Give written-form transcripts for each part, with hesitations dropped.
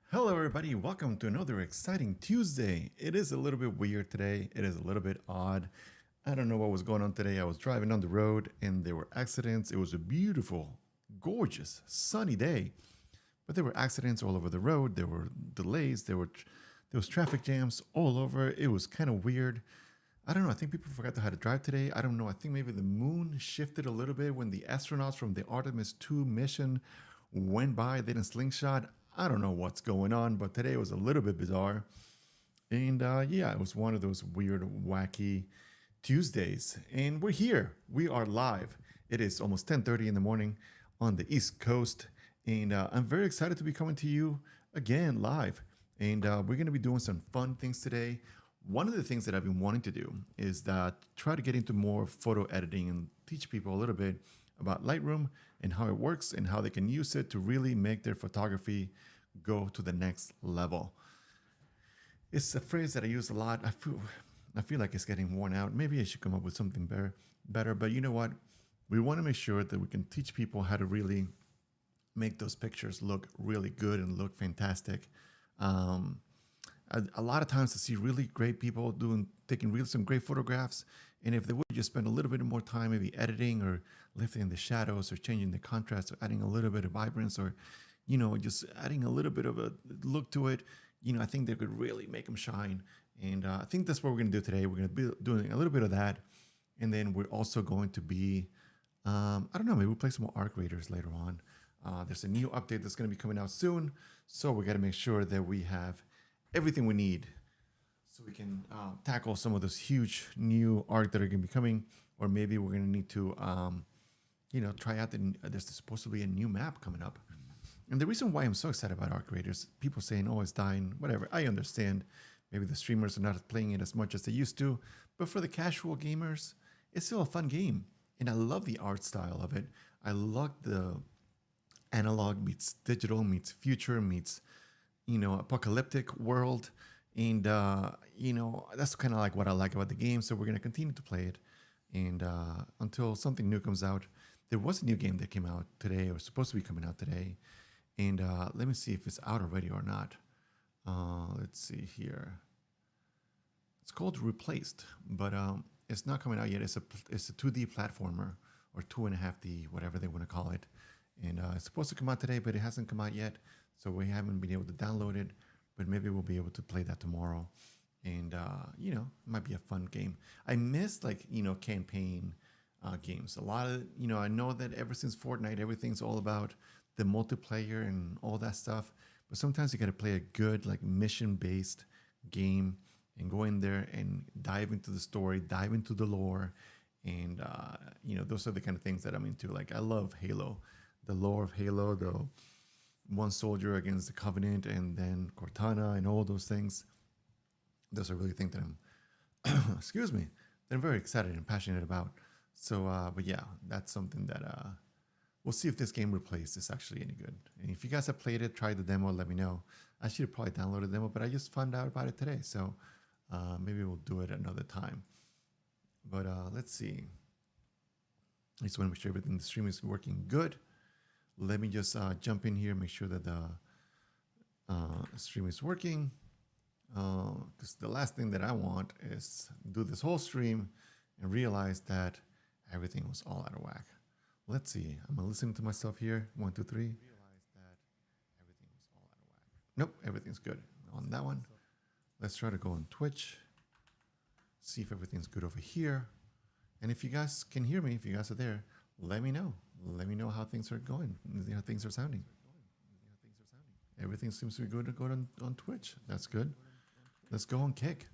Hello, everybody. Welcome to another exciting Tuesday. It is a little bit weird today. It is a little bit odd. I don't know what was going on today. I was driving on the road and there were accidents. It was a beautiful, gorgeous, sunny day, but there were accidents all over the road. There were delays. There was traffic jams all over. It was kind of weird. I don't know. I think people forgot how to drive today. I don't know. I think maybe the moon shifted a little bit when the astronauts from the Artemis 2 mission went by. They didn't slingshot. I don't know what's going on, but today was a little bit bizarre. And yeah, it was one of those weird, wacky Tuesdays. And we're here. We are live. It is almost 10:30 in the morning on the East Coast. And I'm very excited to be coming to you again live. And we're going to be doing some fun things today. One of the things that I've been wanting to do is that try to get into more photo editing and teach people a little bit about Lightroom and how it works and how they can use it to really make their photography go to the next level. It's a phrase that I use a lot. I feel like it's getting worn out. Maybe I should come up with something better. But you know what? We want to make sure that we can teach people how to really make those pictures look really good and look fantastic. Um, a lot of times I see really great people taking really some great photographs, and if they would just spend a little bit more time maybe editing or lifting the shadows or changing the contrast or adding a little bit of vibrance or just adding a little bit of a look to it, I think they could really make them shine. And I think that's what we're going to do today. We're going to be doing a little bit of that, and then we're also going to be I don't know, maybe we'll play some more arc raiders later on. There's a new update that's going to be coming out soon, so we got to make sure that we have everything we need so we can tackle some of those huge new art that are going to be coming. Or maybe we're going to need to try out there's supposed to be a new map coming up. And the reason why I'm so excited about arc raiders, people saying, oh, it's dying, whatever, I understand. Maybe the streamers are not playing it as much as they used to, but for the casual gamers, it's still a fun game. And I love the art style of it. I love the analog meets digital meets future meets apocalyptic world. And that's kind of like what I like about the game. So we're going to continue to play it, and until something new comes out. There was a new game that came out today, or supposed to be coming out today, and let me see if it's out already or not. Let's see here. It's called Replaced, but it's not coming out yet. It's a 2D platformer, or 2.5D, whatever they want to call it. And it's supposed to come out today, but it hasn't come out yet. So we haven't been able to download it, but maybe we'll be able to play that tomorrow. And, it might be a fun game. I miss campaign games. A lot of, I know that ever since Fortnite, everything's all about the multiplayer and all that stuff. But sometimes you got to play a good, mission-based game and go in there and dive into the story, dive into the lore. And, those are the kind of things that I'm into. Like, I love Halo, the lore of Halo, the one soldier against the Covenant, and then Cortana and all those things. Those are really things that I'm, excuse me, that I'm very excited and passionate about. So, but yeah, that's something that we'll see if this game Replaced is actually any good. And if you guys have played it, tried the demo, let me know. I should have probably downloaded the demo, but I just found out about it today. So maybe we'll do it another time. But let's see. I just want to make sure everything in the stream is working good. Let me just jump in here, make sure that the stream is working. Because the last thing that I want is do this whole stream and realize that everything was all out of whack. Let's see. I'm listening to myself here. 1, 2, 3. Realize that everything was all out of whack. Nope, everything's good on that one. Let's try to go on Twitch. See if everything's good over here. And if you guys can hear me, if you guys are there, let me know. Let me know how things are going, how things are sounding. Everything seems to be good to go on Twitch. That's good. Let's go on Kick.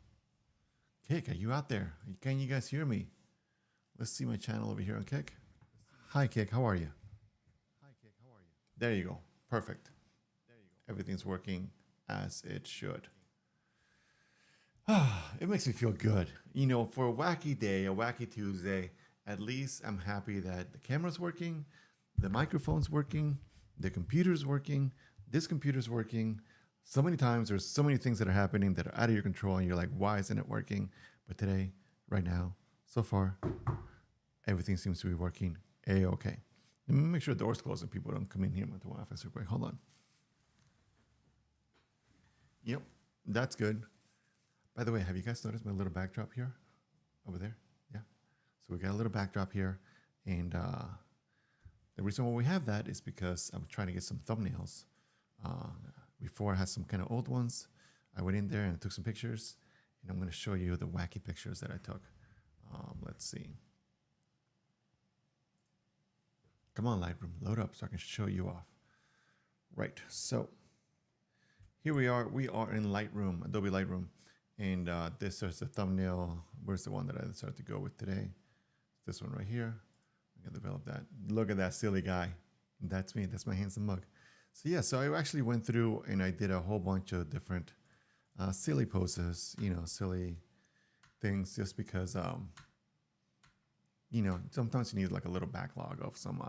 Kick, are you out there? Can you guys hear me? Let's see my channel over here on Kick. Hi, Kick. How are you? There you go. Perfect. Everything's working as it should. It makes me feel good. For a wacky day, a wacky Tuesday, at least I'm happy that the camera's working, the microphone's working, the computer's working, this computer's working. So many times there's so many things that are happening that are out of your control, and you're like, why isn't it working? But today, right now, so far, everything seems to be working A-okay. Let me make sure the door's closed and people don't come in here into my office real quick. Hold on. Yep, that's good. By the way, have you guys noticed my little backdrop here? Over there? Yeah. So we got a little backdrop here. And the reason why we have that is because I'm trying to get some thumbnails. Uh, Before I had some kind of old ones. I went in there and took some pictures. And I'm going to show you the wacky pictures that I took. Let's see. Come on, Lightroom, load up so I can show you off. Right, so here we are. We are in Lightroom, Adobe Lightroom. And this is the thumbnail. Where's the one that I decided to go with today? This one right here. I'm gonna develop that. Look at that silly guy. That's me. That's my handsome mug. So yeah, so I actually went through and I did a whole bunch of different silly poses, you know, silly things, just because, you know, sometimes you need like a little backlog of some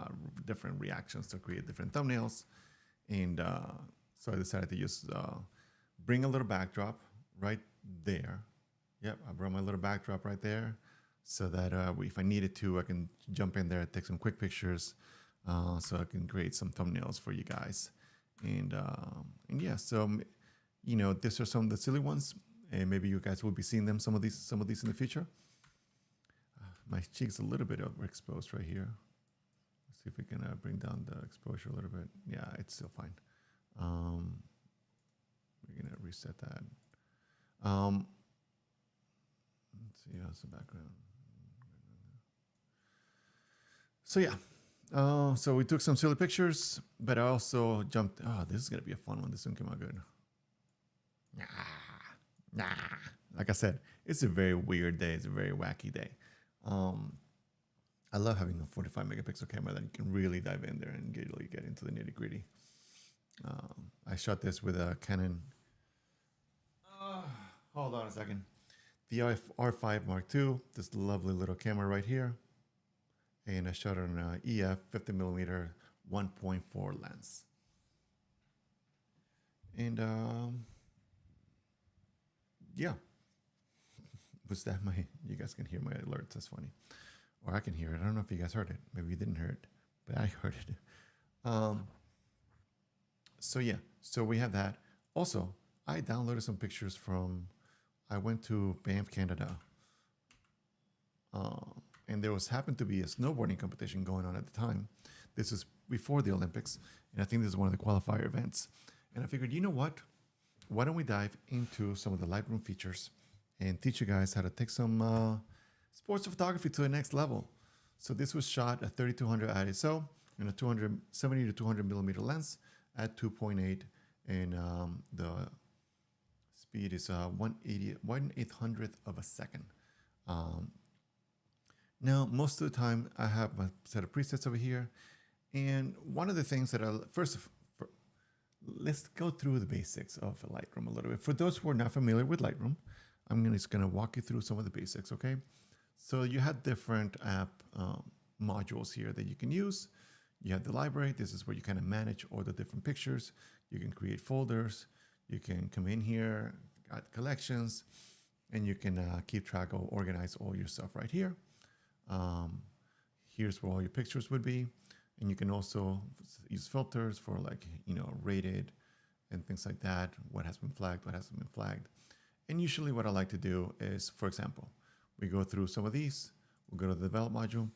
different reactions to create different thumbnails. And so I decided to just bring a little backdrop right there. Yep, I brought my little backdrop right there so that if I needed to, I can jump in there, take some quick pictures so I can create some thumbnails for you guys. And yeah, so, you know, these are some of the silly ones, and maybe you guys will be seeing them, some of these in the future. My cheek's a little bit overexposed right here. Let's see if we can bring down the exposure a little bit. Yeah, it's still fine. We're gonna reset that. Let's see how's the background. So yeah, so we took some silly pictures, but I also jumped. Oh, this is gonna be a fun one. This one came out good. Nah. Like I said, it's a very weird day. It's a very wacky day. I love having a 45 megapixel camera that you can really dive in there and really get into the nitty gritty. I shot this with a Canon. Hold on a second. The R5 Mark II, this lovely little camera right here. And I shot on an EF 50mm 1.4 lens. And yeah. Was that you guys can hear my alerts, that's funny. Or I can hear it. I don't know if you guys heard it. Maybe you didn't hear it, but I heard it. So yeah, so we have that. Also, I downloaded some pictures from, I went to Banff, Canada. And there happened to be a snowboarding competition going on at the time. This is before the Olympics, and I think this is one of the qualifier events. And I figured, you know what? Why don't we dive into some of the Lightroom features and teach you guys how to take some sports photography to the next level. So this was shot at 3200 ISO and a 270 to 200 millimeter lens at 2.8, and the speed is 1/800th of a second. Now, most of the time, I have a set of presets over here. And one of the things that let's go through the basics of Lightroom a little bit. For those who are not familiar with Lightroom, I'm just going to walk you through some of the basics, okay? So you have different app modules here that you can use. You have the library. This is where you kind of manage all the different pictures. You can create folders. You can come in here, add collections, and you can keep track or organize all your stuff right here. Here's where all your pictures would be. And you can also use filters for, like, you know, rated and things like that. What has been flagged, what hasn't been flagged. And usually what I like to do is, for example, we go through some of these. We'll go to the develop module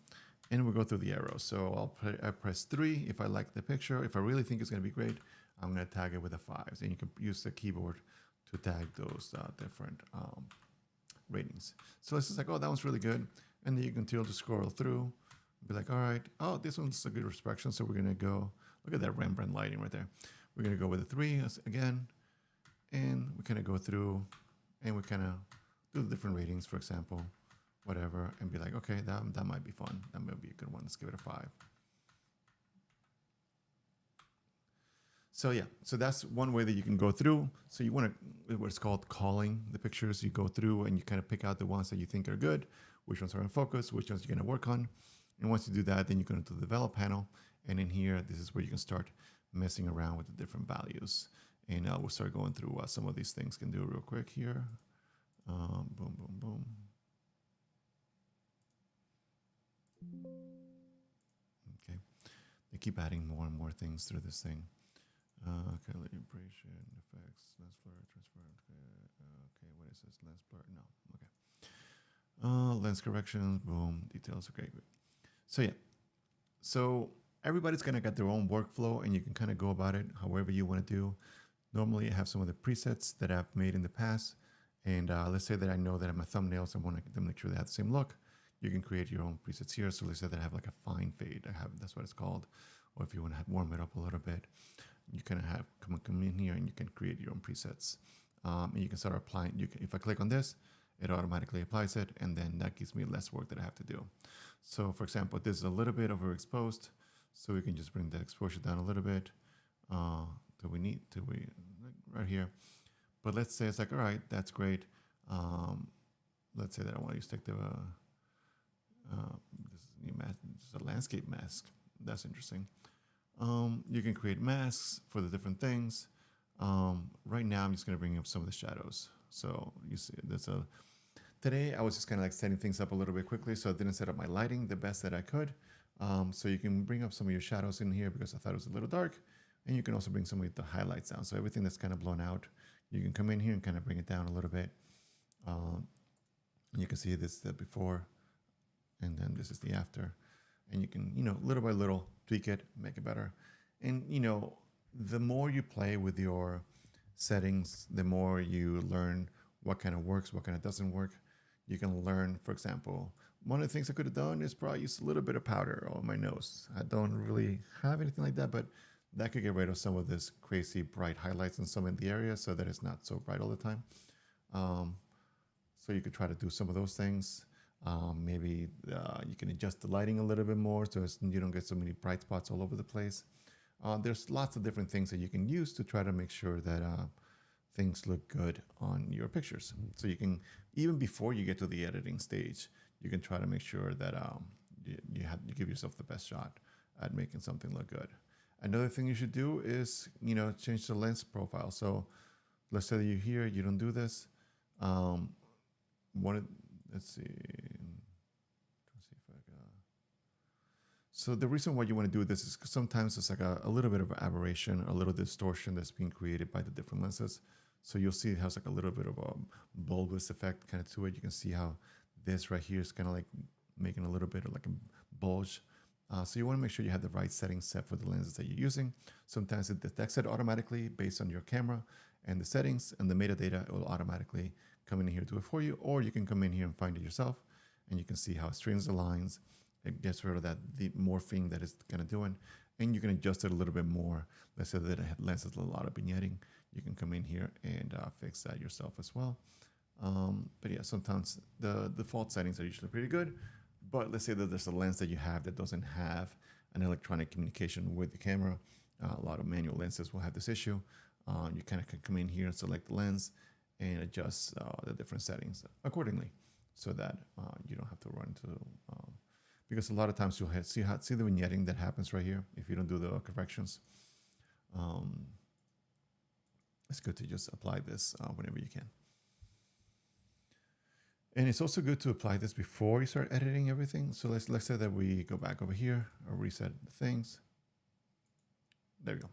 and we'll go through the arrows. So I press 3 if I like the picture. If I really think it's going to be great, I'm going to tag it with a 5. And you can use the keyboard to tag those different ratings. So it's just like, oh, that one's really good. And then you can continue to scroll through, be like, all right, oh, this one's a good inspection. So we're going to go, look at that Rembrandt lighting right there. We're going to go with a 3 again. And we kind of go through and we kind of do the different ratings, for example, whatever, and be like, okay, that might be fun. That might be a good one. Let's give it a 5. So yeah, so that's one way that you can go through. So you want to, what's called calling the pictures. You go through and you kind of pick out the ones that you think are good, which ones are in focus, which ones you're going to work on. And once you do that, then you go into the develop panel. And in here, this is where you can start messing around with the different values. And we'll start going through what some of these things can do real quick here. Boom, boom, boom. Okay. They keep adding more and more things through this thing. Calibration, effects, lens blur, transfer. Okay, what is this? Lens blur? No. Okay. Lens corrections, boom, details. Okay, good. So yeah, so everybody's gonna get their own workflow, and you can kind of go about it however you want to do. Normally, I have some of the presets that I've made in the past, and let's say that I know that my thumbnails, I want to them make sure they have the same look. You can create your own presets here. So let's say that I have like a fine fade. That's what it's called. Or if you want to warm it up a little bit, you kind of have come in here and you can create your own presets. And you can start applying. If I click on this, it automatically applies it, and then that gives me less work that I have to do. So for example, this is a little bit overexposed, so we can just bring the exposure down a little bit till we right here. But let's say it's like, all right, that's great. Let's say that I want to stick to this is a new mask, this is a landscape mask. That's interesting. You can create masks for the different things. Right now, I'm just going to bring up some of the shadows. So you see, today I was just kind of like setting things up a little bit quickly, so I didn't set up my lighting the best that I could. So you can bring up some of your shadows in here because I thought it was a little dark, and you can also bring some of the highlights down. So everything that's kind of blown out, you can come in here and kind of bring it down a little bit. You can see this the before, and then this is the after. And you can, little by little tweak it, make it better. And, the more you play with your settings, the more you learn what kind of works, what kind of doesn't work. You can learn, for example, one of the things I could have done is probably use a little bit of powder on my nose. I don't really have anything like that, but that could get rid of some of this crazy bright highlights in some of the areas so that it's not so bright all the time. So you could try to do some of those things. Maybe you can adjust the lighting a little bit more so you don't get so many bright spots all over the place. There's lots of different things that you can use to try to make sure that things look good on your pictures. So you can, even before you get to the editing stage, you can try to make sure that you give yourself the best shot at making something look good. Another thing you should do is, change the lens profile. So let's say that you're here, you don't do this. Let's see if I got. So the reason why you want to do this is because sometimes it's like a little bit of aberration, a little distortion that's being created by the different lenses. So you'll see it has like a little bit of a bulbous effect kind of to it. You can see how this right here is kind of like making a little bit of like a bulge. So you want to make sure you have the right settings set for the lenses that you're using. Sometimes it detects it automatically based on your camera and the settings and the metadata. It will automatically come in here to do it for you, or you can come in here and find it yourself, and you can see how it strings the lines. It gets rid of the morphing that it's kind of doing, and you can adjust it a little bit more. Let's say that the lens has a lot of vignetting. You can come in here and fix that yourself as well. But yeah, sometimes the default settings are usually pretty good. But let's say that there's a lens that you have that doesn't have an electronic communication with the camera. A lot of manual lenses will have this issue. You kind of can come in here and select the lens and adjust the different settings accordingly, so that you don't have to run to. Because a lot of times you'll see the vignetting that happens right here if you don't do the corrections. It's good to just apply this whenever you can. And it's also good to apply this before you start editing everything. So let's say that we go back over here or reset the things. There we go.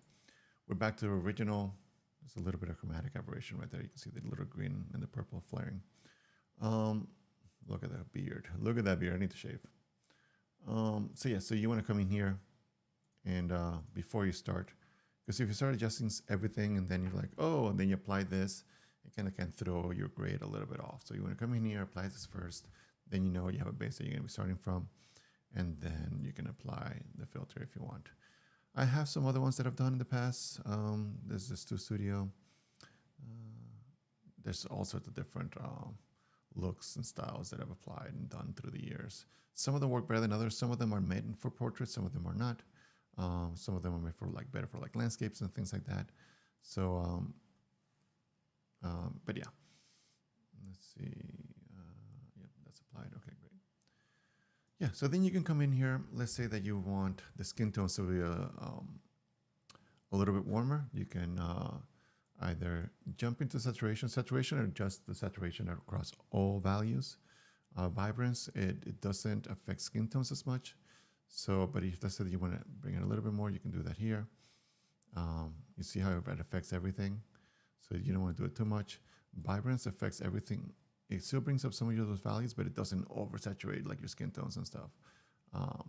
We're back to the original. There's a little bit of chromatic aberration right there. You can see the little green and the purple flaring. Look at that beard. Look at that beard. I need to shave. So yeah, so you want to come in here and before you start, because if you start adjusting everything and then you're like, oh, and then you apply this, it kind of can throw your grade a little bit off. So you want to come in here, apply this first, then you know you have a base that you're going to be starting from, and then you can apply the filter if you want. I have some other ones that I've done in the past. There's this Studio. There's all sorts of different looks and styles that I've applied and done through the years. Some of them work better than others. Some of them are made for portraits. Some of them are not. Some of them are made for better for landscapes and things like that. So, but yeah, let's see. Yep, that's applied. Okay, great. Yeah, so then you can come in here. Let's say that you want the skin tones to be a little bit warmer. You can either jump into saturation or adjust the saturation across all values. Vibrance, it doesn't affect skin tones as much. So, but if let's say that you want to bring it a little bit more, you can do that here. You see how it affects everything. So you don't want to do it too much. Vibrance affects everything. It still brings up some of those values, but it doesn't oversaturate like your skin tones and stuff.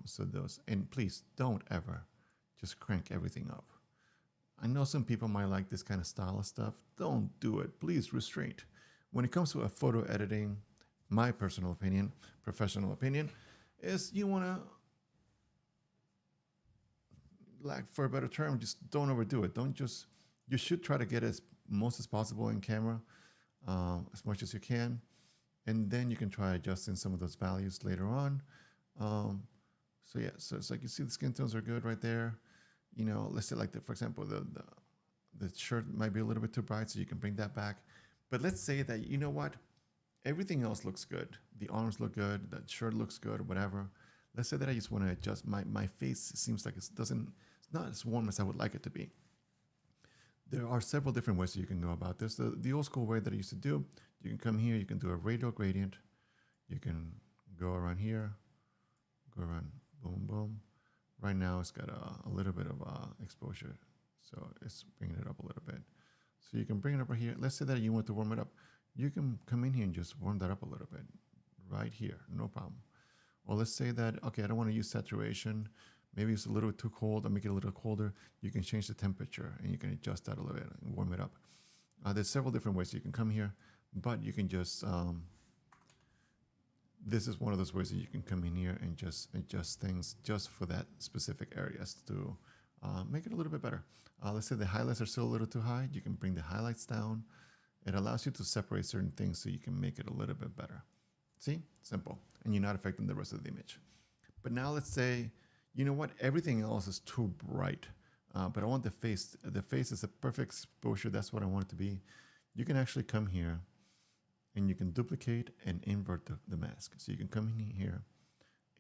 So those, and please don't ever just crank everything up. I know some people might like this kind of style of stuff. Don't do it. Please restraint. When it comes to a photo editing, my personal opinion, professional opinion, is you want to, like for a better term, just don't overdo it. Don't just, you should try to get as most as possible in camera, as much as you can. And then you can try adjusting some of those values later on. So yeah, so it's like you see the skin tones are good right there. You know, let's say like for example, the shirt might be a little bit too bright, so you can bring that back. But let's say that, you know what, everything else looks good. The arms look good, the shirt looks good, whatever. Let's say that I just want to adjust my face. Seems like it's not as warm as I would like it to be. There are several different ways that you can go about this. The old school way that I used to do, you can come here, you can do a radial gradient. You can go around here, go around, boom, boom. Right now it's got a little bit of exposure, so it's bringing it up a little bit. So you can bring it up right here. Let's say that you want to warm it up. You can come in here and just warm that up a little bit, right here, no problem. Or let's say that, okay, I don't want to use saturation. Maybe it's a little too cold. I'll make it a little colder. You can change the temperature and you can adjust that a little bit and warm it up. There's several different ways you can come here, but you can just, this is one of those ways that you can come in here and just adjust things just for that specific areas to make it a little bit better. Let's say the highlights are still a little too high. You can bring the highlights down. It allows you to separate certain things so you can make it a little bit better. See, simple. And you're not affecting the rest of the image. But now let's say, you know what, everything else is too bright, but I want the face. The face is a perfect exposure. That's what I want it to be. You can actually come here and you can duplicate and invert the mask. So you can come in here,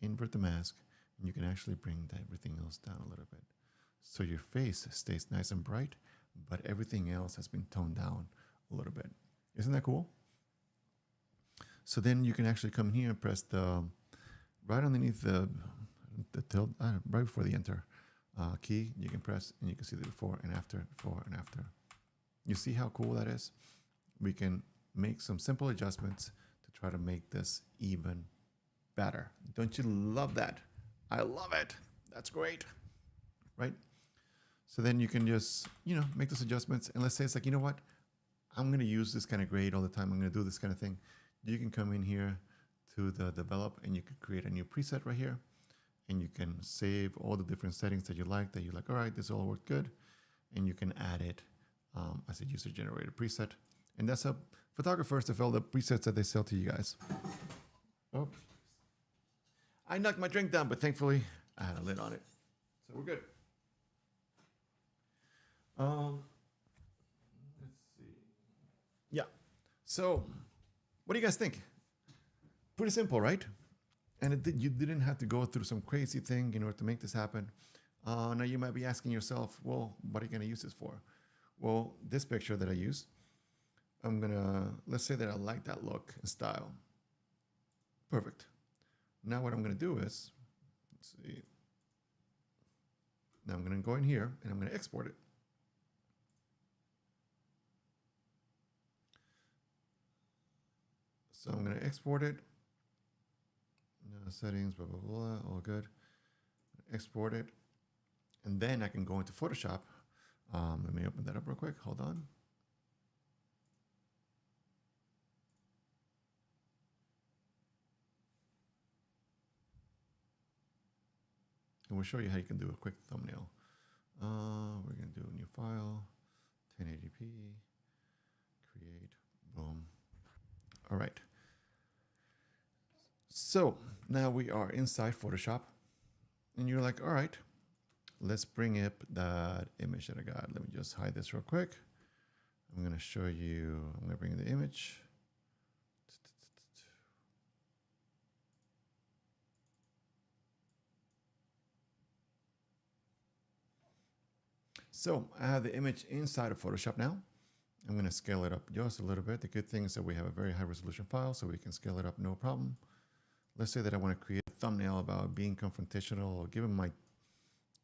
invert the mask, and you can actually bring everything else down a little bit. So your face stays nice and bright, but everything else has been toned down a little bit. Isn't that cool? So then you can actually come here and press the, right underneath the tilt, right before the enter key, you can press and you can see the before and after, before and after. You see how cool that is? We can make some simple adjustments to try to make this even better. Don't you love that? I love it. That's great, right? So then you can just, you know, make those adjustments. And let's say it's like, you know what? I'm going to use this kind of grade all the time. I'm going to do this kind of thing. You can come in here to the develop and you can create a new preset right here. And you can save all the different settings that you like, all right, this all worked good. And you can add it as a user-generated preset. And that's how photographers develop the presets that they sell to you guys. Oh, I knocked my drink down, but thankfully I had a lid on it. So we're good. Let's see. Yeah. So what do you guys think? Pretty simple, right? And you didn't have to go through some crazy thing in order to make this happen. Now you might be asking yourself, well, what are you going to use this for? Well, this picture that I used, let's say that I like that look and style. Perfect. Now what I'm going to do is, let's see. Now I'm going to go in here and I'm going to export it. So I'm going to export it. Settings, blah, blah, blah, all good. Export it. And then I can go into Photoshop. Let me open that up real quick. Hold on. And we'll show you how you can do a quick thumbnail. We're going to do a new file, 1080p, create, boom. All right. So now we are inside Photoshop and you're like, all right, let's bring up that image that I got. Let me just hide this real quick. I'm going to show you, I'm going to bring in the image. So I have the image inside of Photoshop now. I'm going to scale it up just a little bit. The good thing is that we have a very high resolution file, so we can scale it up no problem. Let's say that I want to create a thumbnail about being confrontational or giving my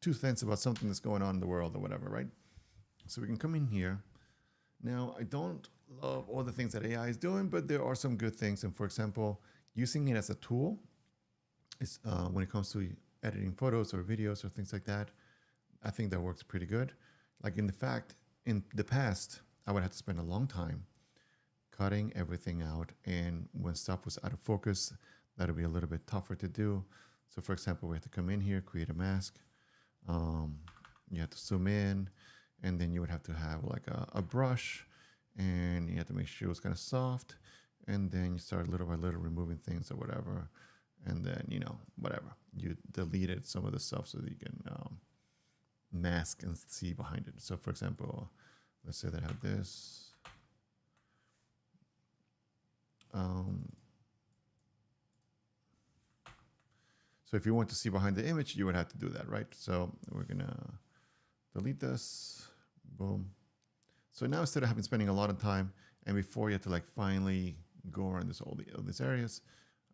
2 cents about something that's going on in the world or whatever, right? So we can come in here. Now, I don't love all the things that AI is doing, but there are some good things. And for example, using it as a tool is when it comes to editing photos or videos or things like that, I think that works pretty good. Like in the past, I would have to spend a long time cutting everything out. And when stuff was out of focus, that would be a little bit tougher to do. So for example, we have to come in here, create a mask. You have to zoom in, and then you would have to have like a brush, and you have to make sure it was kind of soft. And then you start little by little removing things or whatever. And then, whatever. You deleted some of the stuff so that you can mask and see behind it. So for example, let's say that I have this. So if you want to see behind the image, you would have to do that, right? So we're gonna delete this, boom. So now instead of having spending a lot of time and before you have to like finally go around all these areas,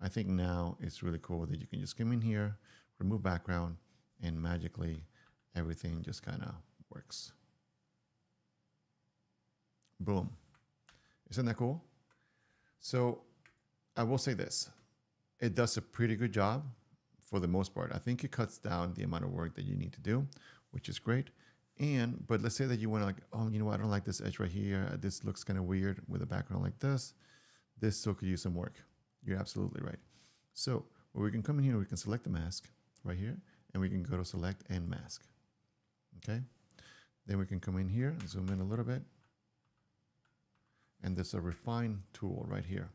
I think now it's really cool that you can just come in here, remove background, and magically everything just kind of works. Boom. Isn't that cool? So I will say this, it does a pretty good job for the most part. I think it cuts down the amount of work that you need to do, which is great. But let's say that you want to like, oh, you know what, I don't like this edge right here. This looks kind of weird with a background like this. This still could use some work. You're absolutely right. So we can come in here, we can select the mask right here, and we can go to select and mask. Okay. Then we can come in here and zoom in a little bit. And there's a refine tool right here.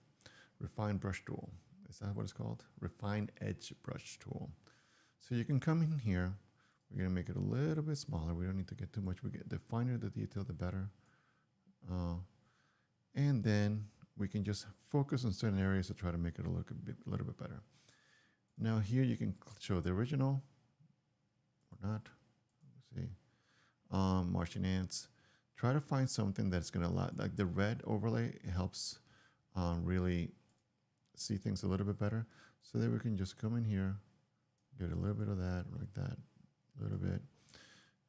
Refine brush tool. Is that what it's called? Refine edge brush tool. So you can come in here. We're going to make it a little bit smaller. We don't need to get too much. We get the finer the detail, the better. And then we can just focus on certain areas to try to make it look a little bit better. Now here you can show the original or not. Let's see. Martian ants. Try to find something that's going to allow, like the red overlay, it helps really see things a little bit better. So that we can just come in here, get a little bit of that, like that, a little bit.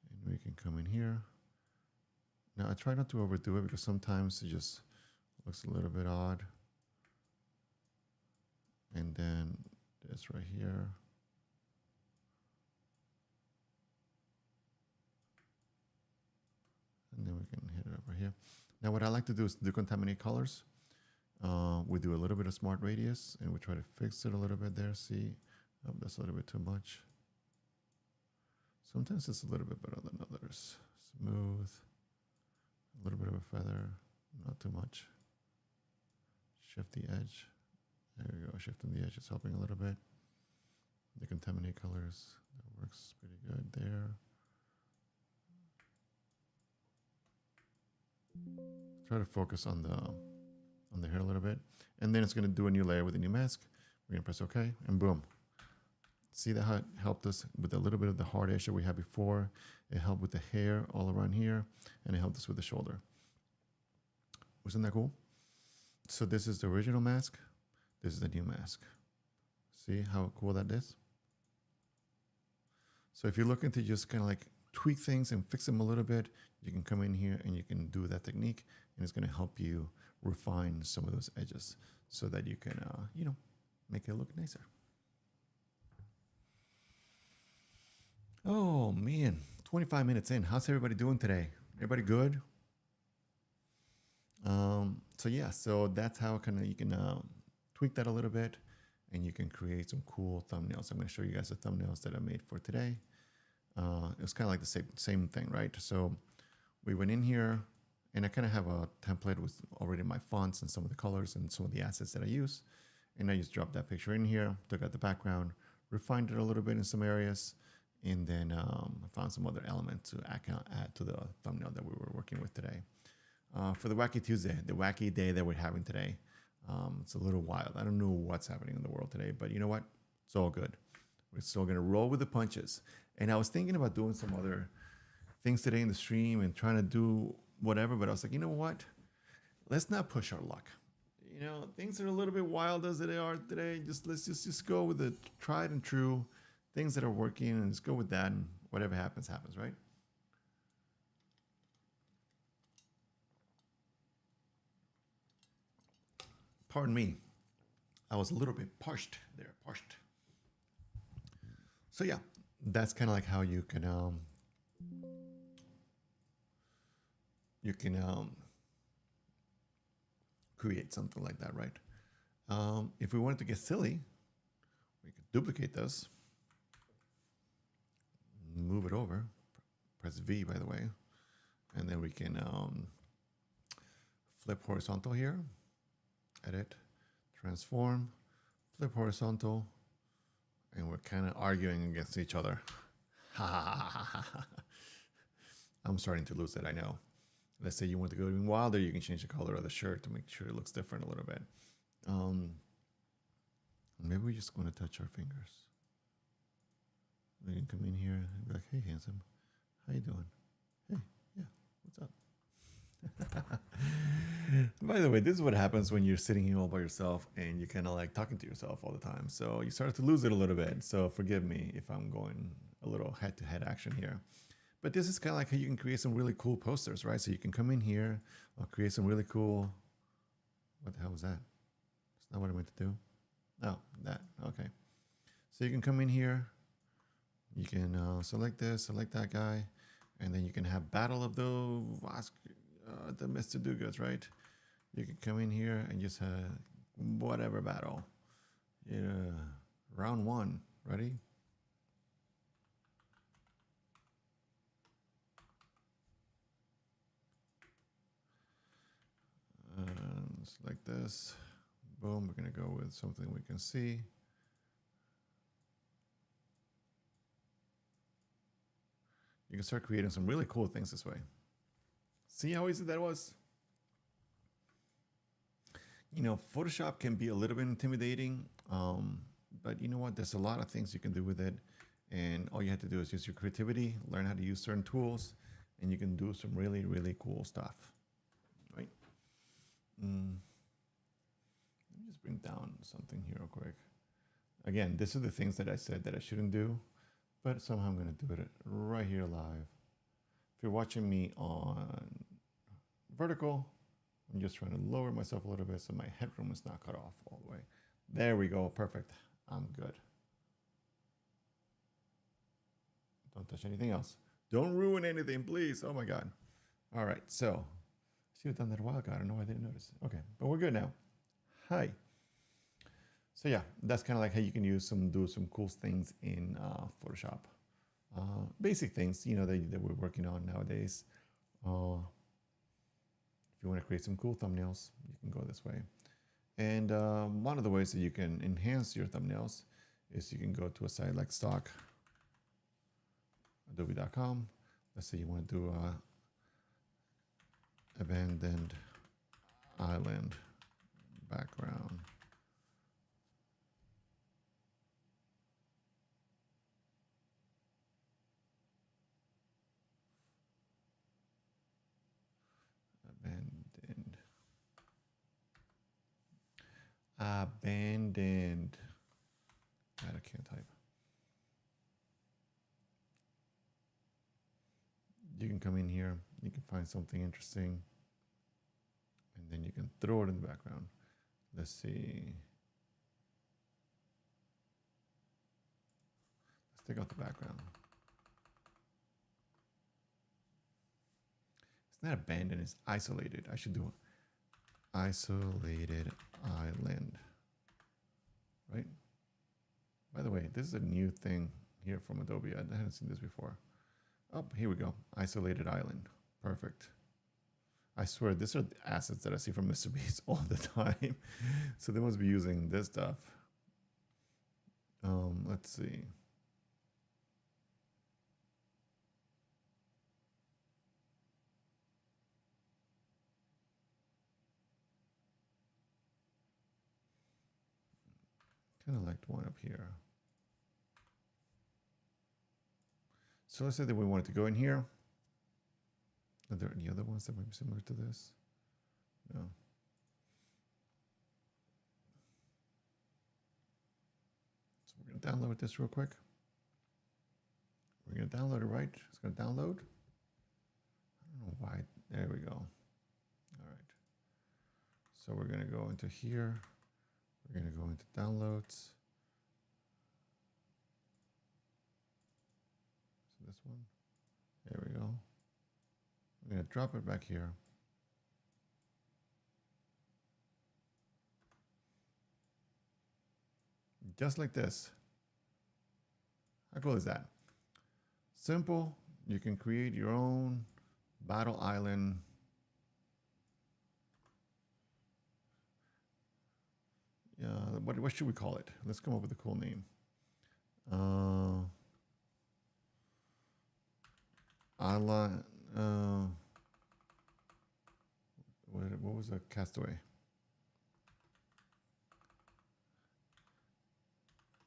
And we can come in here. Now I try not to overdo it because sometimes it just looks a little bit odd. And then this right here. And then we can hit it over here. Now what I like to do is decontaminate colors. We do a little bit of smart radius and we try to fix it a little bit there. See, oh, that's a little bit too much. Sometimes it's a little bit better than others. Smooth, a little bit of a feather, not too much. Shift the edge. There we go, shifting the edge is helping a little bit. Decontaminate colors, that works pretty good there. Try to focus on the hair a little bit. And then it's going to do a new layer with a new mask. We're going to press OK, and boom. See that how it helped us with a little bit of the hard edge that we had before. It helped with the hair all around here, and it helped us with the shoulder. Wasn't that cool? So this is the original mask. This is the new mask. See how cool that is? So if you're looking to just kind of like tweak things and fix them a little bit, you can come in here and you can do that technique, and it's going to help you refine some of those edges so that you can, make it look nicer. Oh man, 25 minutes in. How's everybody doing today? Everybody good? So yeah, so that's how you can tweak that a little bit, and you can create some cool thumbnails. I'm going to show you guys the thumbnails that I made for today. It was kind of like the same thing, right? So we went in here, and I kind of have a template with already my fonts and some of the colors and some of the assets that I use. And I just dropped that picture in here, took out the background, refined it a little bit in some areas, and then I found some other element to add to the thumbnail that we were working with today. For the Wacky Tuesday, the wacky day that we're having today, it's a little wild. I don't know what's happening in the world today, but you know what? It's all good. We're still going to roll with the punches. And I was thinking about doing some other things today in the stream and trying to do whatever, but I was like, you know what? Let's not push our luck. Things are a little bit wild as they are today. Let's just go with the tried and true things that are working, and just go with that, and whatever happens, happens, right? Pardon me. I was a little bit parched there, parched. So yeah, that's kind of like how you can create something like that, right? If we wanted to get silly, we could duplicate this, move it over, press V, by the way, and then we can flip horizontal here, edit, transform, flip horizontal, and we're kind of arguing against each other. I'm starting to lose it, I know. Let's say you want to go even wilder, you can change the color of the shirt to make sure it looks different a little bit. Maybe we just want to touch our fingers. We can come in here and be like, hey, handsome, how you doing? Hey, yeah, what's up? By the way, this is what happens when you're sitting here all by yourself and you're kind of like talking to yourself all the time. So you start to lose it a little bit. So forgive me if I'm going a little head-to-head action here. But this is kind of like how you can create some really cool posters, right? So you can come in here, I'll create some really cool, what the hell was that? That's not what I meant to do. Oh, that, okay. So you can come in here, you can select this, select that guy, and then you can have battle of the Mr. Do-Goods, right? You can come in here and just have whatever battle. Yeah, round one, ready? Select this, boom, we're gonna go with something we can see. You can start creating some really cool things this way. See how easy that was? You know, Photoshop can be a little bit intimidating, but you know what? There's a lot of things you can do with it. And all you have to do is use your creativity, learn how to use certain tools, and you can do some really, really cool stuff, right? Let me just bring down something here real quick. Again, this are the things that I said that I shouldn't do, but somehow I'm going to do it right here live. If you're watching me on vertical, I'm just trying to lower myself a little bit so my headroom is not cut off all the way. There we go. Perfect. I'm good. Don't touch anything else. Don't ruin anything, please. Oh my God. All right. So I should have done that a while ago. I don't know why I didn't notice. Okay. But we're good now. Hi. So yeah, that's kind of like how you can do some cool things in Photoshop. Basic things, you know, that we're working on nowadays. If you want to create some cool thumbnails, you can go this way. And one of the ways that you can enhance your thumbnails is you can go to a site like stock, adobe.com. Let's say you want to do a abandoned island background. Abandoned. God, I can't type. You can come in here, you can find something interesting, and then you can throw it in the background. Let's see. Let's take out the background. It's not abandoned, it's isolated. I should do isolated island, right? By the way, this is a new thing here from Adobe. I hadn't seen this before. Oh, here we go. Isolated island. Perfect. I swear, these are the assets that I see from Mr. Beast all the time. So they must be using this stuff. Let's see. Kind of liked one up here. So let's say that we wanted to go in here. Are there any other ones that might be similar to this? No. So we're going to download this real quick. We're going to download it, right? It's going to download. I don't know why. There we go. All right. So we're going to go into here. We're going to go into downloads. So this one. There we go. I'm going to drop it back here. Just like this. How cool is that? Simple. You can create your own battle island. Yeah, what should we call it? Let's come up with a cool name. Island. What was a castaway?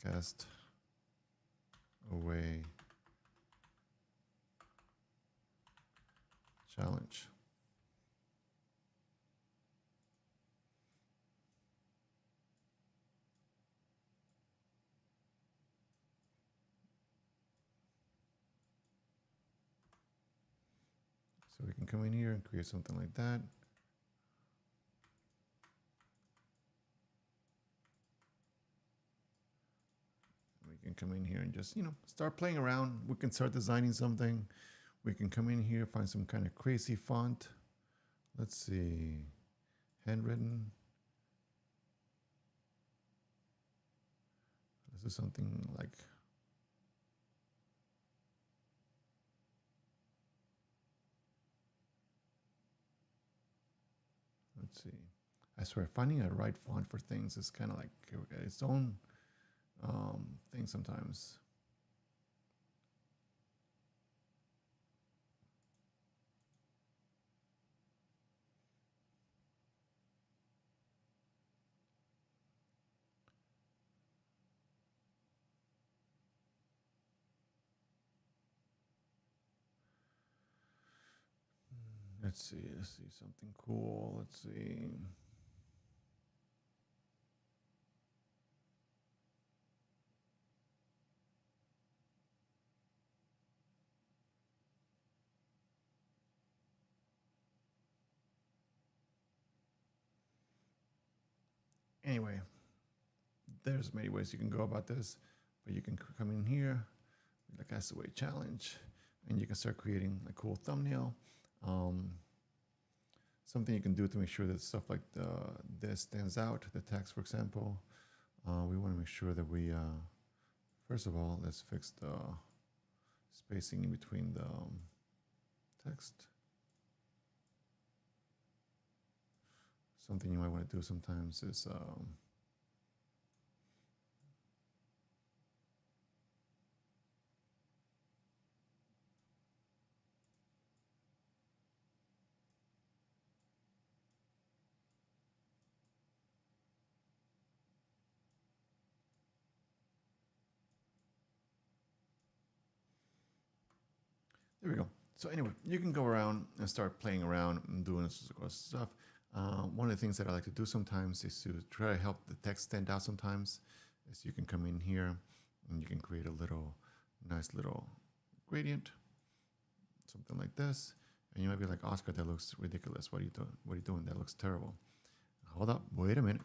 Cast away challenge. So we can come in here and create something like that. We can come in here and just, start playing around. We can start designing something. We can come in here, find some kind of crazy font. Let's see, handwritten. Let's do something like, let's see. I swear, finding a right font for things is kind of like its own thing sometimes. Let's see something cool. Let's see. Anyway, there's many ways you can go about this, but you can come in here, the Castaway Challenge, and you can start creating a cool thumbnail. Something you can do to make sure that stuff like this stands out, the text, for example. We want to make sure that we, first of all, let's fix the spacing in between the text. Something you might want to do sometimes is there we go. So anyway, you can go around and start playing around and doing this stuff. One of the things that I like to do sometimes is to try to help the text stand out sometimes. Is you can come in here and you can create a nice little gradient, something like this. And you might be like, Oscar, that looks ridiculous. What are you doing? What are you doing? That looks terrible. Hold up, wait a minute.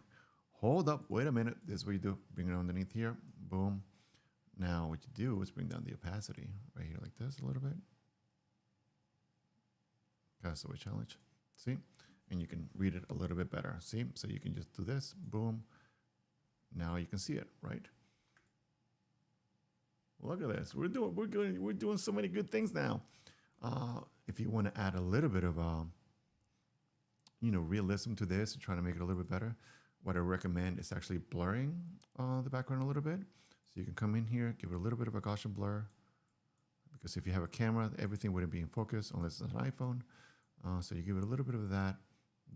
Hold up, wait a minute. This is what you do. Bring it underneath here. Boom. Now what you do is bring down the opacity right here like this a little bit. Castaway Challenge. See? And you can read it a little bit better. See? So you can just do this. Boom. Now you can see it, right? Look at this. We're doing so many good things now. If you want to add a little bit of realism to this and trying to make it a little bit better, what I recommend is actually blurring the background a little bit. So you can come in here, give it a little bit of a Gaussian blur, because if you have a camera, everything wouldn't be in focus unless it's an iPhone. So you give it a little bit of that,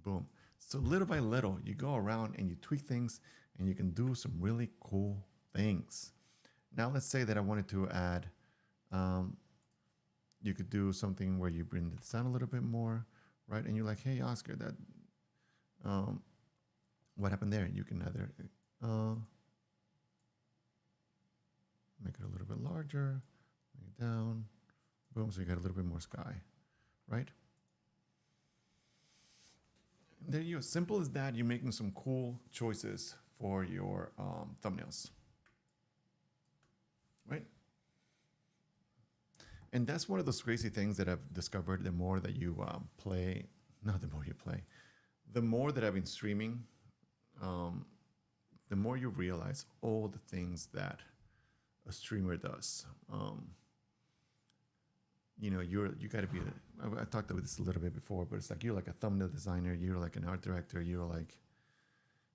boom. So little by little, you go around and you tweak things and you can do some really cool things. Now let's say that I wanted to add, you could do something where you bring the sound a little bit more, right? And you're like, hey, Oscar, that, what happened there? You can either make it a little bit larger, bring it down, boom, so you got a little bit more sky, right? there you go. Simple as that. You're making some cool choices for your thumbnails, right? And that's one of those crazy things that I've discovered. The more that you play, not the more you play, the more that I've been streaming, um, the more you realize all the things that a streamer does. You got to be. I talked about this a little bit before, but it's like you're like a thumbnail designer, you're like an art director, you're like,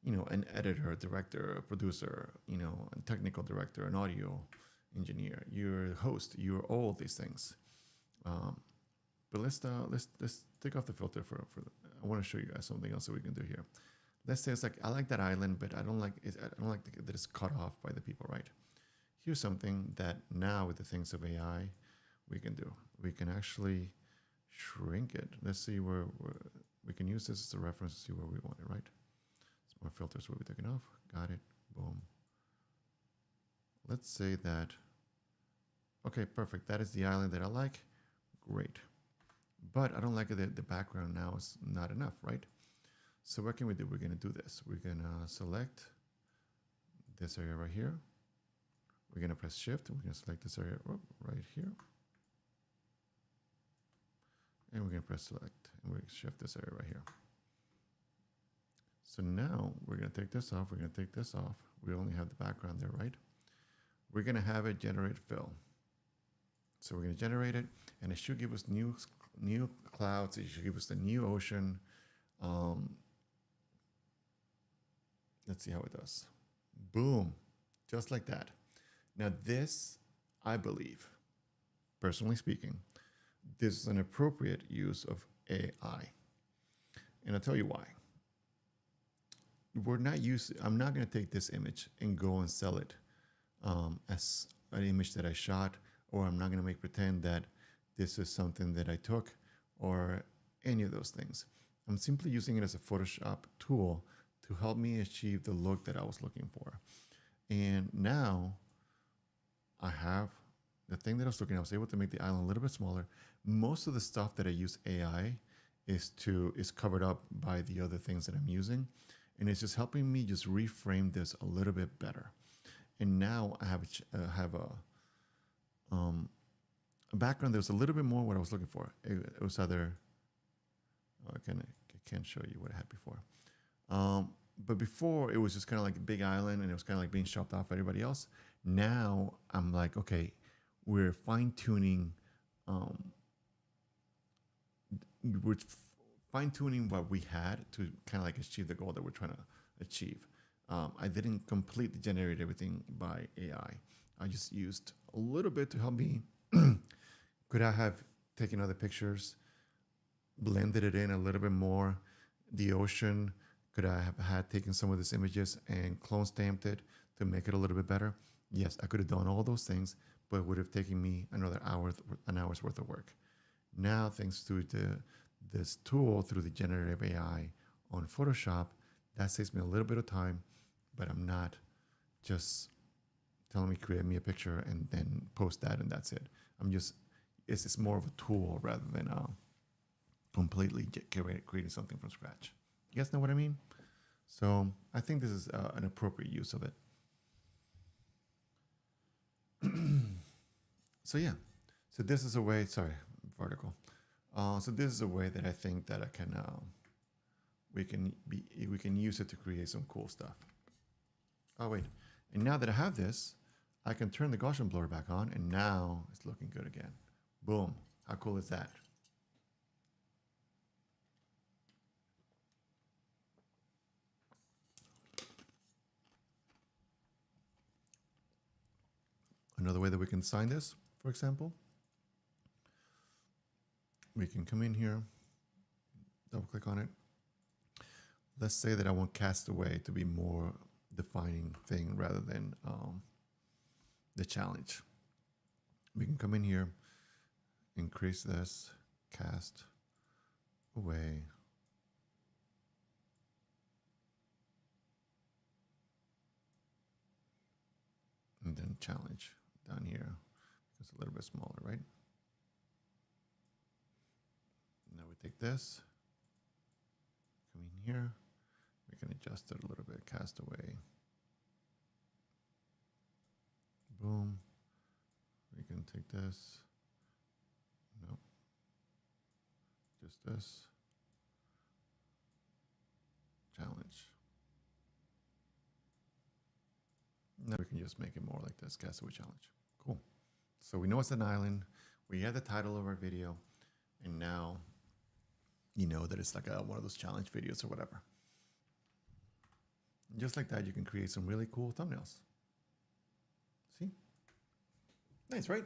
an editor, director, a producer, a technical director, an audio engineer, you're a host, you're all these things. But let's take off the filter for. I want to show you guys something else that we can do here. Let's say it's like I like that island, but I don't like it. I don't like that it's cut off by the people, right? Here's something that now with the things of AI, we can do. We can actually shrink it. Let's see where we can use this as a reference to see where we want it, right? Some more filters will be taken off. Got it. Boom. Let's say that. Okay, perfect. That is the island that I like. Great. But I don't like it. The background now is not enough, right? So what can we do? We're going to do this. We're going to select this area right here. We're going to press shift. We're going to select this area right here. And we're going to press select. And we're going to shift this area right here. So now we're going to take this off. We're going to take this off. We only have the background there, right? We're going to have it generate fill. So we're going to generate it, and it should give us new clouds. It should give us the new ocean. Let's see how it does. Boom, just like that. Now this, I believe, personally speaking, this is an appropriate use of AI. And I'll tell you why. I'm not going to take this image and go and sell it as an image that I shot, or I'm not going to make pretend that this is something that I took or any of those things. I'm simply using it as a Photoshop tool to help me achieve the look that I was looking for. And now I have the thing that I was looking at. I was able to make the island a little bit smaller. Most of the stuff that I use AI is covered up by the other things that I'm using. And it's just helping me just reframe this a little bit better. And now I have a background that was a little bit more what I was looking for. It was either, I can't show you what I had before. But before it was just kind of like a big island and it was kind of like being chopped off by everybody else. Now I'm like, okay, we're fine tuning, what we had to kind of like achieve the goal that we're trying to achieve. I didn't completely generate everything by AI. I just used a little bit to help me. Could I have taken other pictures, blended it in a little bit more? The ocean, could I have had taken some of these images and clone stamped it to make it a little bit better? Yes, I could have done all those things, but it would have taken me an hour's worth of work. Now, thanks to this tool through the generative AI on Photoshop, that saves me a little bit of time, but I'm not just telling me create me a picture and then post that and that's it. It's more of a tool rather than completely creating something from scratch. You guys know what I mean? So I think this is an appropriate use of it. So yeah, so this is a way, sorry, vertical. So this is a way that I think that we can use it to create some cool stuff. Oh wait, and now that I have this, I can turn the Gaussian blur back on, and now it's looking good again. Boom, how cool is that? Another way that we can design this, for example, we can come in here, double click on it. Let's say that I want Castaway to be more defining thing rather than the challenge. We can come in here, increase this, cast away. And then challenge down here. It's a little bit smaller, right? Now we take this, come in here. We can adjust it a little bit. Castaway. Boom. We can take this. Nope. Just this. Challenge. Now we can just make it more like this. Castaway challenge. Cool. So we know it's an island. We have the title of our video. And now you know that it's like one of those challenge videos or whatever. And just like that, you can create some really cool thumbnails. See? Nice, right?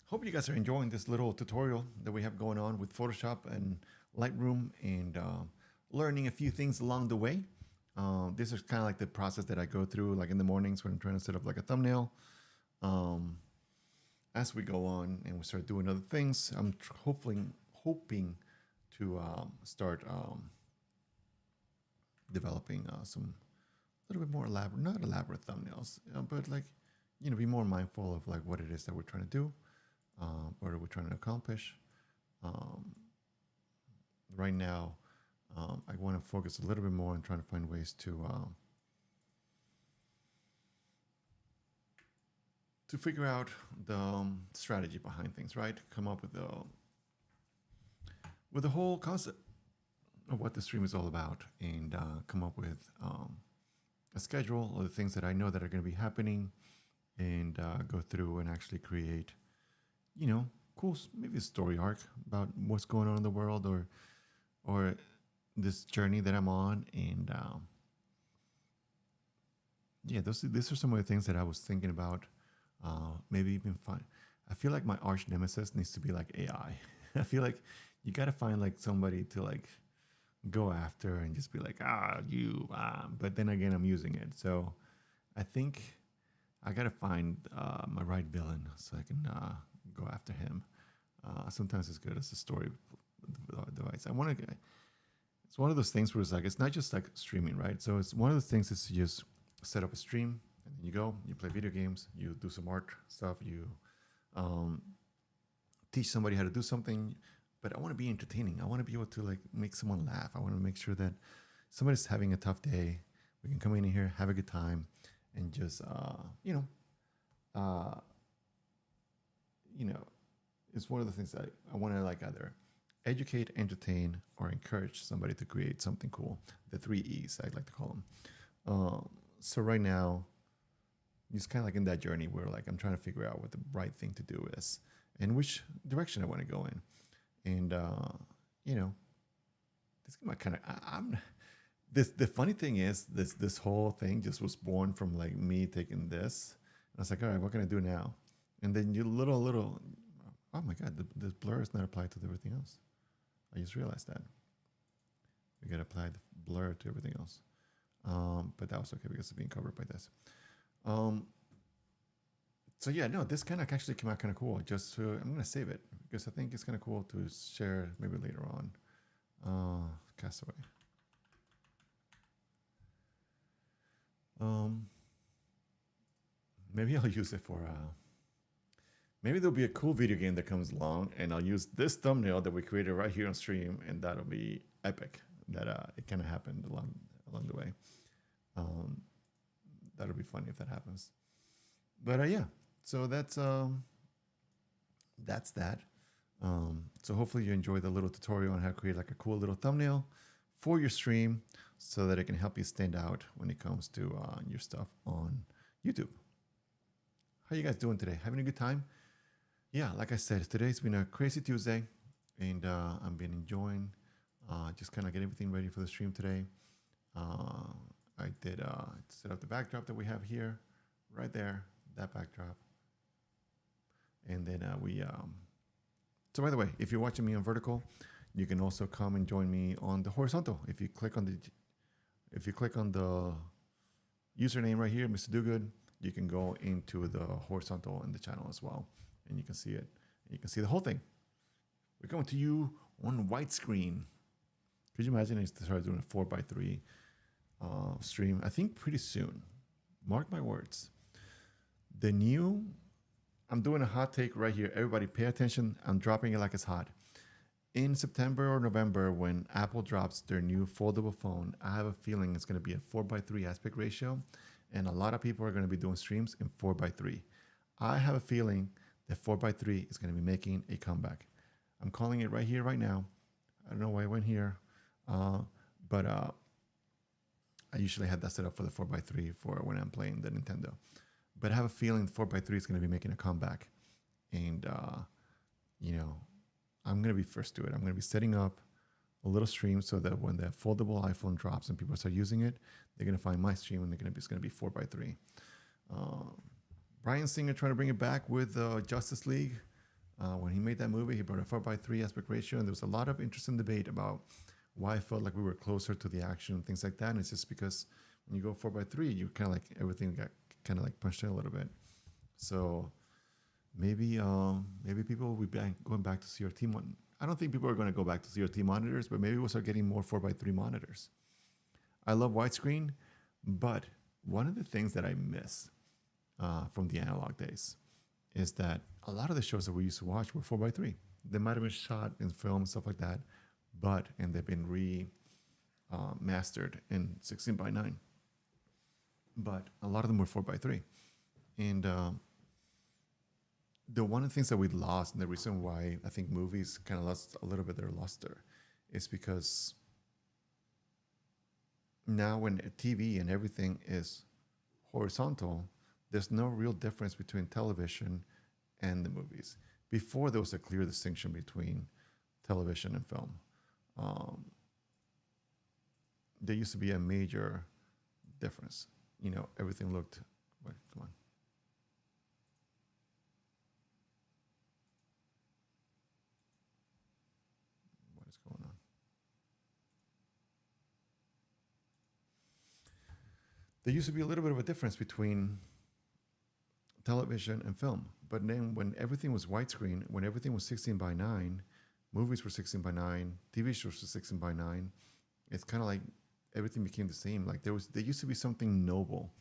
Hope you guys are enjoying this little tutorial that we have going on with Photoshop and Lightroom, and learning a few things along the way. This is kind of like the process that I go through, like in the mornings when I'm trying to set up like a thumbnail. As we go on and we start doing other things, I'm hoping to start developing some little bit more elaborate, not elaborate thumbnails, but like, you know, be more mindful of like what it is that we're trying to do, what are we trying to accomplish. Right now, I want to focus a little bit more on trying to find ways to figure out the strategy behind things, right? Come up with the whole concept of what the stream is all about, and come up with a schedule of the things that I know that are going to be happening, and go through and actually create, you know, cool, maybe a story arc about what's going on in the world, or this journey that I'm on. And yeah, these are some of the things that I was thinking about. Maybe even find, I feel like my arch nemesis needs to be like AI. I feel like you got to find like somebody to like go after and just be like, but then again, I'm using it. So I think I got to find my right villain so I can go after him. Sometimes it's good as a story device. It's one of those things where it's like, it's not just like streaming, right? So it's one of those things is to just set up a stream, and then you go, you play video games, you do some art stuff, you teach somebody how to do something. But I want to be entertaining. I want to be able to like make someone laugh. I want to make sure that somebody's having a tough day, we can come in here, have a good time, and just it's one of the things that I want to like either educate, entertain, or encourage somebody to create something cool. The 3 E's, I like to call them. So right now, it's kind of like in that journey where like I'm trying to figure out what the right thing to do is and which direction I want to go in. And this might kind of the funny thing is this whole thing just was born from like me taking this. And I was like, all right, what can I do now? And then you little, oh my God, the blur is not applied to everything else. I just realized that. We got to apply the blur to everything else. But that was okay because it's being covered by this. So yeah, no, this kind of actually came out kind of cool. Just I'm going to save it because I think it's kind of cool to share maybe later on. Castaway. Maybe I'll use it for maybe there'll be a cool video game that comes along, and I'll use this thumbnail that we created right here on stream, and that'll be epic. That it kind of happened along the way. That'll be funny if that happens. But yeah, so that's that. So hopefully you enjoyed the little tutorial on how to create like a cool little thumbnail for your stream, so that it can help you stand out when it comes to your stuff on YouTube. How you guys doing today? Having a good time? Yeah, like I said, today's been a crazy Tuesday, and I've been enjoying just kind of get everything ready for the stream today. I did set up the backdrop that we have here, right there, that backdrop. And then so by the way, if you're watching me on vertical, you can also come and join me on the horizontal. If you click on the username right here, Mr. Dogood, you can go into the horizontal in the channel as well, and you can see it. You can see the whole thing. We're coming to you on widescreen. Could you imagine if I started doing a 4x3 stream? I think pretty soon. Mark my words. I'm doing a hot take right here. Everybody pay attention. I'm dropping it like it's hot. In September or November, when Apple drops their new foldable phone, I have a feeling it's going to be a 4:3 aspect ratio, and a lot of people are going to be doing streams in 4:3. I have a feeling that 4:3 is going to be making a comeback. I'm calling it right here, right now. I don't know why I went here, uh, but I usually had that set up for the 4:3 for when I'm playing the Nintendo. But I have a feeling 4:3 is going to be making a comeback, and you know, I'm going to be first to it. I'm going to be setting up a little stream so that when the foldable iPhone drops and people start using it, they're going to find my stream and it's going to be 4:3. Bryan Singer trying to bring it back with Justice League. When he made that movie, he brought a 4:3 aspect ratio, and there was a lot of interesting debate about why I felt like we were closer to the action and things like that. And it's just because when you go 4:3, you kind of like everything got kind of like punched in a little bit. So maybe people will be going back to CRT. I don't think people are going to go back to CRT monitors, but maybe we'll start getting more 4:3 monitors. I love widescreen, but one of the things that I miss from the analog days is that a lot of the shows that we used to watch were 4:3. They might have been shot in film and stuff like that, and they've been mastered in 16:9. But a lot of them were 4:3, and the one of the things that we lost, and the reason why I think movies kind of lost a little bit their luster, is because now when TV and everything is horizontal, there's no real difference between television and the movies. Before, there was a clear distinction between television and film. Um, there used to be a major difference. Everything looked. Wait, come on. What is going on? There used to be a little bit of a difference between television and film. But then when everything was widescreen, when everything was 16:9, movies were 16:9, TV shows were 16:9, it's kind of like everything became the same. Like there used to be something noble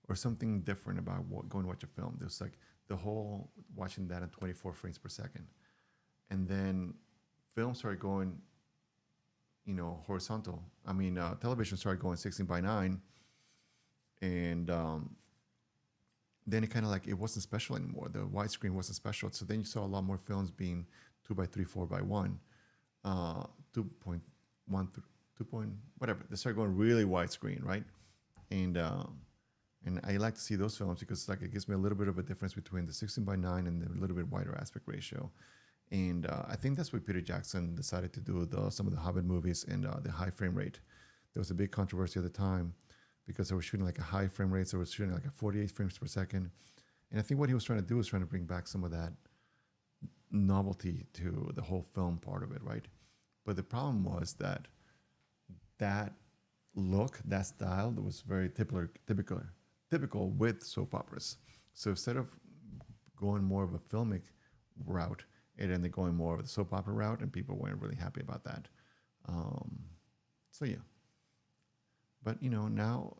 or something different about going to watch a film. There's like the whole watching that at 24 frames per second. And then film started going, horizontal. I mean, television started going 16:9, and then it kind of like it wasn't special anymore. The widescreen wasn't special. So then you saw a lot more films being 2:3, 4:1, 2.1, 2 point whatever. They started going really widescreen, right? And I like to see those films because like it gives me a little bit of a difference between the 16:9 and the little bit wider aspect ratio. And I think that's why Peter Jackson decided to do some of the Hobbit movies and the high frame rate. There was a big controversy at the time because they were shooting like a high frame rate, so they were shooting like a 48 frames per second. And I think what he was trying to do was trying to bring back some of that novelty to the whole film part of it, right? But the problem was that look, that style, that was very typical with soap operas. So instead of going more of a filmic route, it ended up going more of the soap opera route, and people weren't really happy about that. So yeah, but now,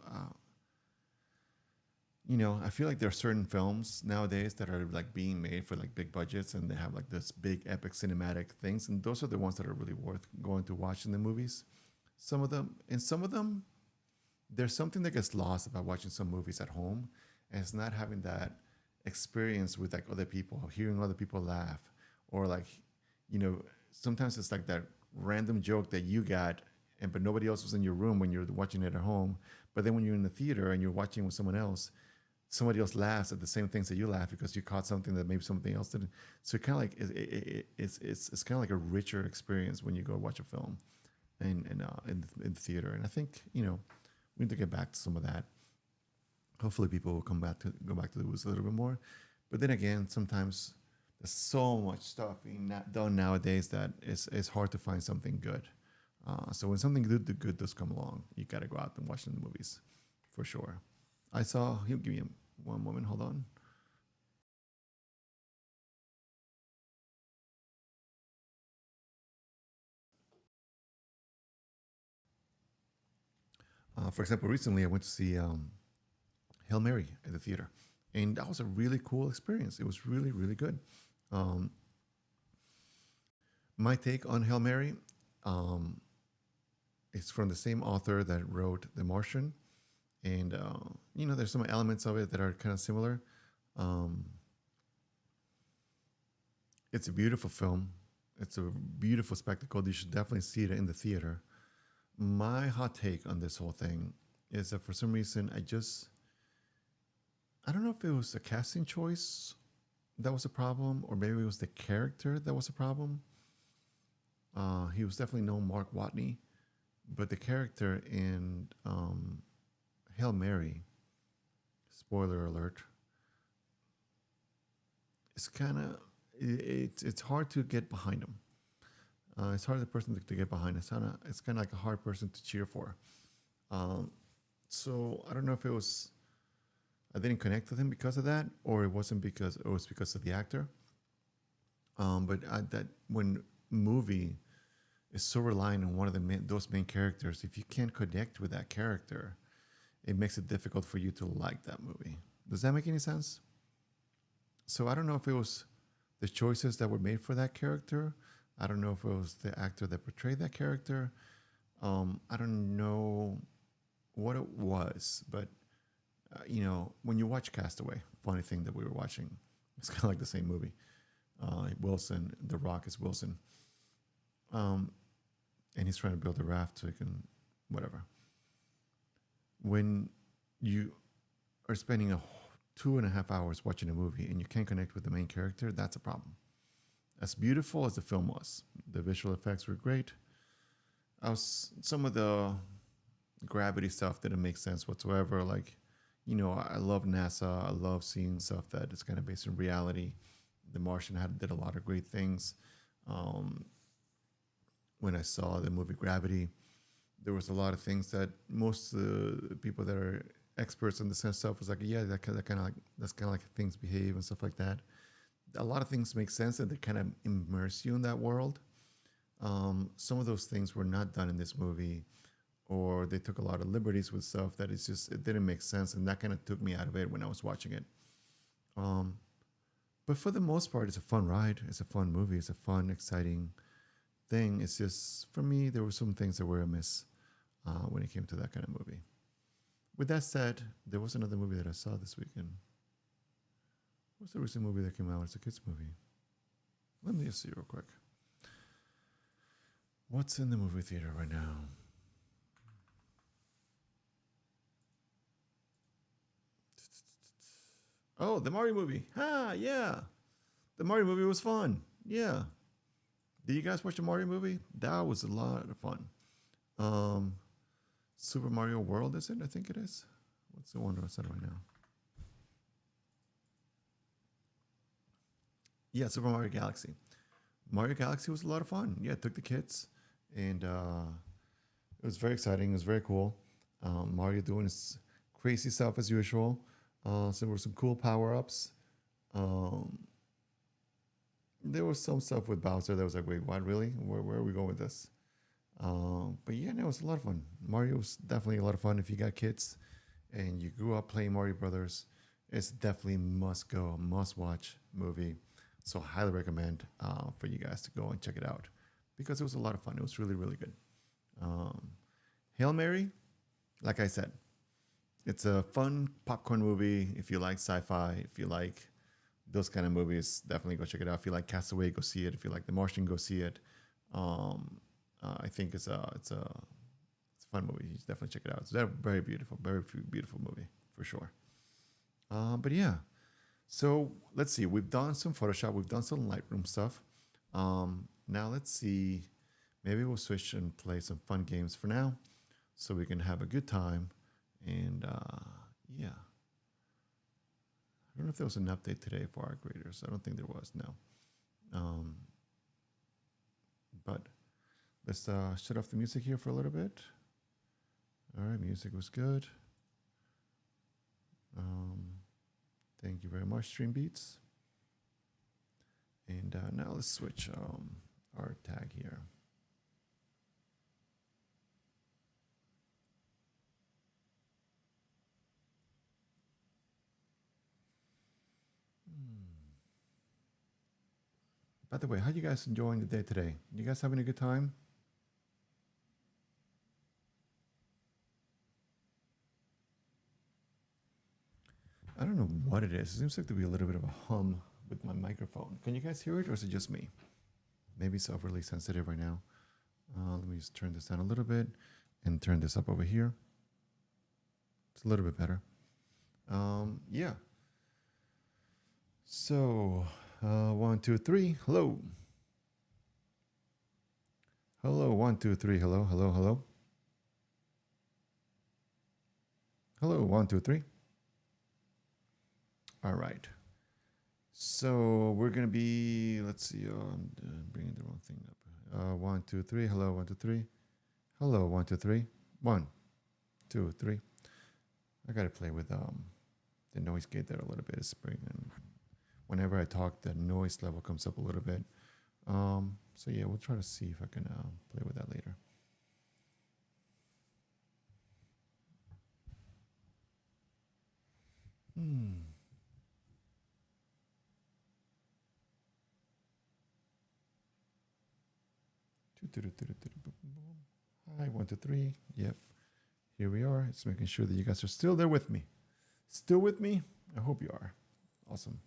I feel like there are certain films nowadays that are like being made for like big budgets, and they have like this big epic cinematic things, and those are the ones that are really worth going to watch in the movies. Some of them, there's something that gets lost about watching some movies at home, and it's not having that experience with like other people, hearing other people laugh, or like, sometimes it's like that random joke that you got, but nobody else was in your room when you're watching it at home. But then when you're in the theater and you're watching with someone else, somebody else laughs at the same things that you laugh because you caught something that maybe somebody else didn't. So it kind of like it's kind of like a richer experience when you go watch a film, in the theater. And I think we need to get back to some of that. Hopefully, people will go back to the woods a little bit more. But then again, sometimes there's so much stuff being done nowadays that it's hard to find something good. So when something good does come along, you got to go out and watch the movies, for sure. Give me one moment, hold on. For example, recently I went to see Hail Mary at the theater, and that was a really cool experience. It was really, really good. Um, My take on Hail Mary, um, it's from the same author that wrote The Martian, and there's some elements of it that are kind of similar. Um, it's a beautiful film. It's a beautiful spectacle. You should definitely see it in the theater. My hot take on this whole thing is that for some reason I don't know if it was the casting choice that was a problem, or maybe it was the character that was a problem. He was definitely no Mark Watney, but the character in Hail Mary, spoiler alert, it's kind of it's hard to get behind him. It's hard the person to get behind. It's kind of like a hard person to cheer for. Um, so I don't know if it was I didn't connect with him because of that, or it wasn't because it was because of the actor. That when movie is so reliant on one of those main characters, if you can't connect with that character, it makes it difficult for you to like that movie. Does that make any sense? So I don't know if it was the choices that were made for that character. I don't know if it was the actor that portrayed that character. I don't know what it was, but when you watch Castaway, funny thing that we were watching, it's kind of like the same movie. Wilson, The Rock is Wilson, and he's trying to build a raft so he can, whatever. When you are spending 2.5 hours watching a movie and you can't connect with the main character, that's a problem. As beautiful as the film was, the visual effects were great. Some of the gravity stuff didn't make sense whatsoever. Like, I love NASA. I love seeing stuff that is kind of based in reality. The Martian did a lot of great things. Um, when I saw the movie Gravity, there was a lot of things that most of the people that are experts in the sense stuff was like, yeah, that's kind of like things behave and stuff like that. A lot of things make sense and they kind of immerse you in that world. Some of those things were not done in this movie, or they took a lot of liberties with stuff that it didn't make sense, and that kind of took me out of it when I was watching it. Um, but for the most part, it's a fun ride. It's a fun movie. It's a fun, exciting thing. It's just for me, there were some things that were amiss when it came to that kind of movie. With that said, there was another movie that I saw this weekend. What's the recent movie that came out? It's a kids movie. Let me just see real quick. What's in the movie theater right now? Oh, the Mario movie. Yeah. The Mario movie was fun. Yeah. Did you guys watch the Mario movie? That was a lot of fun. Um, Super Mario World, is it? I think it is. What's the one that's on right now? Yeah, Super Mario Galaxy. Mario Galaxy was a lot of fun. Yeah, took the kids, and it was very exciting. It was very cool. Mario doing his crazy stuff as usual. So there were some cool power ups. Um, there was some stuff with Bowser that was like, wait, what, really? Where are we going with this? But yeah, no, it was a lot of fun. Mario was definitely a lot of fun. If you got kids and you grew up playing Mario Brothers, it's definitely must go, must watch movie. So I highly recommend for you guys to go and check it out because it was a lot of fun. It was really, really good. Um, Hail Mary, like I said, it's a fun popcorn movie. If you like sci-fi, if you like those kind of movies, definitely go check it out. If you like Castaway, go see it. If you like The Martian, go see it. Um, I think it's a fun movie. You should definitely check it out. It's a very beautiful, very beautiful movie for sure. But yeah, so let's see. We've done some Photoshop. We've done some Lightroom stuff. Now let's see. Maybe we'll switch and play some fun games for now, so we can have a good time. And yeah, I don't know if there was an update today for our graders. I don't think there was. No. Um, but let's shut off the music here for a little bit. All right, music was good. Thank you very much, Stream Beats. And now let's switch our tag here. By the way, how you guys enjoying the day today? You guys having a good time? I don't know what it is. It seems like to be a little bit of a hum with my microphone. Can you guys hear it, or is it just me? Maybe it's overly sensitive right now. Let me just turn this down a little bit and turn this up over here. It's a little bit better. Yeah. So, 1, 2, 3. Hello. Hello. 1, 2, 3. Hello. Hello. Hello. Hello. 1, 2, 3. All right. So we're gonna be. Let's see. I'm bringing the wrong thing up. 1, 2, 3. Hello. 1, 2, 3. Hello. 1, 2, 3. 1, 2, 3. I gotta play with the noise gate there a little bit. It's bringing. Whenever I talk, the noise level comes up a little bit. So yeah, we'll try to see if I can play with that later. Hi, 1, 2, 3. Yep. Here we are. It's making sure that you guys are still there with me. Still with me? I hope you are. Awesome.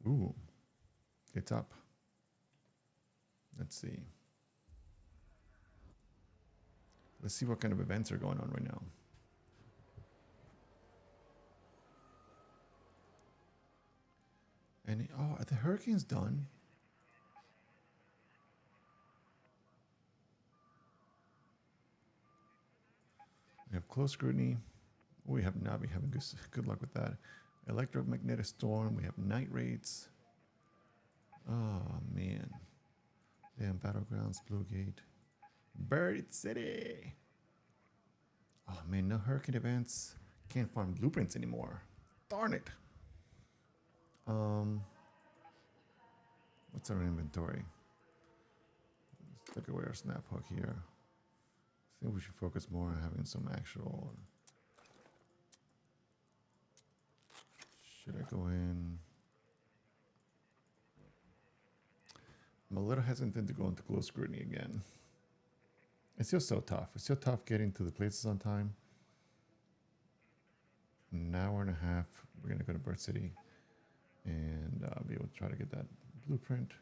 Ooh, it's up. Let's see. Let's see what kind of events are going on right now. And oh, are the hurricanes done? We have close scrutiny. We have not been having good luck with that. Electromagnetic storm. We have night raids. Oh man. Damn, battlegrounds, Blue Gate, Bird City. Oh man, no hurricane events. Can't find blueprints anymore. Darn it. What's our inventory? Let's look at our snap hook here. I think we should focus more on having some actual. Should I go in? I'm a little hesitant to go into close scrutiny again. It's just so tough. It's so tough getting to the places on time. An hour and a half. We're gonna go to Bird City and be able to try to get that blueprint.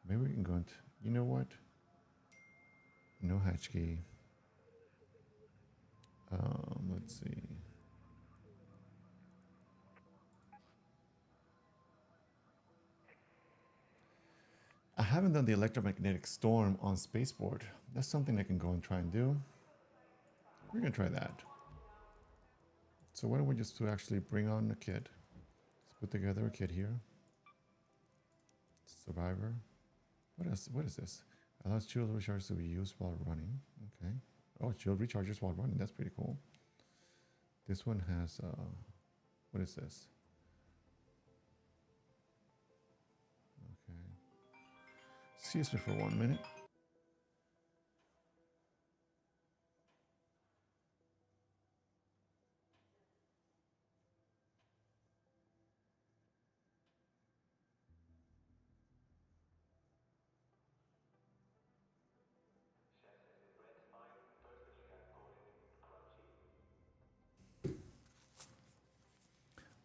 Maybe we can go into. You know what? No hatch key. Let's see. I haven't done the electromagnetic storm on Spaceport. That's something I can go and try and do. We're gonna try that. So why don't we just actually bring on a kit? Let's put together a kit here. Survivor. What else? What is this? Allows shield recharge to be used while running. Okay. Oh, shield recharges while running. That's pretty cool. This one has what is this? Okay. Excuse me for 1 minute.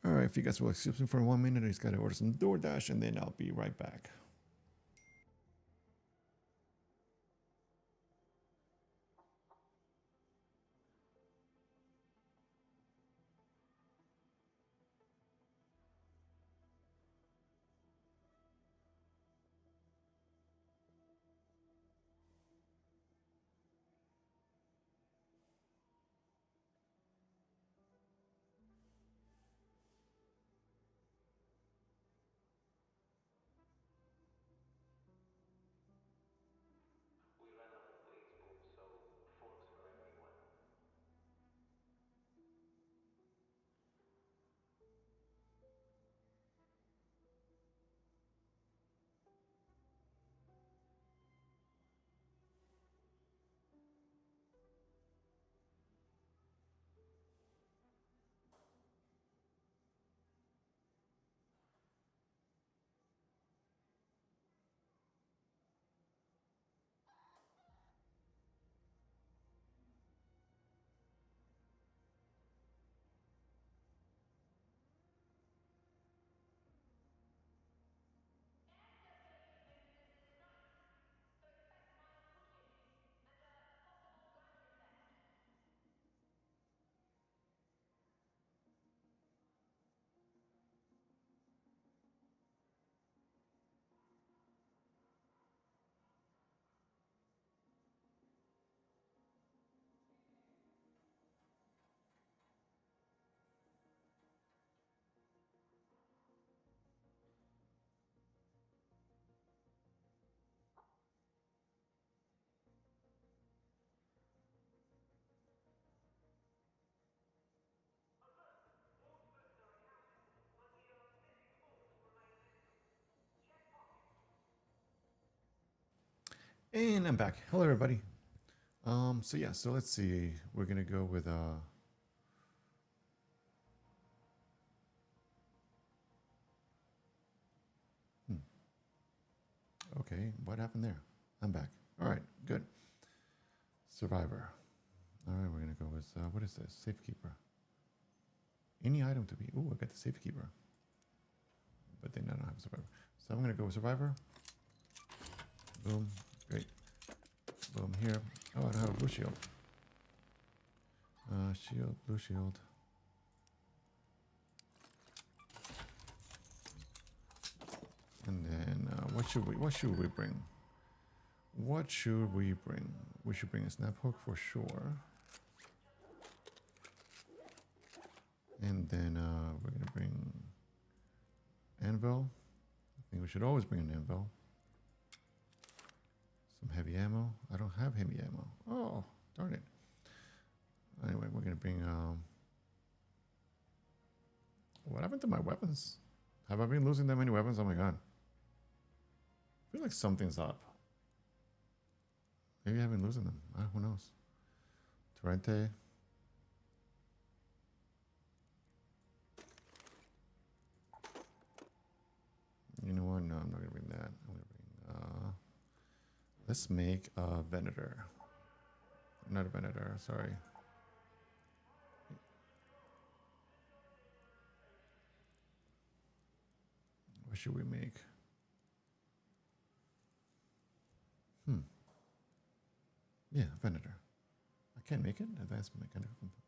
All right, if you guys will excuse me for 1 minute, I just gotta order some DoorDash and then I'll be right back. And I'm back. Hello, everybody. So yeah, so let's see. We're gonna go with Okay, what happened there? I'm back. All right, good. Survivor. All right, we're gonna go with what is this? Safekeeper. Any item to be. Ooh, I got the safekeeper. But then I don't have survivor. So I'm gonna go with survivor. Boom. Great. Boom here. Oh, I don't have a blue shield. Shield, blue shield. And then what should we bring? What should we bring? We should bring a snap hook for sure. And then we're gonna bring anvil. I think we should always bring an anvil. Some heavy ammo. I don't have heavy ammo. Oh, darn it. Anyway, we're gonna bring what happened to my weapons? Have I been losing that many weapons? Oh my god. I feel like something's up. Maybe I've been losing them. Who knows? Torrente. You know what? No, I'm not gonna bring that. I'm gonna bring let's make a Venator. Not a Venator, sorry. What should we make? Yeah, Venator. I can't make it. Advanced mechanical component.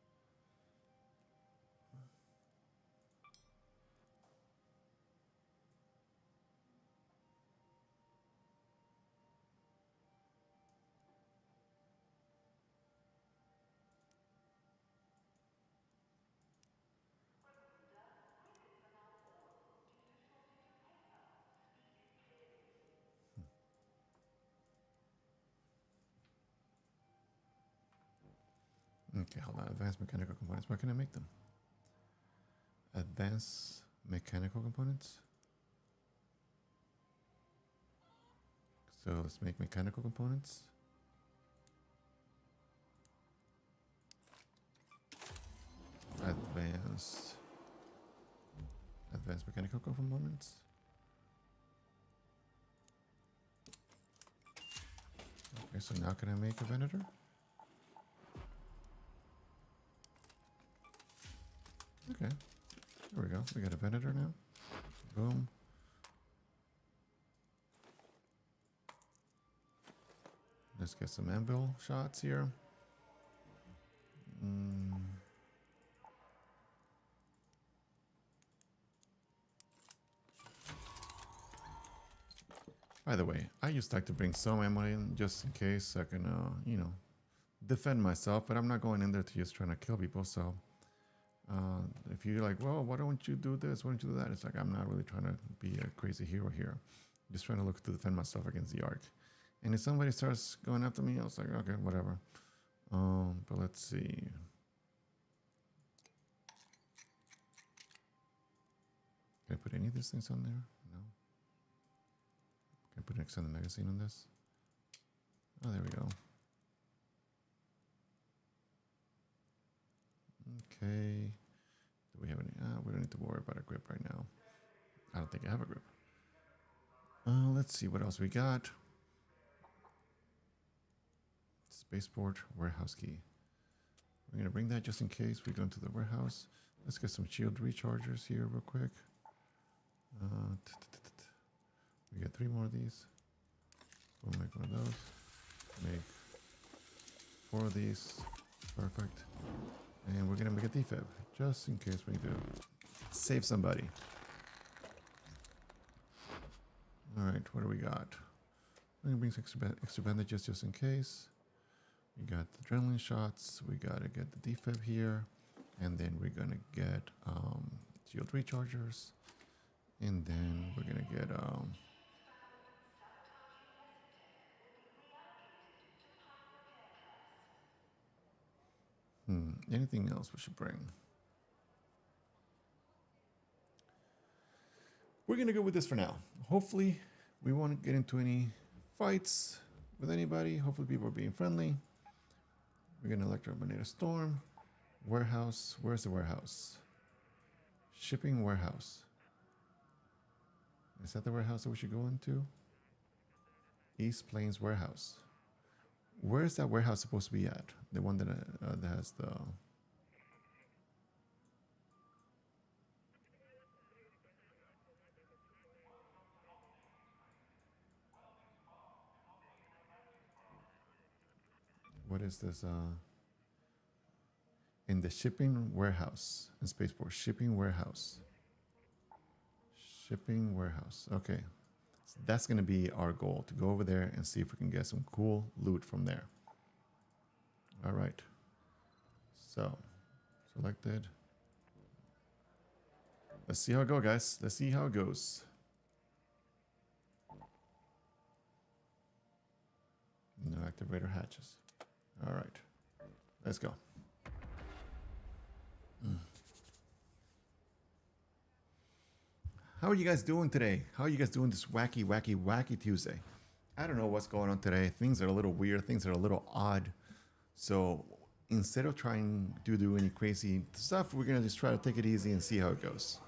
Okay, hold on. Advanced mechanical components. Where can I make them? Advanced mechanical components. So let's make mechanical components. Advanced mechanical components. Okay, so now can I make a Venator? Okay, there we go. We got a Venator now. Boom. Let's get some anvil shots here. By the way, I used to like to bring some ammo in just in case I can, you know, defend myself, but I'm not going in there to just trying to kill people. So if you're like, well, why don't you do this? Why don't you do that? It's like, I'm not really trying to be a crazy hero here. I'm just trying to look to defend myself against the arc. And if somebody starts going after me, I was like, okay, whatever. But let's see. Can I put any of these things on there? No. Can I put an extended magazine on this? Oh, there we go. Okay. Do we have any? We don't need to worry about a grip right now. I don't think I have a grip. Let's see what else we got. Spaceport warehouse key. We're gonna bring that just in case we go into the warehouse. Let's get some shield rechargers here real quick. We get 3 more of these. We'll make one of those. Make 4 of these. Perfect. And we're gonna make a defib just in case we do. Save somebody. All right, what do we got? I'm gonna bring some extra bandages just in case. We got the adrenaline shots. We gotta get the defib here, and then we're gonna get shield rechargers, and then we're gonna get anything else we should bring? We're gonna go with this for now. Hopefully, we won't get into any fights with anybody. Hopefully people are being friendly. We're gonna electromagnetic storm. Warehouse. Where's the warehouse? Shipping warehouse. Is that the warehouse that we should go into? East Plains warehouse. Where is that warehouse supposed to be at? The one that has the... What is this? In the shipping warehouse. In Spaceport. Shipping warehouse. Shipping warehouse. Okay. So that's going to be our goal. To go over there and see if we can get some cool loot from there. All right. So. Selected. Let's see how it goes, guys. Let's see how it goes. No activator hatches. All right. Let's go. How are you guys doing today? How are you guys doing this wacky Tuesday? I don't know what's going on today. Things are a little weird. Things are a little odd. So instead of trying to do any crazy stuff, we're going to just try to take it easy and see how it goes.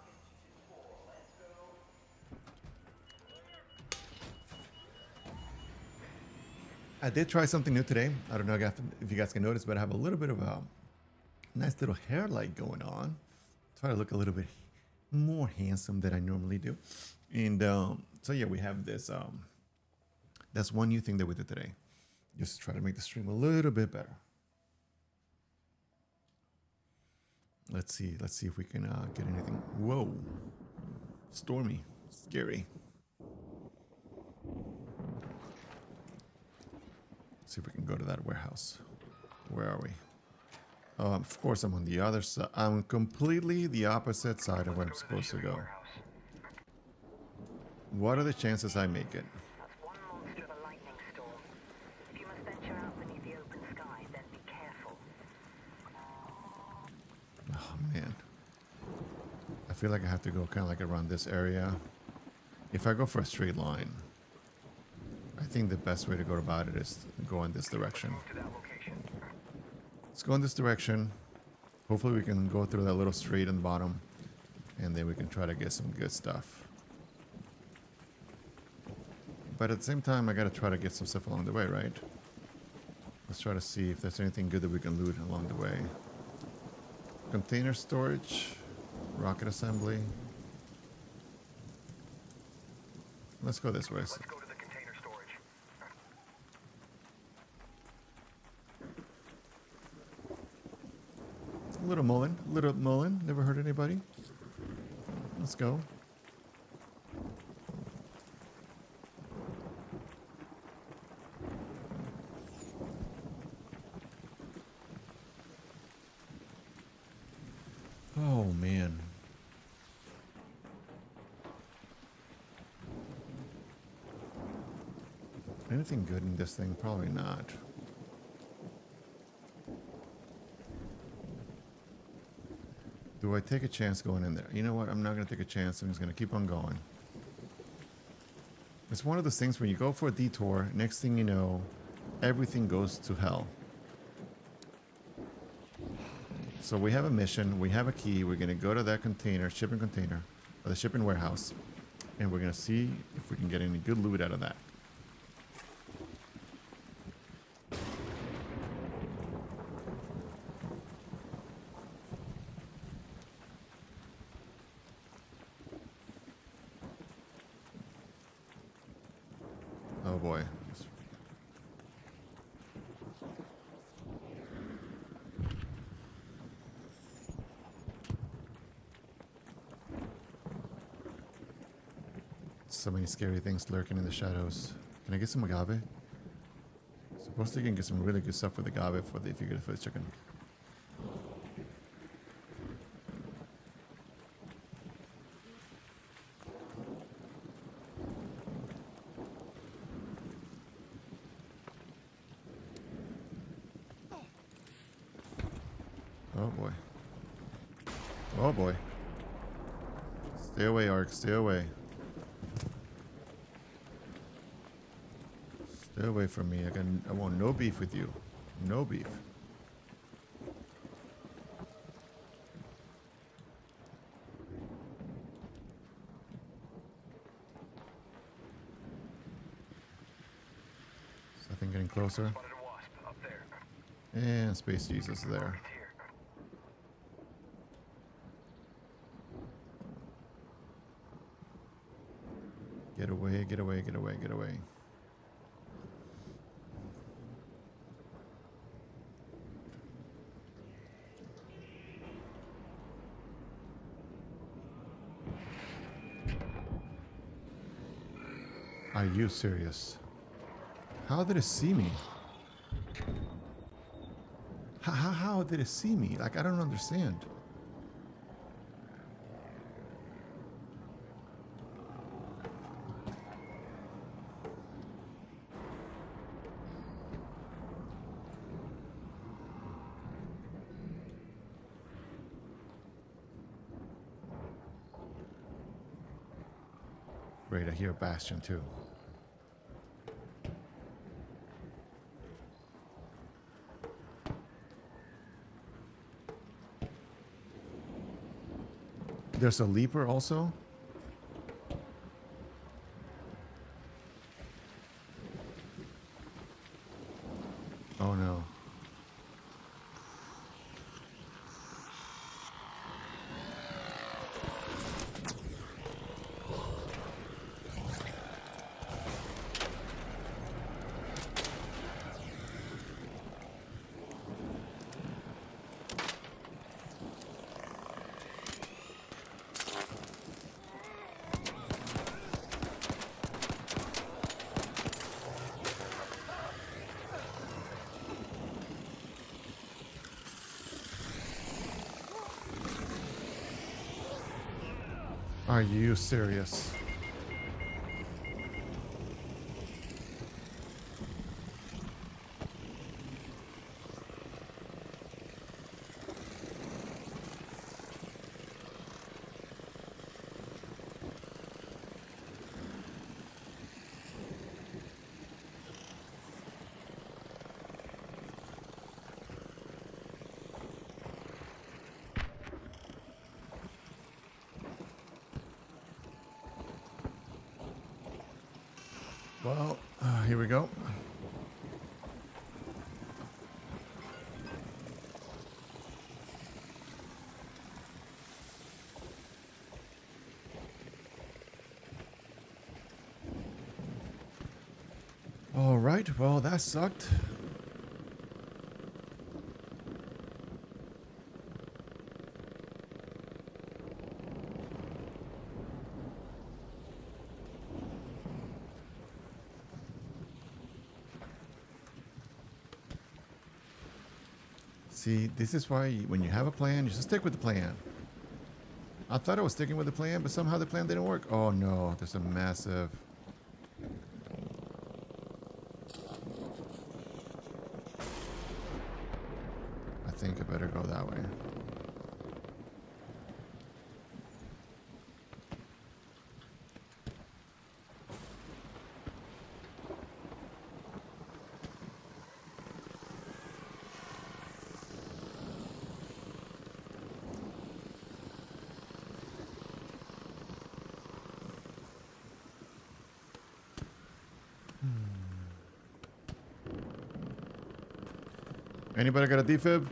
I did try something new today. I don't know if you guys can notice, but I have a little bit of a nice little hair light going on. Try to look a little bit more handsome than I normally do. And so yeah, we have this. That's one new thing that we did today. Just to try to make the stream a little bit better. Let's see if we can get anything. Whoa. Stormy. Scary. See if we can go to that warehouse. Where are we? Of course, I'm on the other side. I'm completely the opposite side of where I'm supposed to go. What are the chances I make it? That's one monster of a lightning storm. If you must venture out beneath the open sky, then be careful. Oh, man. I feel like I have to go kind of like around this area. If I go for a straight line, I think the best way to go about it is to go in this direction. Let's go in this direction. Hopefully we can go through that little street in the bottom, and then we can try to get some good stuff. But at the same time, I gotta try to get some stuff along the way, right? Let's try to see if there's anything good that we can loot along the way. Container storage, rocket assembly. Let's go this way. Let's go to the container storage. Little Mullen, never hurt anybody. Let's go. Oh man. Anything good in this thing? Probably not. Do I take a chance going in there? You know what? I'm not going to take a chance. I'm just going to keep on going. It's one of those things when you go for a detour, next thing you know, everything goes to hell. So we have a mission. We have a key. We're going to go to that container, shipping container, or the shipping warehouse, and we're going to see if we can get any good loot out of that. Oh boy. So many scary things lurking in the shadows. Can I get some agave? Supposed to you can get some really good stuff with agave for the if you get it for the chicken. Oh boy. Oh boy. Stay away, Ark. Stay away. Stay Stay away from me. I want no beef with you. No beef. Something getting closer. Spotted a wasp up there. And Space Jesus there. Target's here. Get away, get away, get away, get away. Are you serious? How did it see me? How did it see me? Like, I don't understand. Great, I hear a bastion too. There's a leaper also? Oh no. Are you serious? Well, here we go. All right, well, that sucked. See, this is why when you have a plan, you should stick with the plan. I thought I was sticking with the plan, but somehow the plan didn't work. Oh no, there's a massive... I think I better go that way. Anybody got a defib?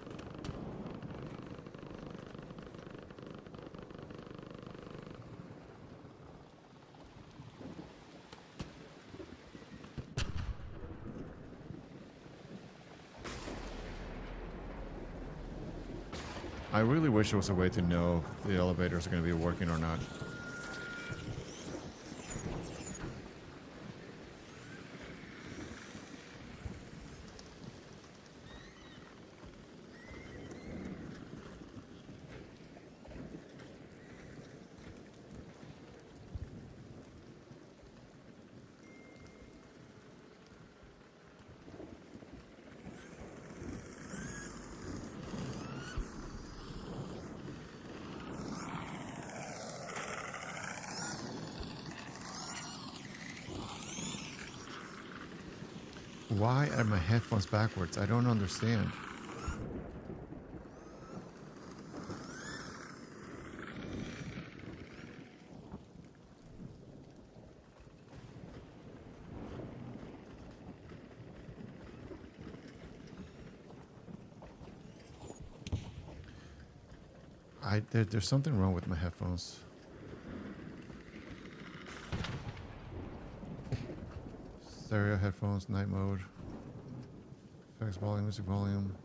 I really wish there was a way to know if the elevators are going to be working or not. Why are my headphones backwards? I don't understand. There's something wrong with my headphones. Stereo headphones, night mode. Effects volume, music volume.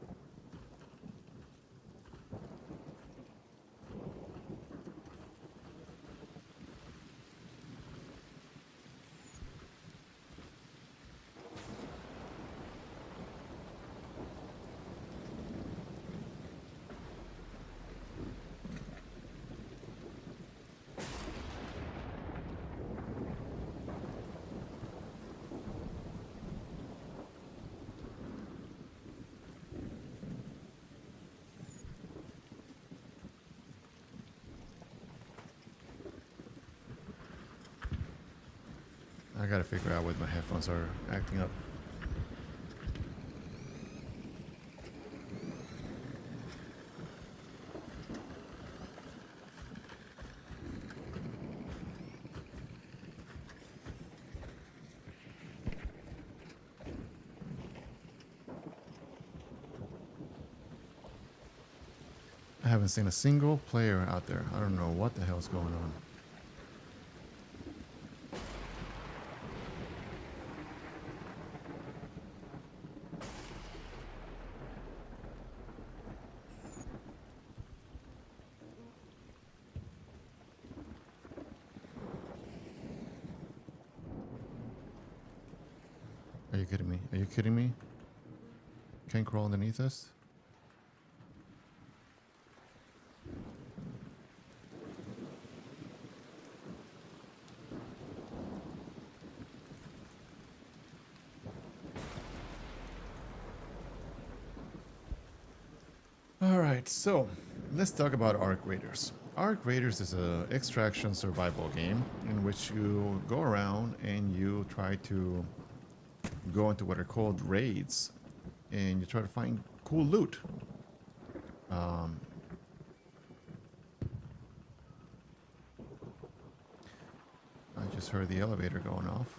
I gotta figure out what my headphones are acting up. I haven't seen a single player out there. I don't know what the hell's going on. Are you kidding me? Are you kidding me? Can't crawl underneath us? Alright, so let's talk about Arc Raiders. Arc Raiders is an extraction survival game in which you go around and you try to go into what are called raids and you try to find cool loot. I just heard the elevator going off.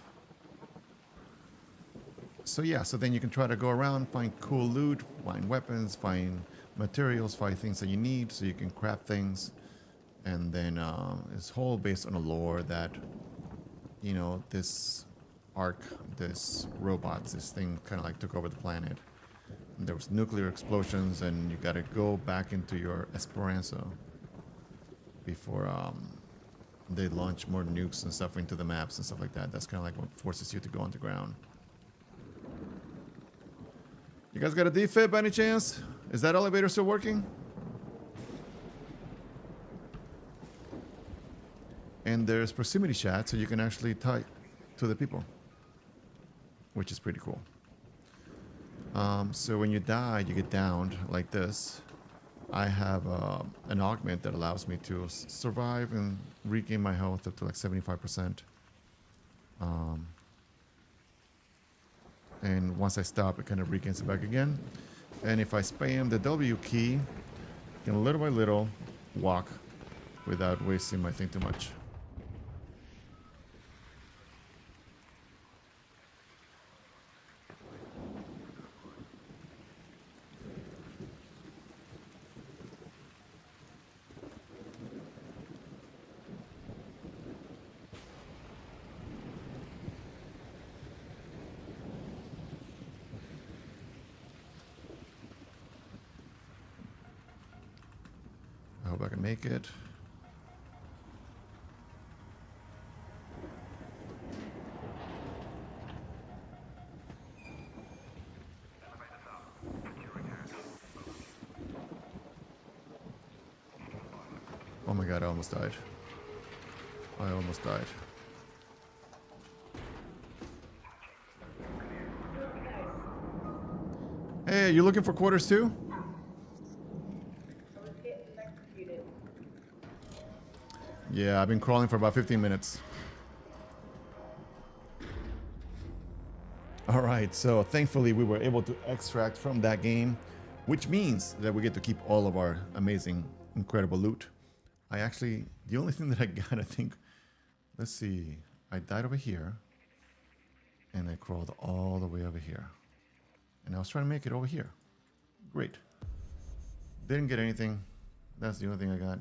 So yeah, so then you can try to go around, find cool loot, find weapons, find materials, find things that you need so you can craft things. And then it's whole based on a lore that, you know, this Ark, this robots, this thing kind of like took over the planet. And there was nuclear explosions and you got to go back into your Esperanza before they launch more nukes and stuff into the maps and stuff like that. That's kind of like what forces you to go underground. You guys got a defib by any chance? Is that elevator still working? And there's proximity chat, so you can actually type to the people, which is pretty cool. So when you die, you get downed like this. I have an augment that allows me to survive and regain my health up to like 75%. And once I stop, it kind of regains it back again. And if I spam the W key, you can little by little walk without wasting my thing too much. I hope I can make it. Oh my god, I almost died. I almost died. Hey, you looking for quarters too? Yeah, I've been crawling for about 15 minutes. All right, so thankfully we were able to extract from that game, which means that we get to keep all of our amazing, incredible loot. The only thing that I got, I think, let's see, I died over here, and I crawled all the way over here. And I was trying to make it over here. Great. Didn't get anything. That's the only thing I got.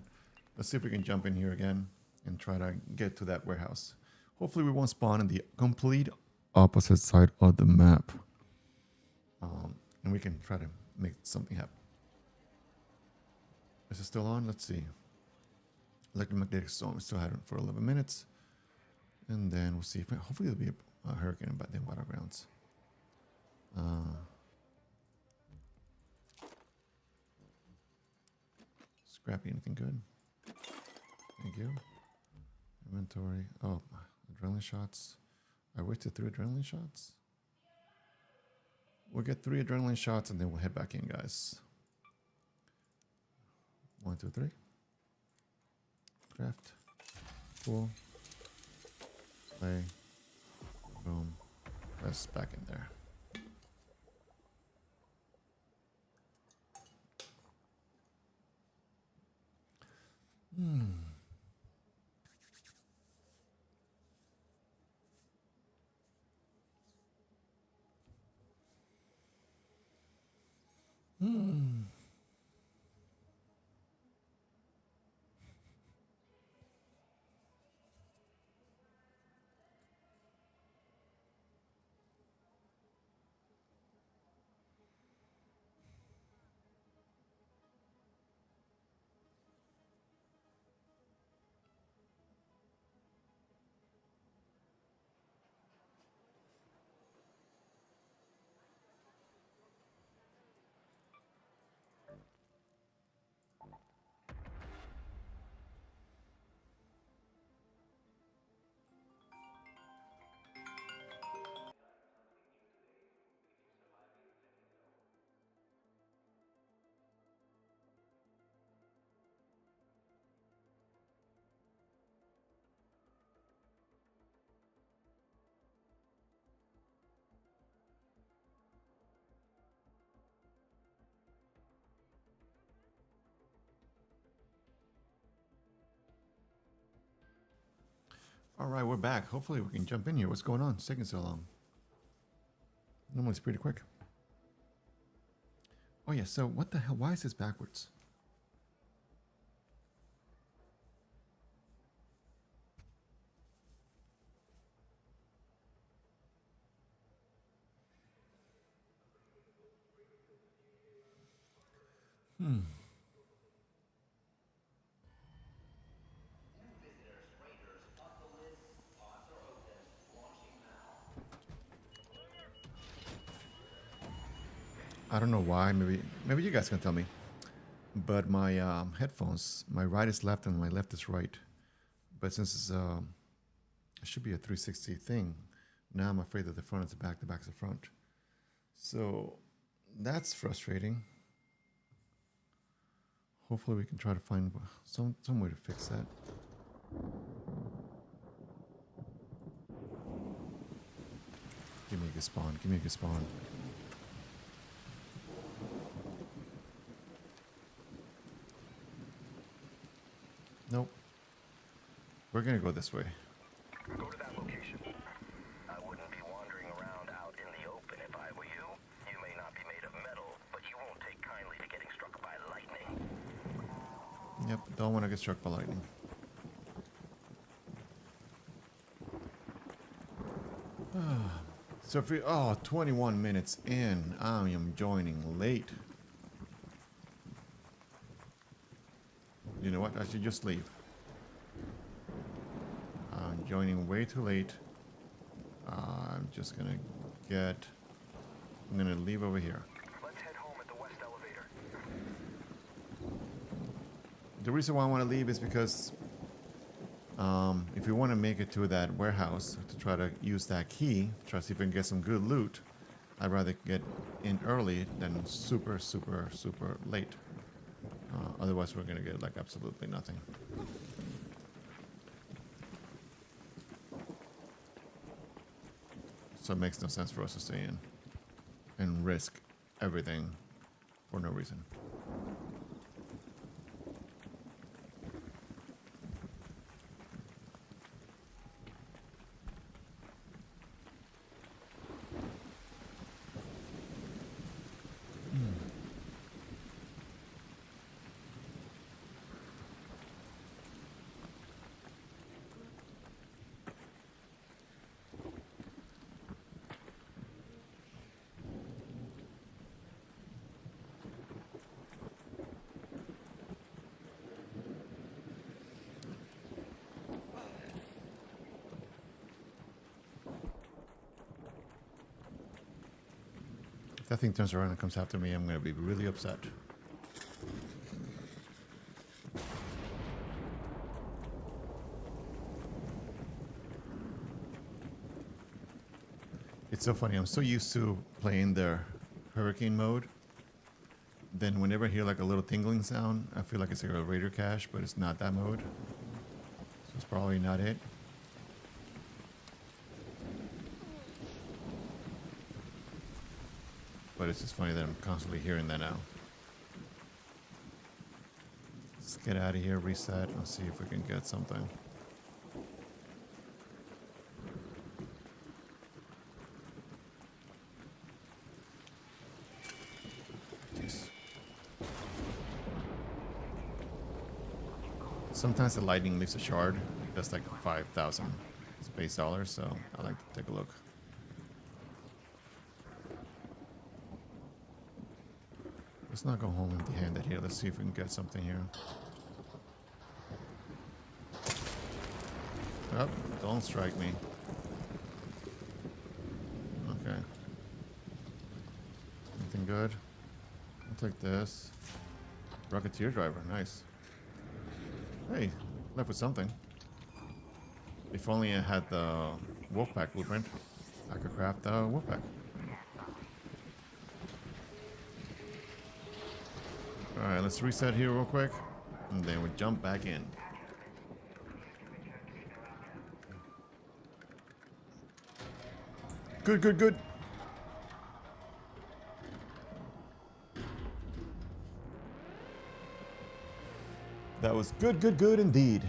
Let's see if we can jump in here again and try to get to that warehouse. Hopefully we won't spawn in the complete opposite side of the map. And we can try to make something happen. Is it still on? Let's see. Electromagnetic storm. We still had it for 11 minutes. And then we'll see if hopefully there'll be a hurricane by the battlegrounds. Scrappy, anything good? Thank you. Inventory. Oh, adrenaline shots. I wasted 3 adrenaline shots. We'll get 3 adrenaline shots and then we'll head back in, guys. 1, 2, 3. Craft. Cool. Play. Boom. That's back in there. All right, we're back. Hopefully we can jump in here. What's going on? It's taking so long. Normally it's pretty quick. Oh yeah, so what the hell? Why is this backwards? I don't know why. Maybe you guys can tell me. But my headphones, my right is left and my left is right. But since it should be a 360 thing, now I'm afraid that the front is the back is the front. So that's frustrating. Hopefully we can try to find some way to fix that. Give me a good spawn. Give me a good spawn. Nope. We're gonna go this way. Go to that location. I wouldn't be wandering around out in the open if I were you. You may not be made of metal, but you won't take kindly to getting struck by lightning. Yep, don't want to get struck by lightning. So 21 minutes in, I am joining late. You know what? I should just leave. I'm joining way too late. I'm just gonna I'm gonna leave over here. Let's head home at the west elevator. The reason why I want to leave is because if we want to make it to that warehouse to try to use that key, try to see if we can get some good loot, I'd rather get in early than super late. Otherwise, we're going to get like absolutely nothing. So it makes no sense for us to stay in and risk everything for no reason. If that thing turns around and comes after me, I'm going to be really upset. It's so funny. I'm so used to playing their hurricane mode. Then whenever I hear like a little tingling sound, I feel like it's like a raider cache, but it's not that mode. So it's probably not it. But it's just funny that I'm constantly hearing that now. Let's get out of here, reset, and see if we can get something. Jeez. Sometimes the lightning leaves a shard. That's like 5,000 space dollars, so I like to take a look. Let's not go home empty-handed here. Let's see if we can get something here. Oh, don't strike me. Okay. Anything good? I'll take this. Rocketeer driver, nice. Hey, left with something. If only I had the Wolfpack blueprint, I could craft the Wolfpack. Alright, let's reset here real quick, and then we jump back in. Good, good, good. That was good, good, good indeed.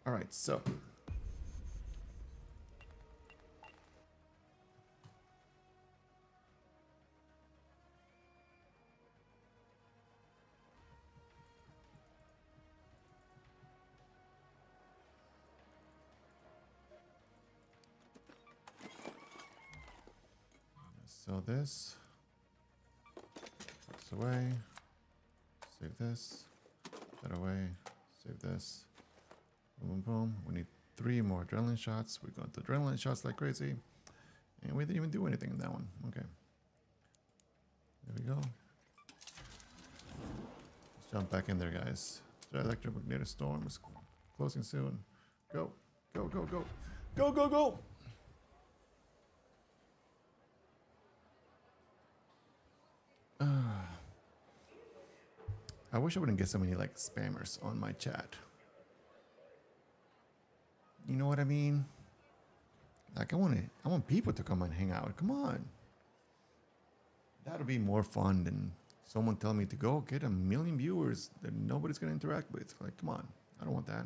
All right, so this away, save this, that away, save this. Boom, boom, boom. We need 3 more adrenaline shots. We're going to adrenaline shots like crazy. And we didn't even do anything in that one. Okay. There we go. Let's jump back in there, guys. The electromagnetic storm is closing soon. Go, go, go, go. Go, go, go. I wish I wouldn't get so many like spammers on my chat. You know what I mean? Like I want people to come and hang out. Come on. That'll be more fun than someone telling me to go get 1 million viewers that nobody's gonna interact with. Like, come on. I don't want that.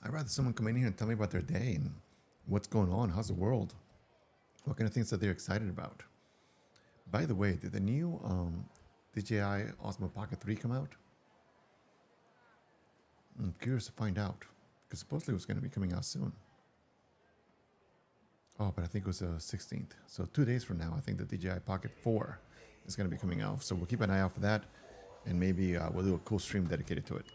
I'd rather someone come in here and tell me about their day and what's going on, how's the world, what kind of things that they're excited about. By the way, did the new DJI Osmo Pocket 3 come out? I'm curious to find out, because supposedly it was going to be coming out soon. Oh, but I think it was the 16th. So 2 days from now, I think the DJI Pocket 4 is going to be coming out. So we'll keep an eye out for that, and maybe we'll do a cool stream dedicated to it.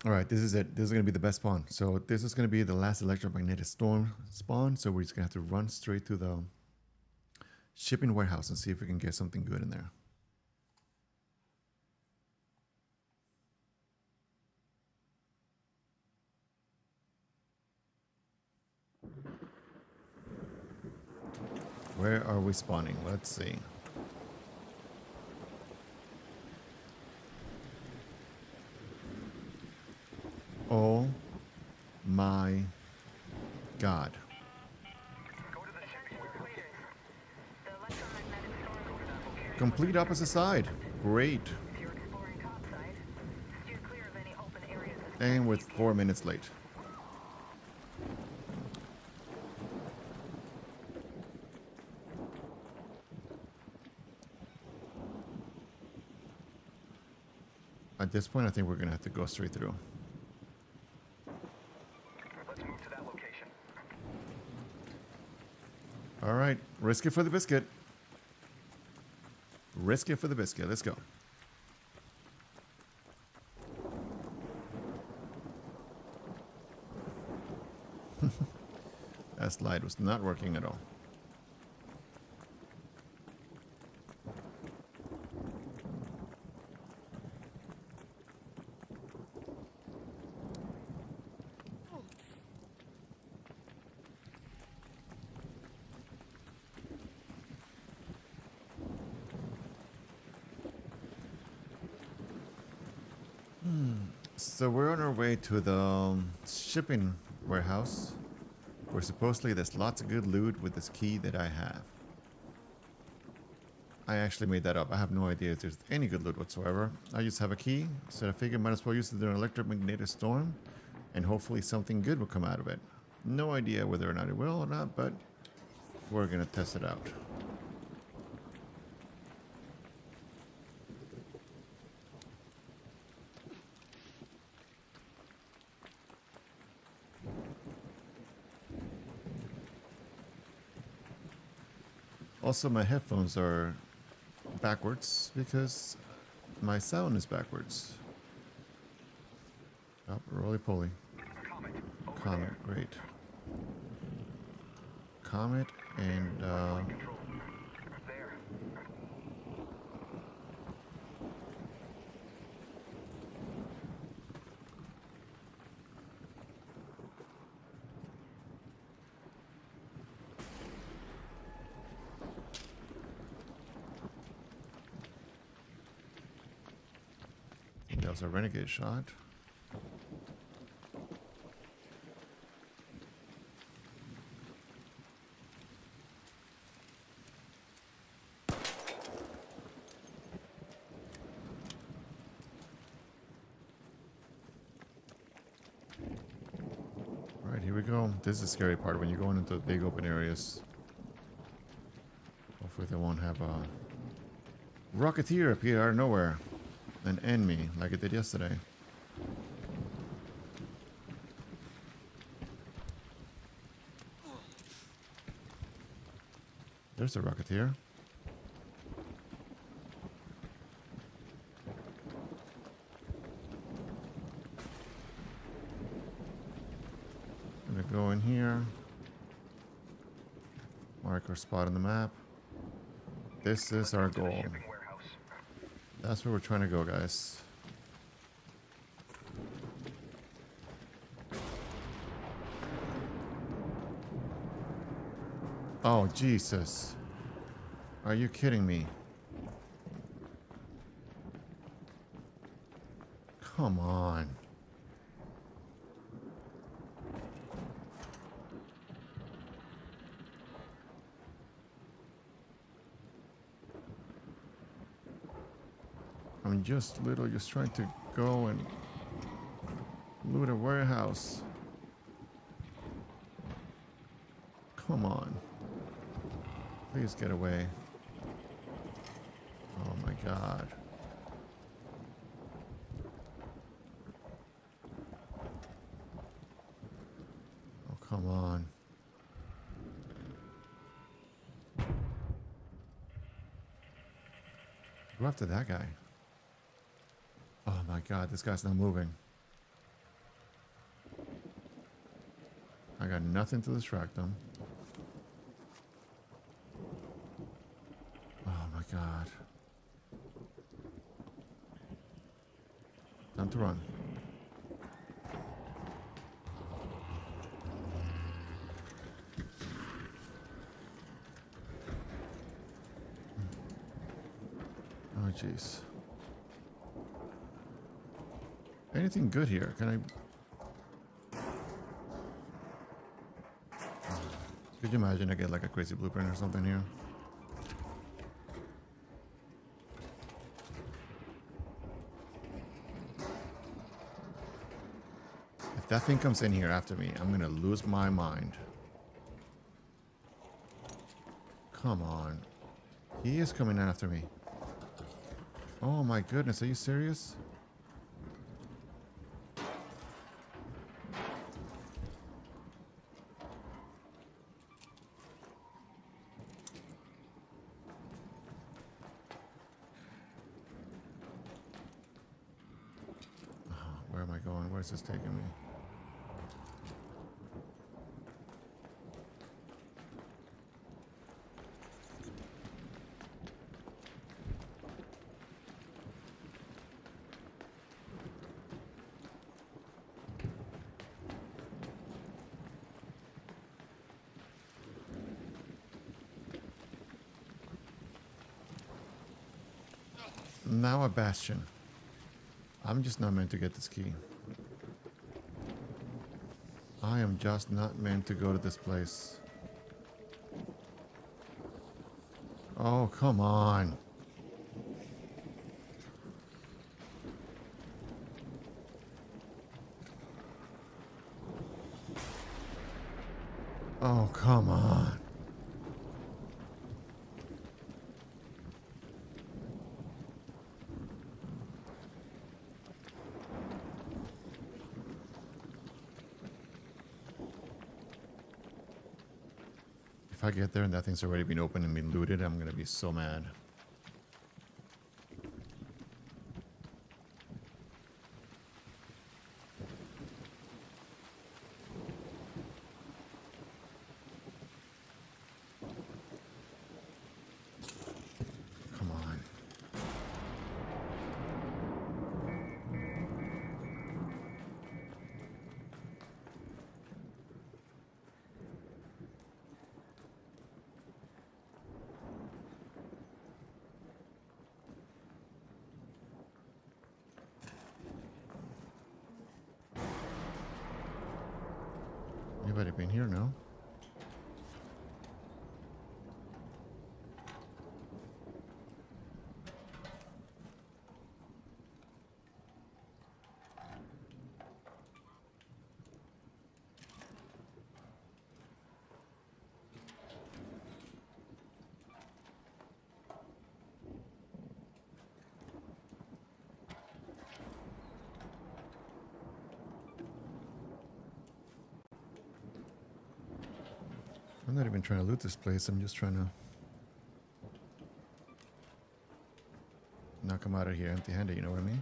All right, this is it. This is going to be the best spawn. So this is going to be the last electromagnetic storm spawn. So we're just going to have to run straight to the shipping warehouse and see if we can get something good in there. Where are we spawning? Let's see. Oh my God. Go to the shipping warehouse. The electromagnetic storm. Complete opposite side. Great. If you're exploring topside, steer clear of any open areas. And with 4 minutes late. At this point, I think we're going to have to go straight through. Let's move to that location. All right. Risk it for the biscuit. Risk it for the biscuit. Let's go. That slide was not working at all. So we're on our way to the shipping warehouse, where supposedly there's lots of good loot with this key that I have. I actually made that up. I have no idea if there's any good loot whatsoever. I just have a key, so I figured might as well use it during an electromagnetic storm, and hopefully something good will come out of it. No idea whether or not it will or not, but we're gonna test it out. Also, my headphones are backwards because my sound is backwards. Oh, roly-poly. Comet. Over Comet, great. Comet and control. There. that was a renegade shot. All right, here we go. This is the scary part when you're going into big open areas. Hopefully they won't have a rocketeer appear out of nowhere and end me like it did yesterday. There's a rocketeer. Gonna go in here. Mark our spot on the map. This is our goal. Shipping warehouse. That's where we're trying to go, guys. Oh, Jesus. Are you kidding me? Come on. I'm just trying to go and loot a warehouse. Come on. Please get away. Oh my God. Oh, come on. Go after that guy. Oh my God, this guy's not moving. I got nothing to distract them. Oh my god. Time to run. Oh jeez. Anything good here? Can I... Could you imagine I get like a crazy blueprint or something here? If that thing comes in here after me, I'm gonna lose my mind. Come on. He is coming after me. Oh my goodness, are you serious? Where am I going? Where's this taking me? Now a bastion. I'm just not meant to get this key. I am just not meant to go to this place. Oh, come on. Oh, come on. If I get there and that thing's already been opened and been looted, I'm gonna be so mad. Come on. Anybody been here? No? I'm not even trying to loot this place. I'm just trying to knock him out of here empty-handed, you know what I mean?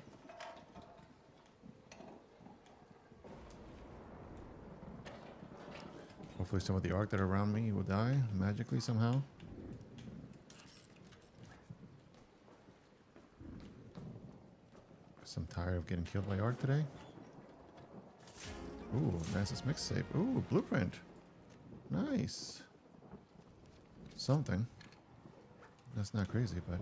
Hopefully some of the arc that are around me will die magically somehow. I'm tired of getting killed by arc today. Ooh, Mantis mixtape. Ooh, blueprint. Nice. Something. That's not crazy, but...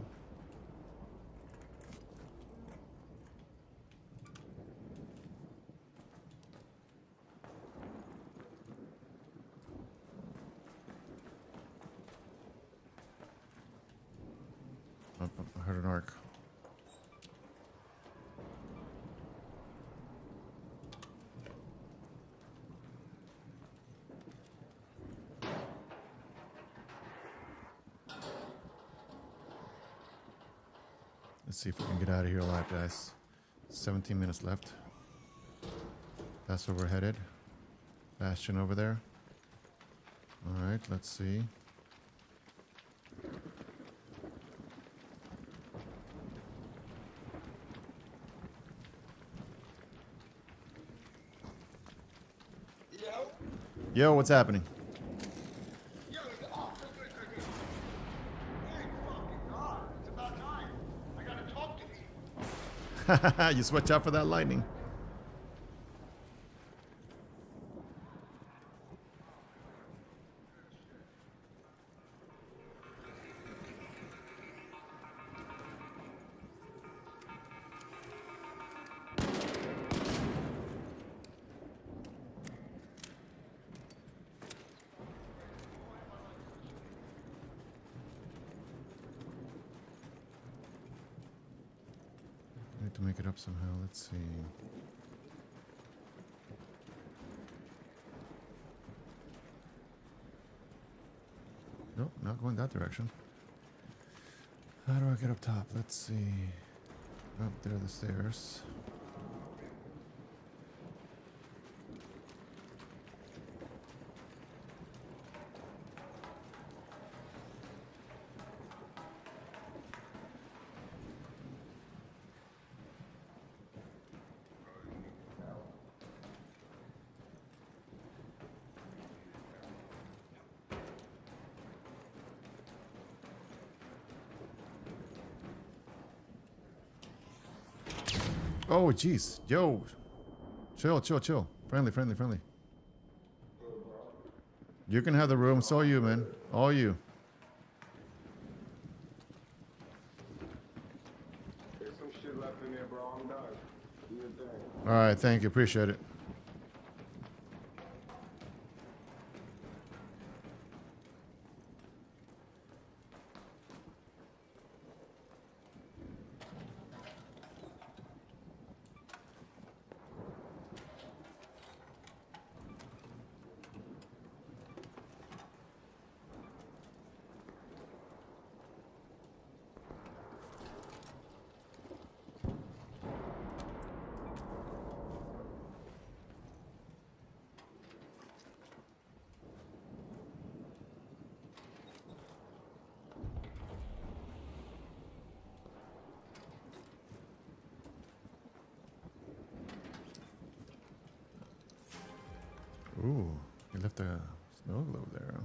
Oh, I heard an arc. Let's see if we can get out of here alive, guys. 17 minutes left. That's where we're headed. Bastion over there. Alright, let's see. Yo, what's happening? Yo, oh, good. Thank fucking God. It's about time. I gotta talk to you. You switch out for that lightning. I need to make it up somehow. Let's see. Nope, not going that direction. How do I get up top? Let's see. Up there are the stairs. Oh, jeez. Yo. Chill. Friendly. You can have the room. It's all you, man. All you. There's some shit left in there, bro. I'm done. Do your thing. All right, thank you. Appreciate it. Ooh, he left a snow globe there.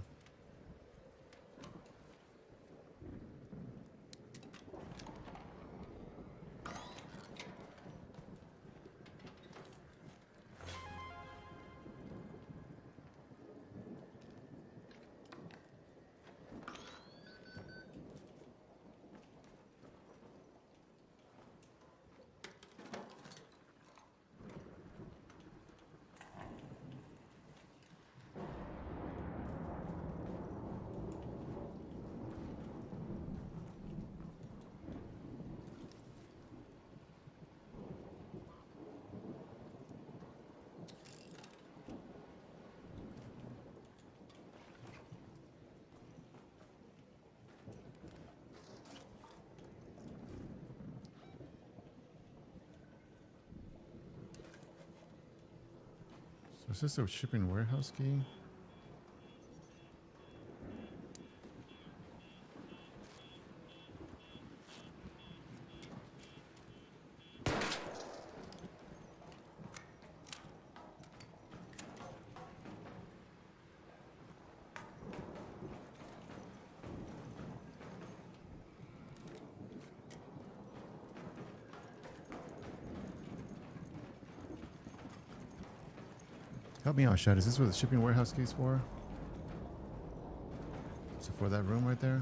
So is this a shipping warehouse key? Help me out, Shad. Is this what the shipping warehouse key is for? Is it for that room right there?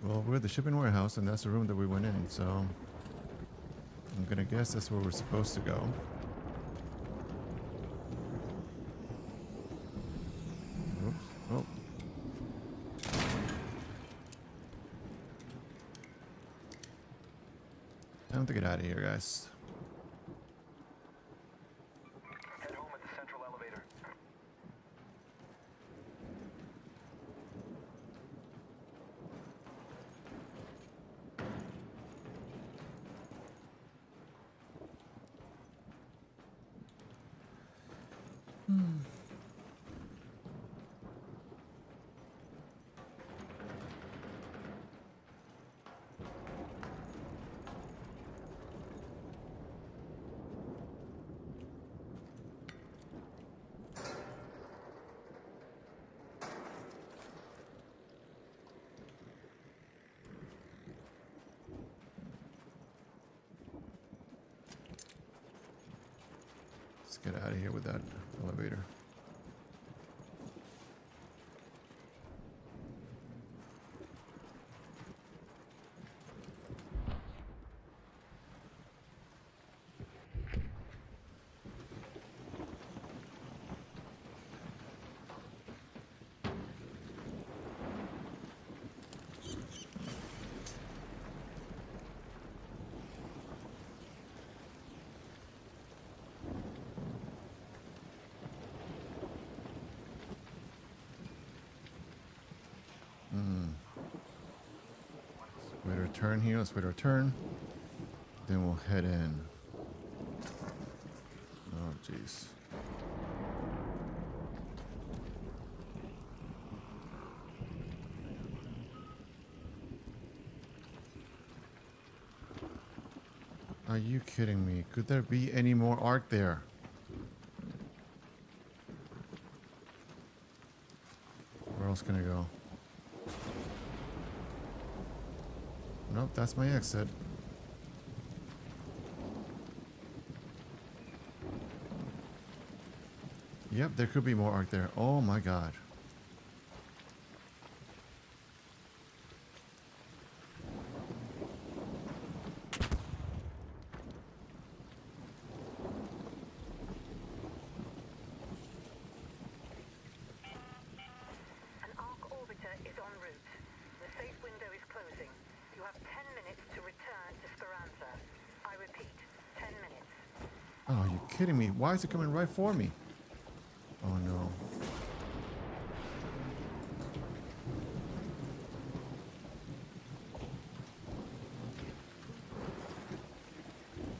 Well, we're at the shipping warehouse, and that's the room that we went in, so I'm gonna guess that's where we're supposed to go. Oops. Oh. Time to get out of here, guys. Head home at the central elevator. Let's get out of here with that elevator. Wait our turn here. Let's wait our turn. Then we'll head in. Oh, jeez. Are you kidding me? Could there be any more arc there? Where else can I go? Nope, that's my exit. Yep, there could be more arc there. Oh my god. An arc orbiter is en route. The safe window is closing. You have 10 minutes to return to Speranza. I repeat, 10 minutes. Oh, are you kidding me? Why is it coming right for me? Oh no.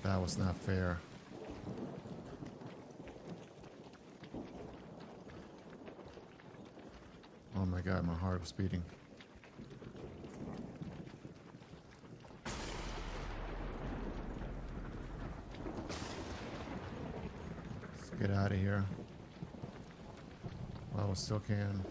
That was not fair. Oh my god, my heart was beating. Let's get out of here. While we still can.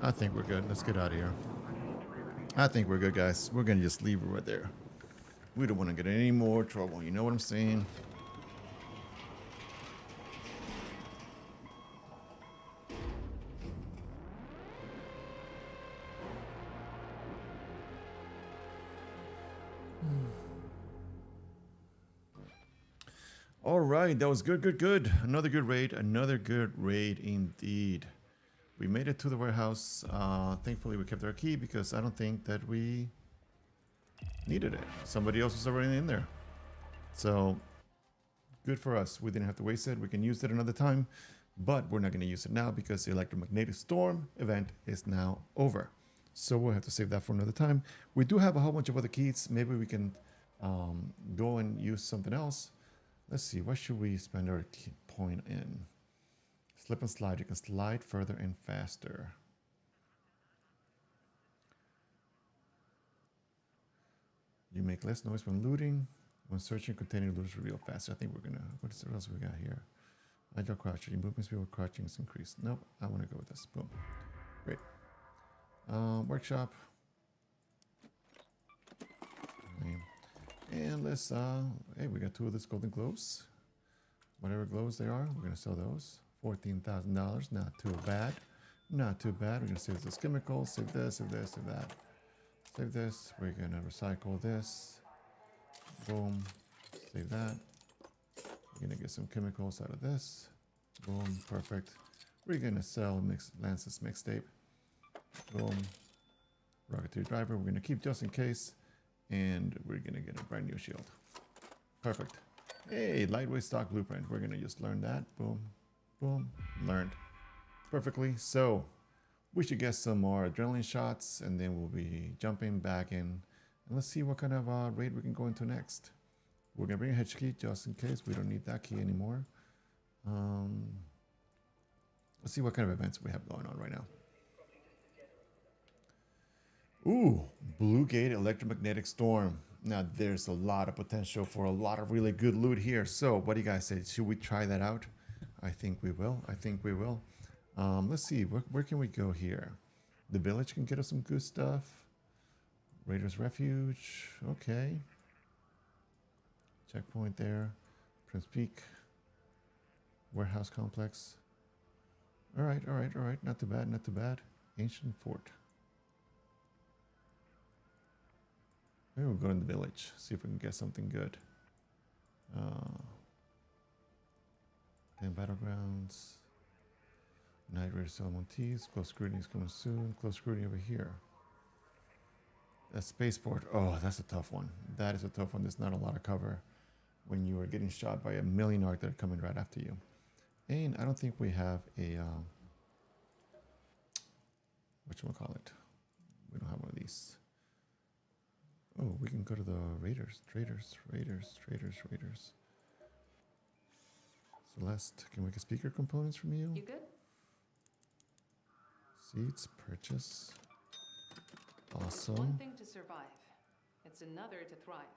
I think we're good. Let's get out of here. I think we're good, guys. We're gonna just leave it right there. We don't want to get in any more trouble. You know what I'm saying? All right, that was good, good, good. Another good raid. Another good raid indeed. We made it to the warehouse. Thankfully, we kept our key because I don't think that we needed it. Somebody else was already in there. So, good for us. We didn't have to waste it. We can use it another time, but we're not going to use it now because the electromagnetic storm event is now over. So, we'll have to save that for another time. We do have a whole bunch of other keys. Maybe we can go and use something else. Let's see. What should we spend our key point in? Slip and slide. You can slide further and faster. You make less noise when looting. When searching, containing loot is revealed faster. I think we're gonna. What else we got here? Agile crouching. Movement speed with crouching is increased. Nope. I want to go with this. Boom. Great. Workshop. And let's, hey, we got 2 of these golden glows. Whatever glows they are, we're gonna sell those. $14,000, not too bad. Not too bad. We're gonna save those chemicals, save this, save this, save that. Save this, we're gonna recycle this. Boom, save that. We're gonna get some chemicals out of this. Boom, perfect. We're gonna sell Lance's mixtape. Boom. Rocketeer driver, we're gonna keep just in case. And we're gonna get a brand new shield. Perfect. Hey, lightweight stock blueprint. We're gonna just learn that. Boom, boom, learned. Perfectly. So we should get some more adrenaline shots and then we'll be jumping back in. And let's see what kind of raid we can go into next. We're gonna bring a hedge key just in case. We don't need that key anymore. Let's see what kind of events we have going on right now. Ooh, Blue Gate Electromagnetic Storm. Now there's a lot of potential for a lot of really good loot here. So what do you guys say? Should we try that out? I think we will. I think we will. Let's see, where can we go here? The village can get us some good stuff. Raiders Refuge, okay. Checkpoint there. Prince Peak. Warehouse Complex. All right, all right, all right. Not too bad, not too bad. Ancient Fort. Maybe we'll go in the village, see if we can get something good. 10 battlegrounds. Night Raider Salamontes. Close scrutiny is coming soon. Close scrutiny over here. That spaceport. Oh, that's a tough one. That is a tough one. There's not a lot of cover when you are getting shot by a million arc that are coming right after you. And I don't think we have a whatchamacallit. We don't have one of these. Oh, we can go to the Raiders. Raiders. Celeste, can we get speaker components from you? You good? Seats, purchase. It's one Awesome. thing to survive. It's another to thrive.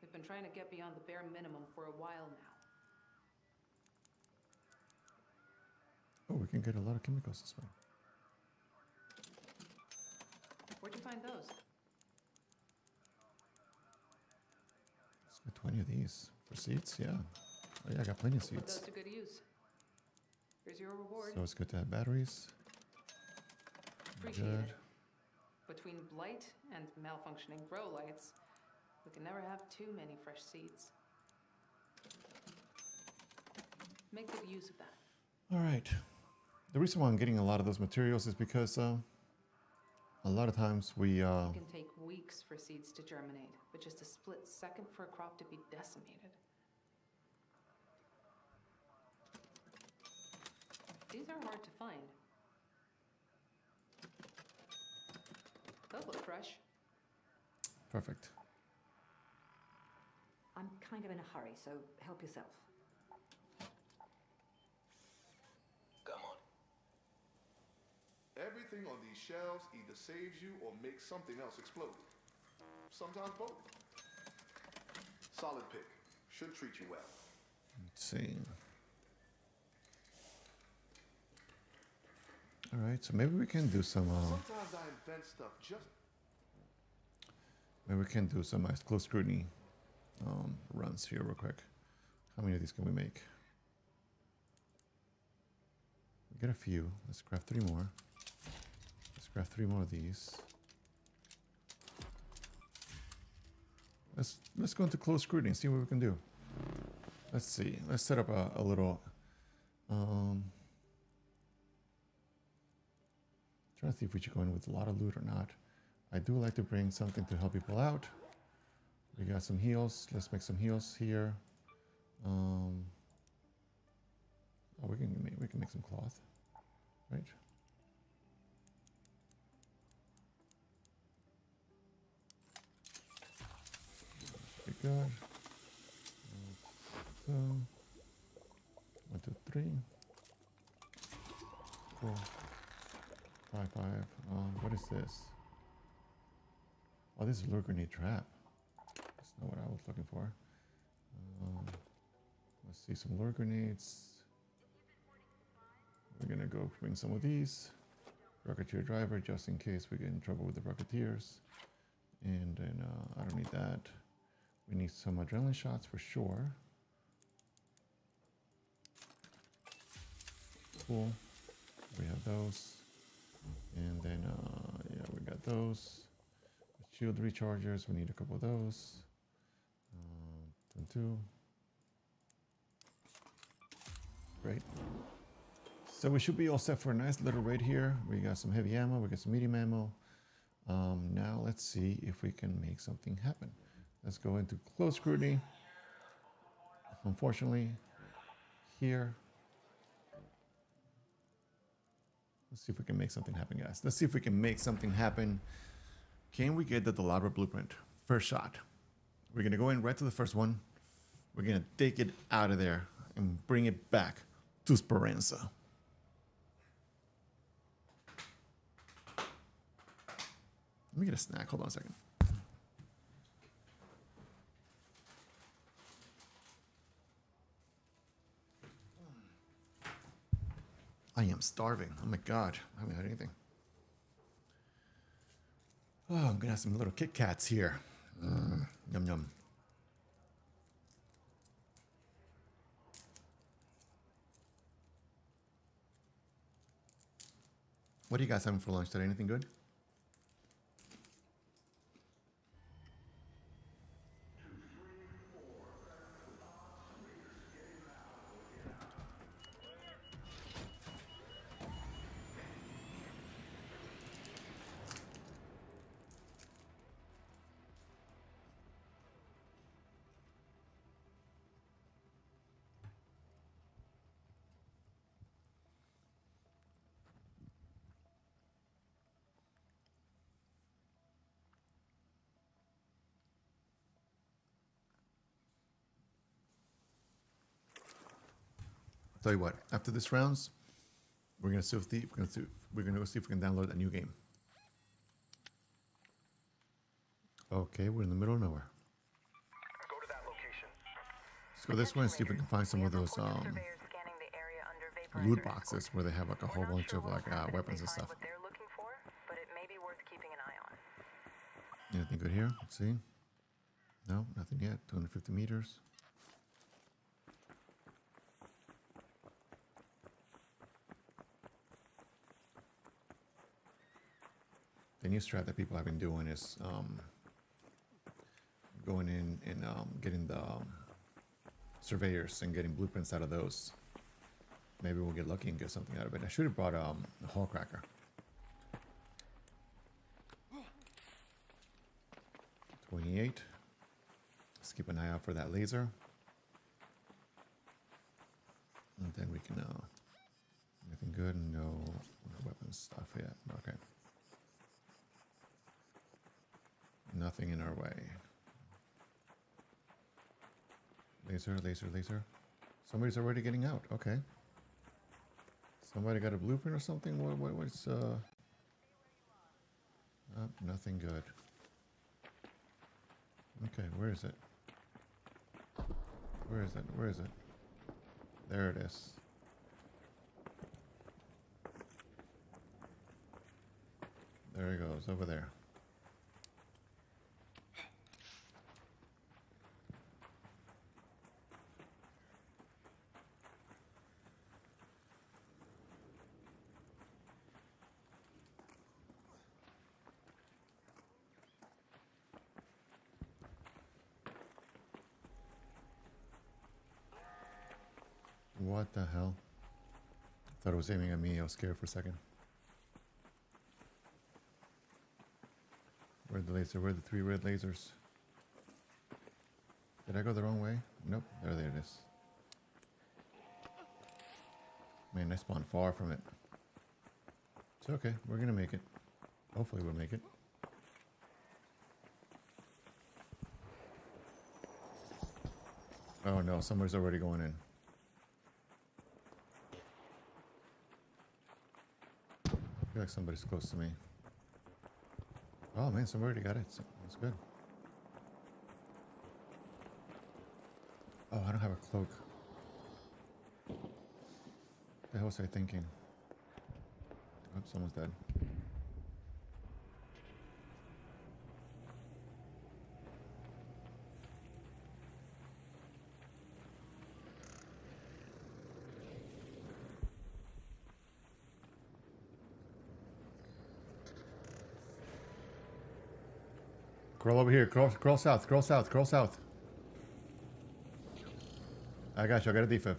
We've been trying to get beyond the bare minimum for a while now. Oh, we can get a lot of chemicals this way. Where'd you find those? Let's get 20 of these. For seats, yeah. Oh yeah, I got plenty of Put seats. those to good use. Here's your reward. So it's good to have batteries. Appreciate Good. it. Between blight and malfunctioning grow lights, we can never have too many fresh seeds. Make good use of that. All right. The reason why I'm getting a lot of those materials is because a lot of times we It can take weeks for seeds to germinate, but just a split second for a crop to be decimated. These are hard to find. Those look fresh. perfect. I'm kind of in a hurry, so help yourself. Come on. Everything on these shelves either saves you or makes something else explode. Sometimes both. Solid pick. Should treat you well. Let's see. All right, so maybe we can do some. Sometimes I invent stuff just. Maybe we can do some close scrutiny runs here real quick. How many of these can we make? We get a few. Let's craft 3 more. Let's craft 3 more of these. Let's go into close scrutiny and see what we can do. Let's see. Let's set up a little. Trying to see if we should go in with a lot of loot or not. I do like to bring something to help people out. We got some heals. Let's make some heals here. Oh, we can make some cloth, right? Pretty good. So, 1, 2, 3. Cool. 5, 5. What is this? Oh, this is lure grenade trap. That's not what I was looking for. Let's see some lure grenades. We're gonna go bring some of these. Rocketeer driver, just in case we get in trouble with the Rocketeers. And then I don't need that. We need some adrenaline shots for sure. Cool. We have those. And then, yeah, we got those. Shield rechargers, we need a couple of those. Two. Great. So we should be all set for a nice little raid here. We got some heavy ammo, we got some medium ammo. Now let's see if we can make something happen. Let's go into close scrutiny. Unfortunately, here. Let's see if we can make something happen, guys. Let's see if we can make something happen. Can we get the elaborate blueprint? First shot. We're gonna go in right to the first one. We're gonna take it out of there and bring it back to Speranza. Let me get a snack. Hold on a second. I am starving. Oh my God. I haven't had anything. Oh, I'm gonna have some little Kit Kats here. Yum yum. What are you guys having for lunch today? Anything good? Tell you what, after this rounds, we're gonna see if we're gonna go see if we can download a new game. Okay, we're in the middle of nowhere. Go to that location. Let's go this way and see if we can find some of those loot boxes where they have like a whole bunch of like weapons and stuff. What they're looking for, but it may be worth keeping an eye on. Anything good here? Let's see. No, nothing yet. 250 meters. The new strat that people have been doing is going in and getting the surveyors and getting blueprints out of those. Maybe we'll get lucky and get something out of it. I should have brought a hull cracker. 28. Let's keep an eye out for that laser. And then we can, anything good? No weapons stuff yet. Okay. Nothing in our way. Laser, laser, laser. Somebody's already getting out. Okay. Somebody got a blueprint or something? What's nothing good. Okay, where is it? Where is it? Where is it? There it is. There he goes, over there. What the hell? Thought it was aiming at me. I was scared for a second. Where'd the laser? Where'd the 3 red lasers? Did I go the wrong way? Nope. There it is. Man, I spawned far from it. It's okay. We're gonna make it. Hopefully we'll make it. Oh no, somebody's already going in. I feel like somebody's close to me. Oh man, somebody already got it. So that's good. Oh, I don't have a cloak. What the hell was I thinking? Oh, someone's dead. Crawl over here. Crawl south. Crawl south. Crawl south. I got you. I got a defib.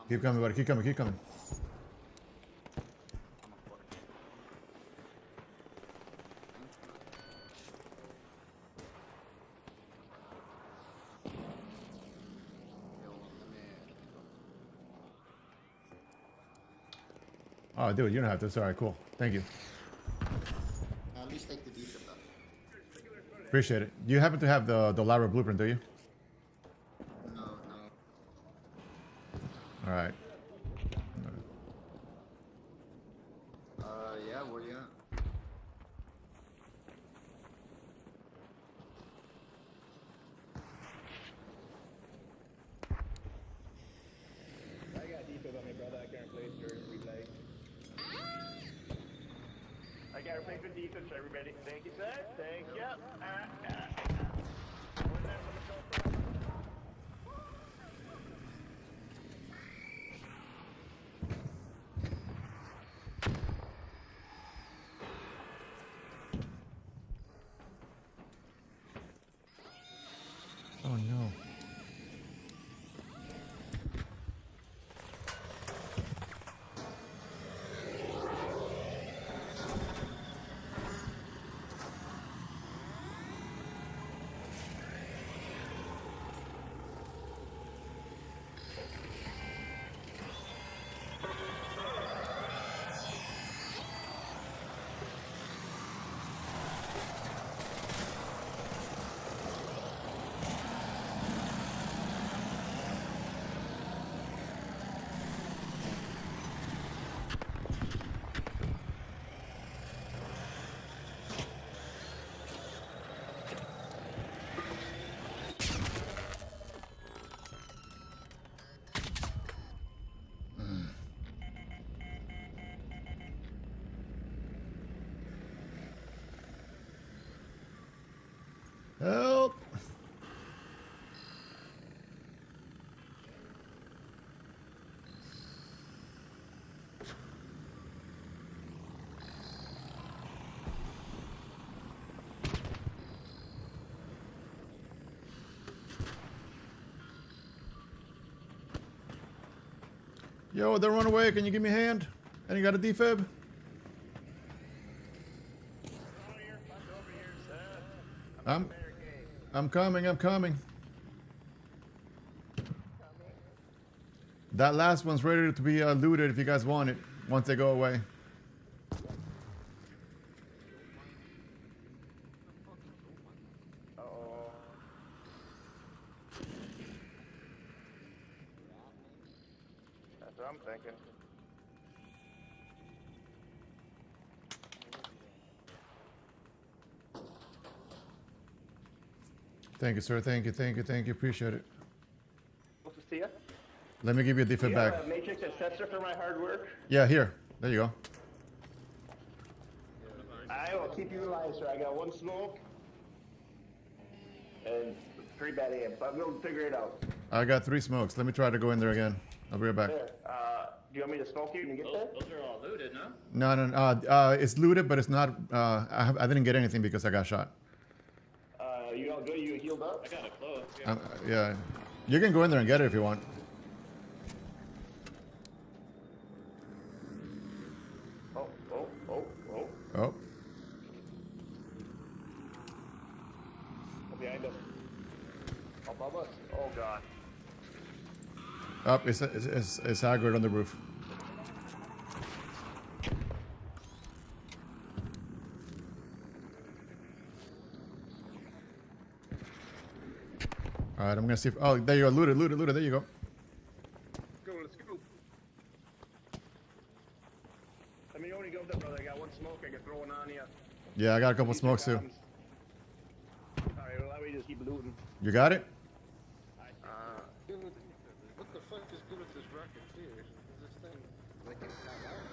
Keep coming, buddy. Keep coming. Keep coming. Oh, dude, you don't have to. Sorry, cool. Thank you. At least take the defib though. Appreciate it. You happen to have the Lara blueprint, do you? No, no. All right. Yeah, where you at? I got defib on me, brother. I can't replace your replay. I got replacement defib, so everybody. Thank you, sir. Thank you. Oh no. Help! Yo, don't run away. Can you give me a hand? And you got a defib? I'm coming. I'm coming. That last one's ready to be looted if you guys want it. Once they go away. That's what I'm thinking. Thank you, sir. Thank you. Thank you. Thank you. Appreciate it. What's this to you? Let me give you a defib You back. have a matrix assessor for my hard work? Yeah, here. There you go. I will keep you alive, sir. I got one smoke and 3 bad aim, but we'll figure it out. I got 3 smokes. Let me try to go in there again. I'll be right back. There. Do you want me to smoke you when you get there? Those are all looted, no? No. It's looted, but it's not. I didn't get anything because I got shot. You all good? You healed up? I got it close. Yeah. Yeah. You can go in there and get it if you want. Oh. Oh. Behind us. Above us. Oh, God. Up. It's Hagrid on the roof. All right, I'm gonna see if. Oh, there you go. Looted. There you go. Let's go. Let me know when you go up there, brother. I got one smoke I can throw one on you. Yeah, I got a couple smokes too. Alright, well, let me just keep looting. You got it? Dude, what the fuck is good with this rocket here? Is this thing like it's not out?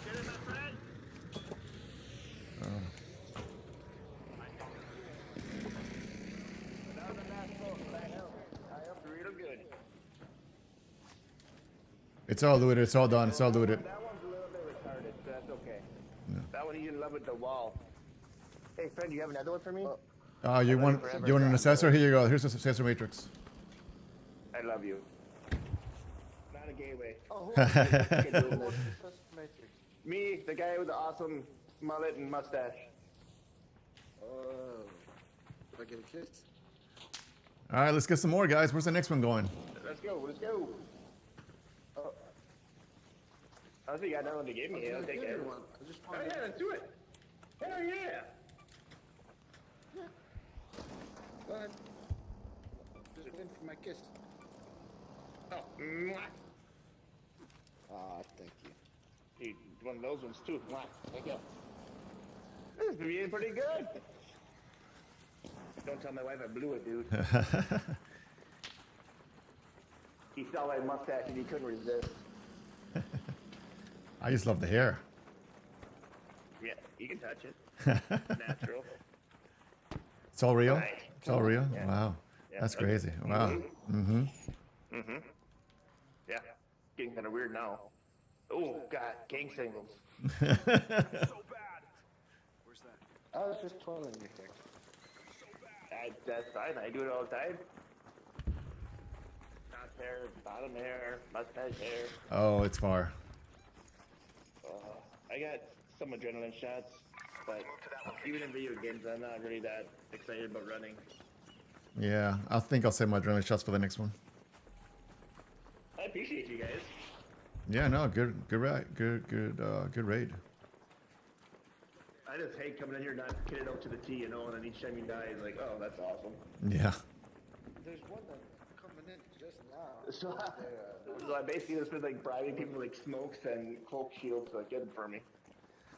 Get it, my friend! That was the last smoke, but I helped real good. It's all looted. It's all done. It's all looted. That one's a little bit retarded, so that's okay. That one, he's in love with the wall. Hey, friend, you have another one for me? You want an assessor? Here you go. Here's the assessor matrix. I love you. Not a gateway. Oh, who else is doing this? Matrix. Me, the guy with the awesome mullet and mustache. Oh, do I get a kiss? All right, let's get some more, guys. Where's the next one going? Let's go, let's go. Oh. I think I know what to give me. I'll take it. One. I just Oh wanted yeah, let's do it. Hell yeah. Go ahead. Just waiting for my kiss. Oh, mwah. Ah, thank you. Dude, one of those ones too. Mwah. There you go. This is being pretty good. Don't tell my wife I blew it, dude. He saw my mustache and he couldn't resist. I just love the hair. Yeah, you can touch it. Natural. It's all real? Right. It's all real? Yeah. Wow. Yeah. That's crazy. Wow. Mm-hmm. Mm-hmm. Yeah. Getting kind of weird now. Oh, God. Gang singles. I was just twirling your hair. That's fine. I do it all the time. Top hair, bottom hair, mustache hair. Oh, it's far. I got some adrenaline shots, but even in video games, I'm not really that excited about running. Yeah, I think I'll save my adrenaline shots for the next one. I appreciate you guys. Yeah, no, good raid. Good raid. I just hate coming in here not kitted out to the T, you know, and then each time you die, it's like, oh, that's awesome. Yeah. There's one that's coming in just now. So I basically just been like bribing people with like smokes and cloak shields to like get them for me.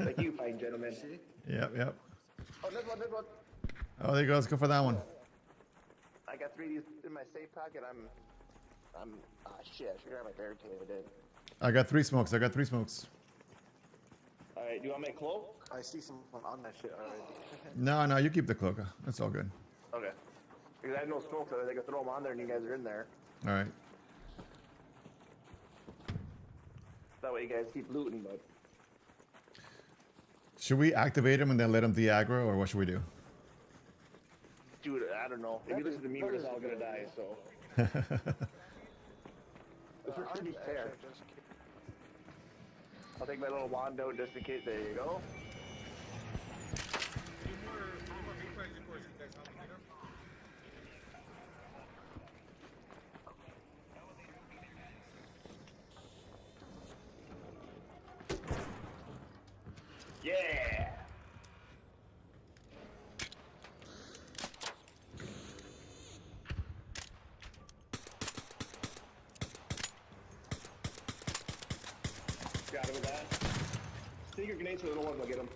Like you fine gentlemen. See? Yep. Oh, this one. Oh, there you go. Let's go for that one. I got 3 of these in my safe pocket. Shit, I should grab my barricade. I did. I got 3 smokes. Alright, do you want my cloak? I see someone on that shit already. No, you keep the cloak. That's all good. Okay. Because I have no smoke, so I can throw them on there and you guys are in there. All right. That way you guys keep looting, but... Should we activate him and then let him de-aggro, or what should we do? Dude, I don't know. If you listen to me, we're just all gonna die, so... This should be fair. I'll take my little wand out just in case. There you go. Yeah! Got him with that. Secret grenades for the little ones, I'll get them.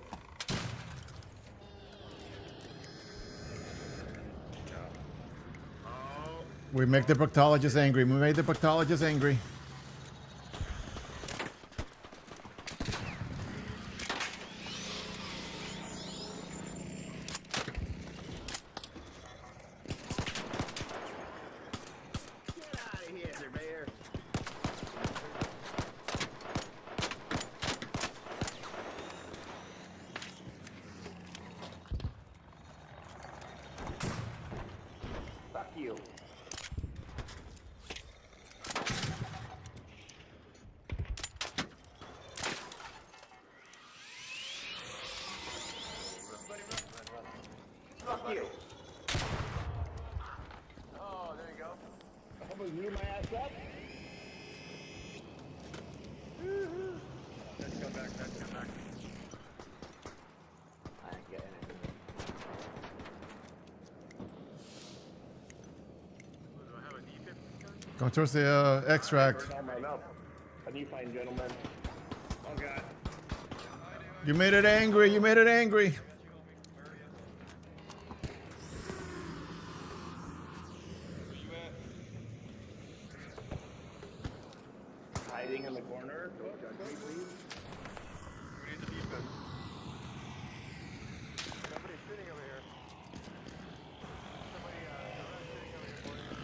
We make the proctologist angry. We made the proctologist angry. Get out of here, surveyor. Fuck you. Fuck you. Oh, there you go. I almost blew my ass up. Let's go back. I ain't getting it. Going towards the extract. Burn all mine up. A new fine gentleman. God. You made it angry. You made it angry. Where you at? Hiding in the corner. Don't judge me, please. Who needs a defense? Somebody's sitting over here. Somebody, sitting over here for you.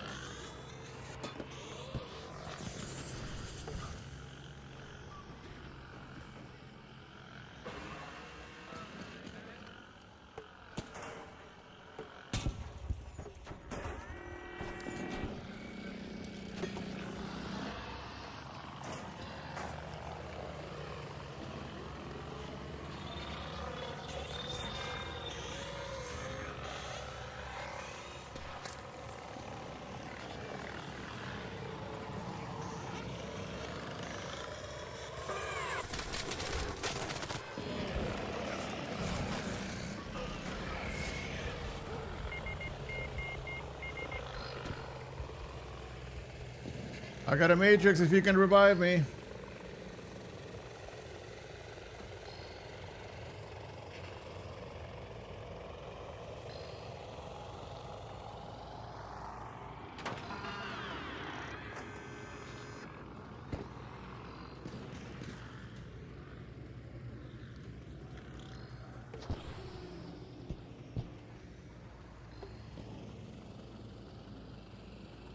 I got a matrix if you can revive me.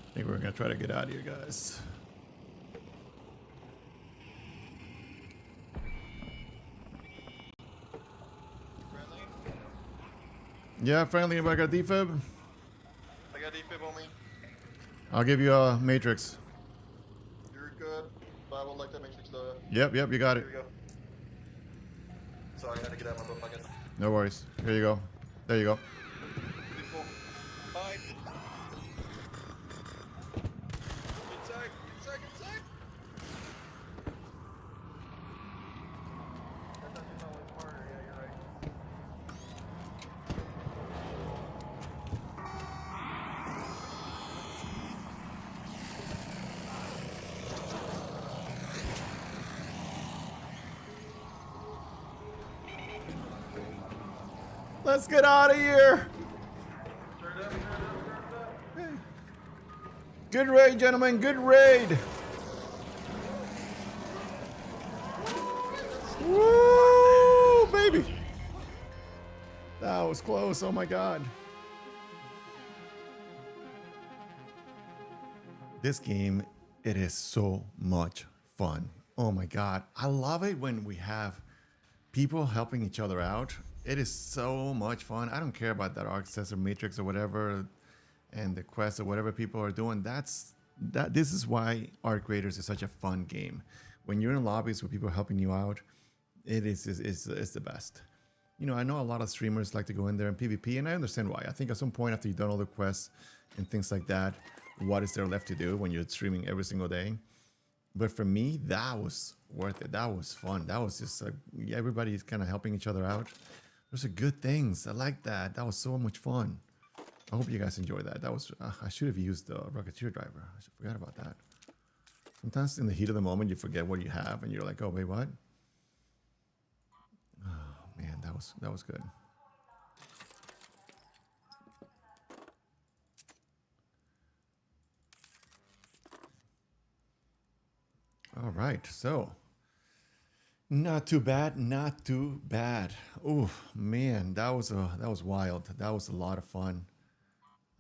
I think we're gonna try to get out of here, guys. Friendly? Yeah, friendly. Anybody got defib? I got defib on me. I'll give you a matrix. You're good. But I would like that matrix though. Yep, you got it. Here we go. Sorry, I had to get out of my boat pocket. No worries. Here you go. There you go. Beautiful. Bye. Inside, inside, inside. That doesn't sound like murder. Yeah, you're right. Let's get out of here. Good raid, gentlemen. Good raid. Woo, baby. That was close. Oh my God. This game, it is so much fun. Oh my God. I love it when we have people helping each other out. It is so much fun. I don't care about that Access or Matrix or whatever, and the quest or whatever people are doing. This is why Art Creators is such a fun game. When you're in lobbies with people helping you out, it's the best. You know, I know a lot of streamers like to go in there and PvP, and I understand why. I think at some point after you've done all the quests and things like that, what is there left to do when you're streaming every single day? But for me, that was worth it. That was fun. That was just everybody's kind of helping each other out. Those are good things. I like that. That was so much fun. I hope you guys enjoyed that. That was I should have used the Rocketeer driver. I forgot about that. Sometimes in the heat of the moment, you forget what you have, and you're like, "Oh wait, what?" Oh man, that was good. All right, so not too bad, not too bad. Oh man, that was wild. That was a lot of fun.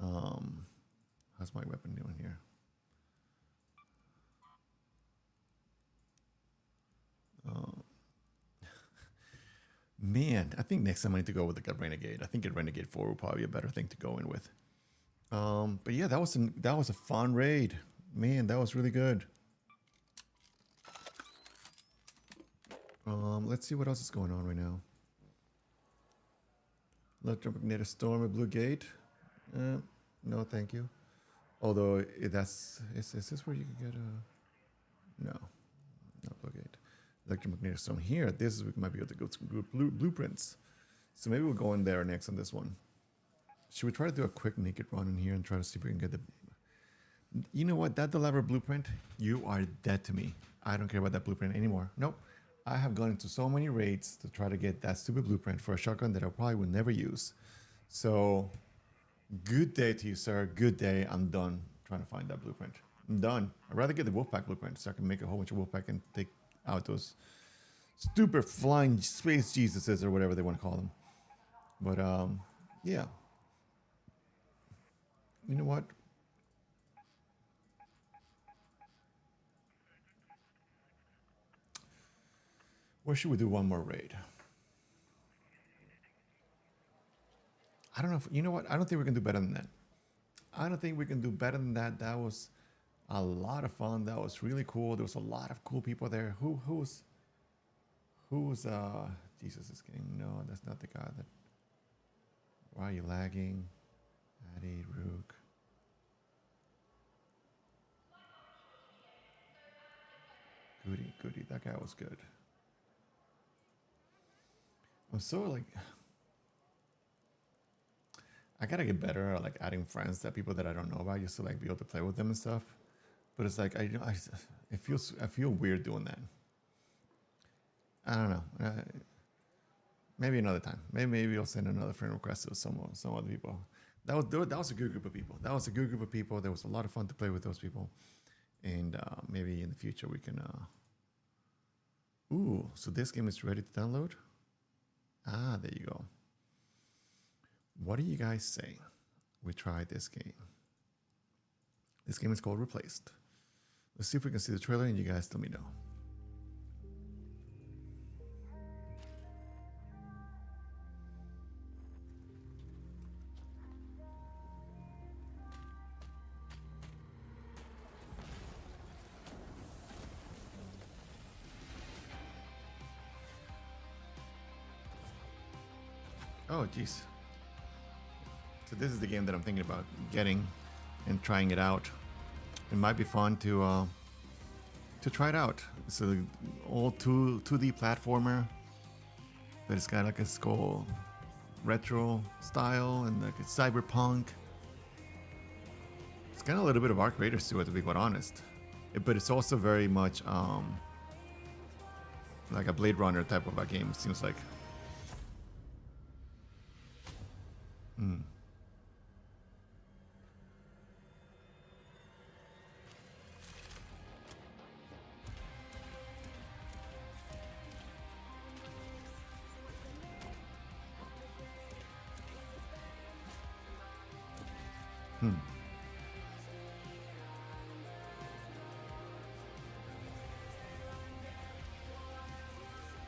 How's my weapon doing here? Man, I think next time I need to go with like a Renegade. I think a Renegade 4 would probably be a better thing to go in with. But yeah, that was a fun raid. Man, that was really good. Let's see what else is going on right now. Electromagnetic storm at Blue Gate. No, thank you. Although is this where you can get a? No, not Blue Gate. Electromagnetic storm here. This might be able to go to some blueprints. So maybe we'll go in there next on this one. Should we try to do a quick naked run in here and try to see if we can get the? You know what? That Delaware blueprint. You are dead to me. I don't care about that blueprint anymore. Nope. I have gone into so many raids to try to get that stupid blueprint for a shotgun that I probably would never use. So, good day to you, sir. Good day. I'm done trying to find that blueprint. I'm done. I'd rather get the Wolfpack blueprint so I can make a whole bunch of Wolfpack and take out those stupid flying space Jesuses or whatever they want to call them. But, yeah. You know what? Where should we do one more raid? I don't know if, you know what? I don't think we can do better than that. I don't think we can do better than that. That was a lot of fun. That was really cool. There was a lot of cool people there. Who's Jesus is getting, no, that's not the guy that, why are you lagging? Addy, Rook. Goody, that guy was good. I'm so like, I gotta get better at like adding friends that people that I don't know about just to like be able to play with them and stuff. But it's like I feel weird doing that. I don't know. Maybe another time. Maybe I'll send another friend request to some other people. That was a good group of people. That was a good group of people. There was a lot of fun to play with those people, and maybe in the future we can. Ooh, so this game is ready to download. Ah, there you go. What do you guys say? We try this game. This game is called Replaced. Let's see if we can see the trailer and you guys let me know. Oh, geez. So this is the game that I'm thinking about getting and trying it out. It might be fun to try it out. It's an old 2D platformer that it's got like a skull retro style and like it's cyberpunk. It's got a little bit of Arc Raiders to it, to be quite honest. But it's also very much like a Blade Runner type of a game, it seems like.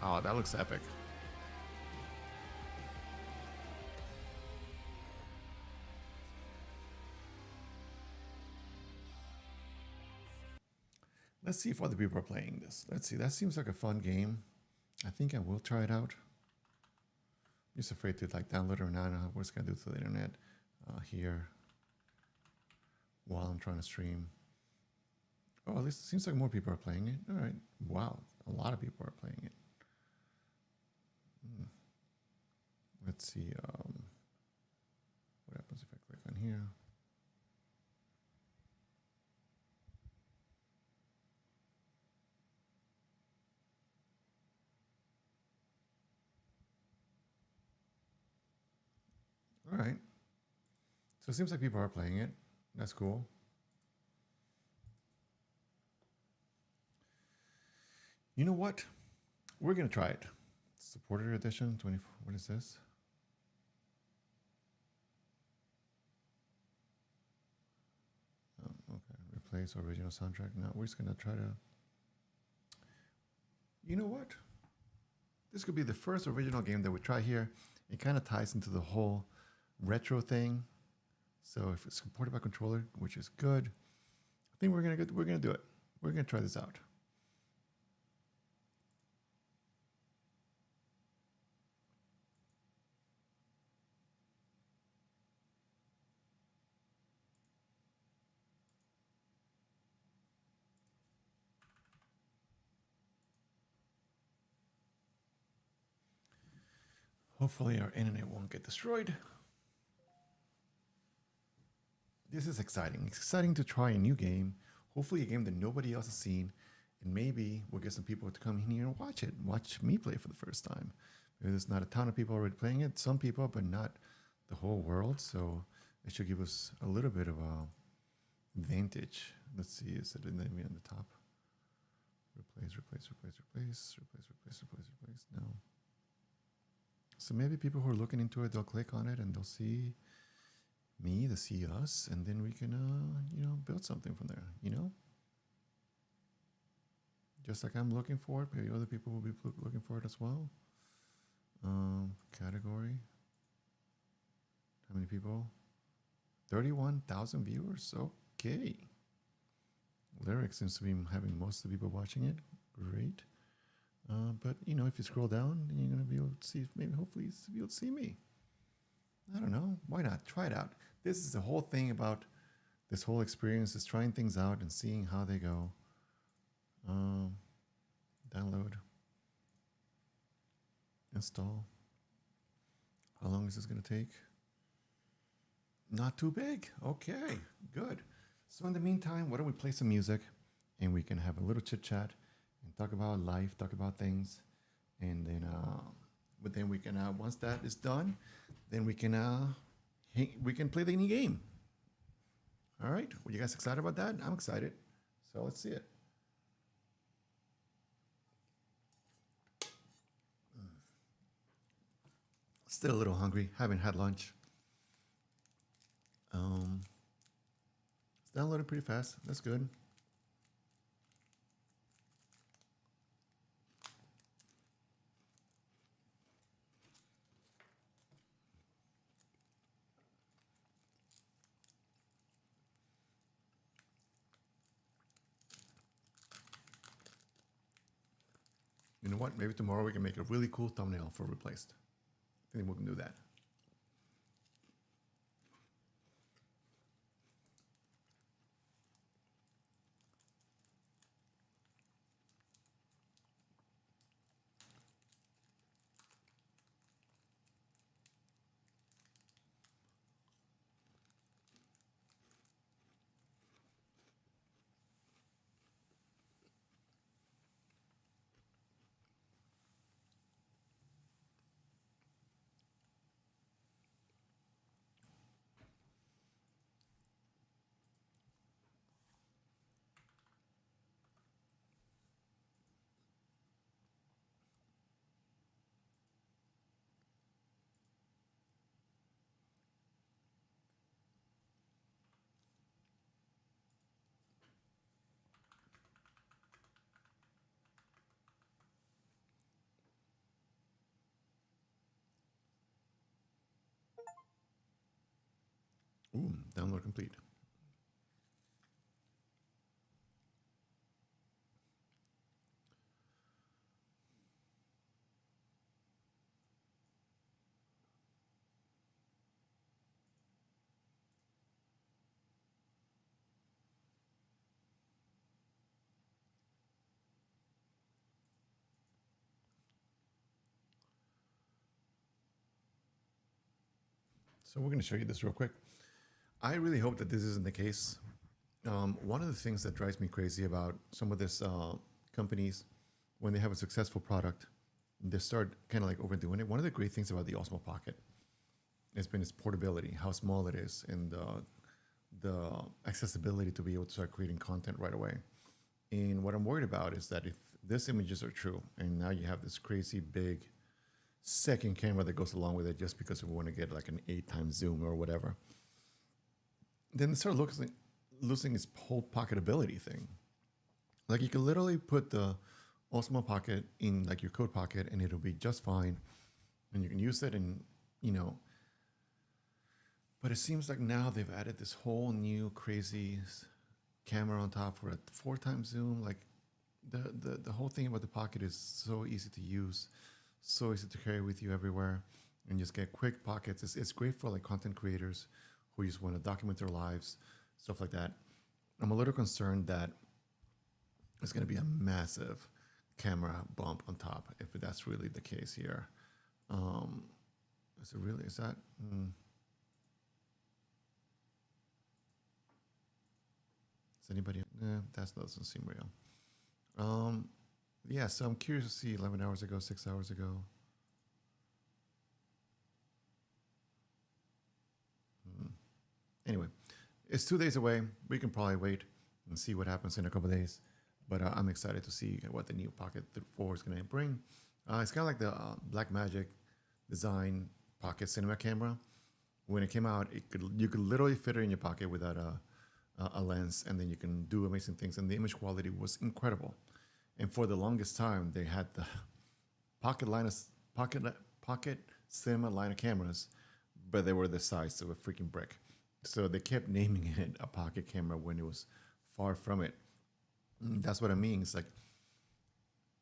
Oh, that looks epic. Let's see if other people are playing this. Let's see. That seems like a fun game. I think I will try it out. I'm just afraid to like download it or not. What's it gonna do to the internet here while I'm trying to stream? Oh, at least it seems like more people are playing it. All right. Wow, a lot of people are playing it. Let's see. What happens if I click on here? All right. So it seems like people are playing it. That's cool. You know what? We're going to try it. Supporter edition 24. What is this? Okay. Replace original soundtrack. Now we're just going to try to. You know what? This could be the first original game that we try here. It kind of ties into the whole retro thing. So if it's supported by controller, which is good, I think we're gonna do it. We're gonna try this out. Hopefully our internet won't get destroyed. This is exciting. It's exciting to try a new game. Hopefully a game that nobody else has seen. And maybe we'll get some people to come in here and watch me play for the first time. Maybe there's not a ton of people already playing it, some people, but not the whole world. So it should give us a little bit of a advantage. Let's see, is it in the on the top? Replace. No. So maybe people who are looking into it, they'll click on it and they'll see me, they'll see us, and then we can, build something from there, Just like I'm looking for it, maybe other people will be looking for it as well. Category. How many people? 31,000 viewers. Okay. Lyric seems to be having most of the people watching it. Great. But, if you scroll down, then you're going to be able to see, maybe hopefully be able to see me. I don't know. Why not? Try it out. This is the whole thing about this whole experience is trying things out and seeing how they go. Download. Install. How long is this going to take? Not too big. Okay, good. So in the meantime, why don't we play some music and we can have a little chit chat and talk about life, talk about things. And then, but then we can, once that is done, then we can play the game. All right. Were you guys excited about that? I'm excited. So let's see it. Still a little hungry. Haven't had lunch. It's downloading pretty fast. That's good. You know what? Maybe tomorrow we can make a really cool thumbnail for Replaced. I think we can do that. Ooh, download complete. So we're going to show you this real quick. I really hope that this isn't the case. One of the things that drives me crazy about some of these companies, when they have a successful product, they start kind of like overdoing it. One of the great things about the Osmo Pocket has been its portability, how small it is, and the accessibility to be able to start creating content right away. And what I'm worried about is that if these images are true, and now you have this crazy big second camera that goes along with it just because we want to get like an 8x zoom or whatever, then it start losing its whole pocketability thing. Like you can literally put the Osmo Pocket in like your coat pocket and it'll be just fine. And you can use it and, but it seems like now they've added this whole new crazy camera on top for a 4x zoom. Like the whole thing about the Pocket is so easy to use, so easy to carry with you everywhere, and just get quick pockets. It's great for like content creators who just want to document their lives, stuff like that. I'm a little concerned that it's going to be a massive camera bump on top if that's really the case here. Is it really? Is that? Is anybody? That doesn't seem real. Um, yeah, so I'm curious to see 11 hours ago, 6 hours ago. Anyway, it's 2 days away. We can probably wait and see what happens in a couple of days. But I'm excited to see what the new Pocket 4 is going to bring. It's kind of like the Blackmagic design Pocket Cinema camera. When it came out, you could literally fit it in your pocket without a lens, and then you can do amazing things. And the image quality was incredible. And for the longest time, they had the Pocket Cinema line of cameras, but they were the size of a freaking brick. So they kept naming it a pocket camera when it was far from it. That's what I mean. It's like,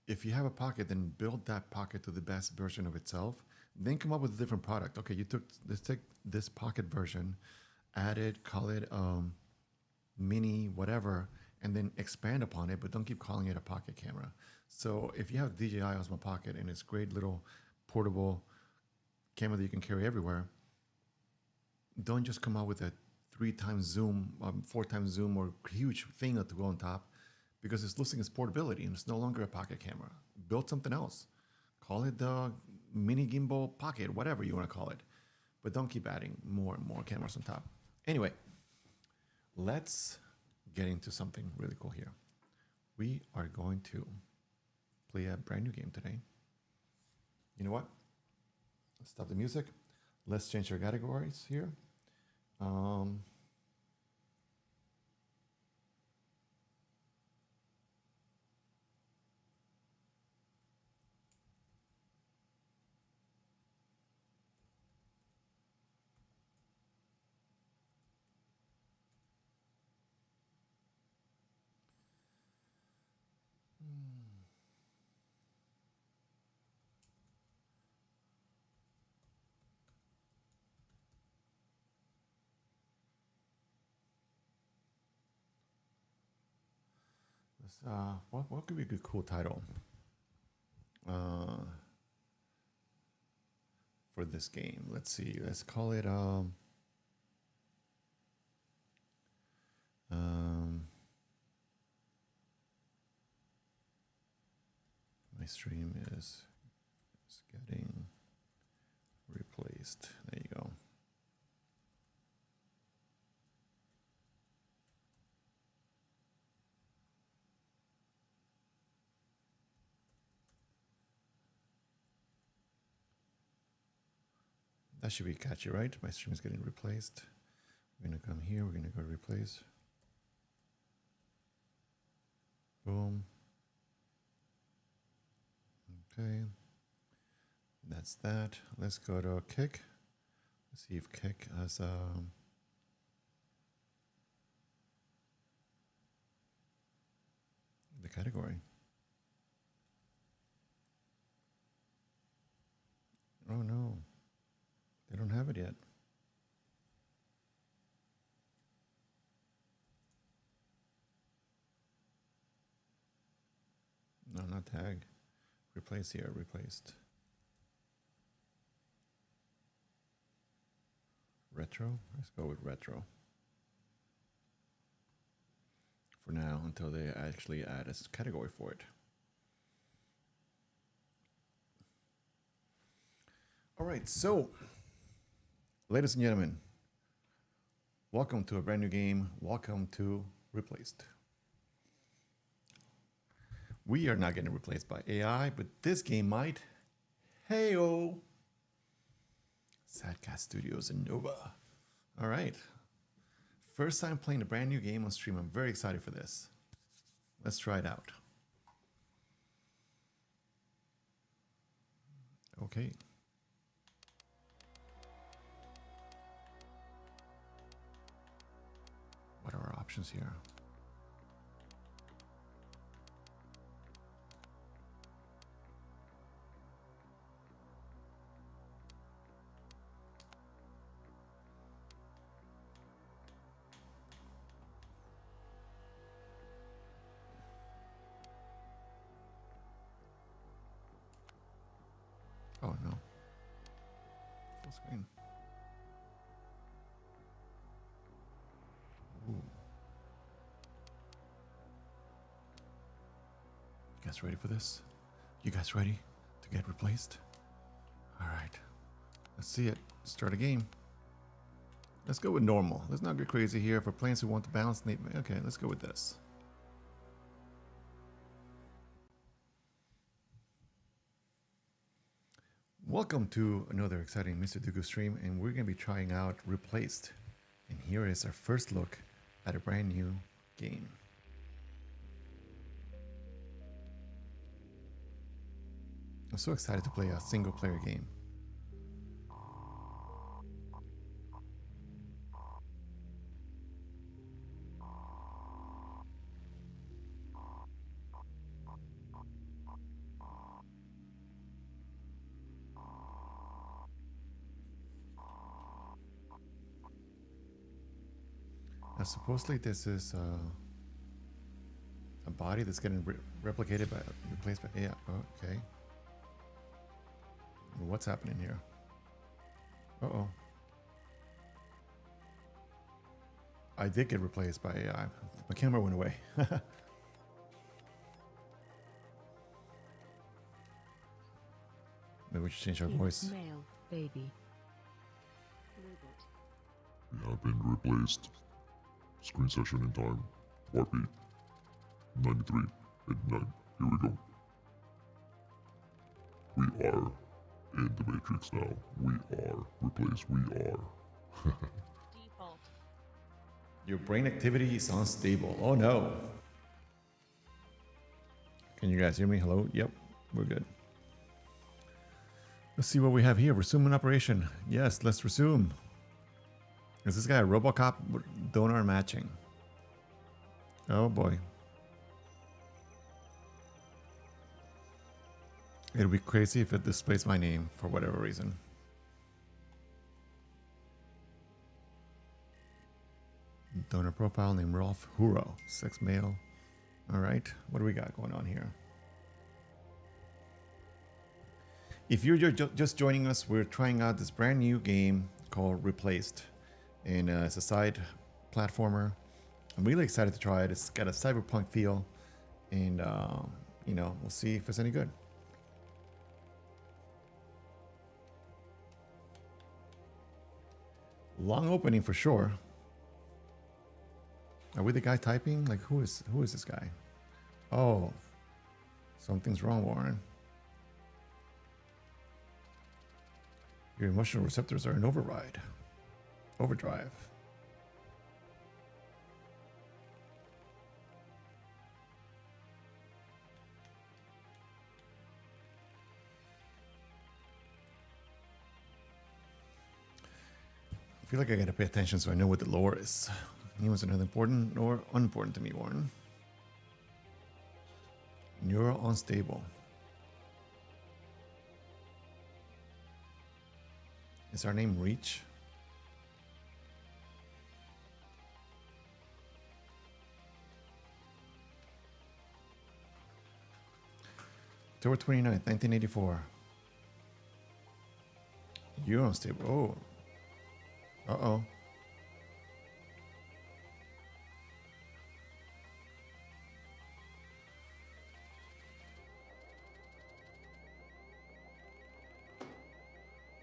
if you have a pocket, then build that pocket to the best version of itself. Then come up with a different product. Okay, let's take this pocket version, add it, call it mini, whatever, and then expand upon it, but don't keep calling it a pocket camera. So if you have DJI Osmo Pocket and it's great little portable camera that you can carry everywhere, don't just come out with a 3x zoom, 4x zoom, or huge thing to go on top, because it's losing its portability and it's no longer a pocket camera. Build something else. Call it the mini gimbal pocket, whatever you want to call it. But don't keep adding more and more cameras on top. Anyway, let's get into something really cool here. We are going to play a brand new game today. You know what? Let's stop the music. Let's change our categories here. What could be a good cool title for this game? Let's see. Let's call it my stream is getting replaced. There you go. That should be catchy, right? My stream is getting replaced. We're gonna come here, we're gonna go replace. Boom. Okay. That's that. Let's go to Kick. Let's see if Kick has the category. Oh no. They don't have it yet. No, not tag. Replace here, replaced. Retro? Let's go with retro. For now, until they actually add a category for it. All right, so, ladies and gentlemen, welcome to a brand new game. Welcome to Replaced. We are not getting replaced by AI, but this game might. Hey-o! Sadcast Studios and Nova. All right. First time playing a brand new game on stream. I'm very excited for this. Let's try it out. Okay. What are our options here? Oh no. Full screen. Ooh. guys ready for this? You guys ready to get replaced? All right. Let's see it. Start a game. Let's go with normal. Let's not get crazy here. For players who want to balance, okay, let's go with this. Welcome to another exciting Mr. Dooku stream, and we're going to be trying out Replaced. And here is our first look at a brand new game. I'm so excited to play a single player game. Now, supposedly this is a body that's getting replicated by, replaced by AI. Okay. What's happening here? Uh-oh. I did get replaced by AI. My camera went away. Maybe we should change our voice. Male, baby. We have been replaced. Screen session in time. Warp 93, 89. Here we go. We are in the Matrix now. We are replaced. We are. Default. Your brain activity is unstable. Oh no. Can you guys hear me? Hello? Yep, we're good. Let's see what we have here. Resume an operation. Yes, let's resume. Is this guy a Robocop? Donor matching. Oh boy. It'll be crazy if it displays my name for whatever reason. Donor profile name Rolf Huro. Sex male. Alright. What do we got going on here? If you're just joining us, we're trying out this brand new game called Replaced. And it's a side platformer. I'm really excited to try it. It's got a cyberpunk feel. And, you know, we'll see if it's any good. Long opening for sure. Are we the guy typing? Like, who is this guy? Oh, something's wrong, Warren. Your emotional receptors are in overdrive. I feel like I gotta pay attention so I know what the lore is. Humans are neither important nor unimportant to me, Warren. Neural unstable. Is our name Reach? October 29th, 1984. You're unstable. Oh. Uh-oh.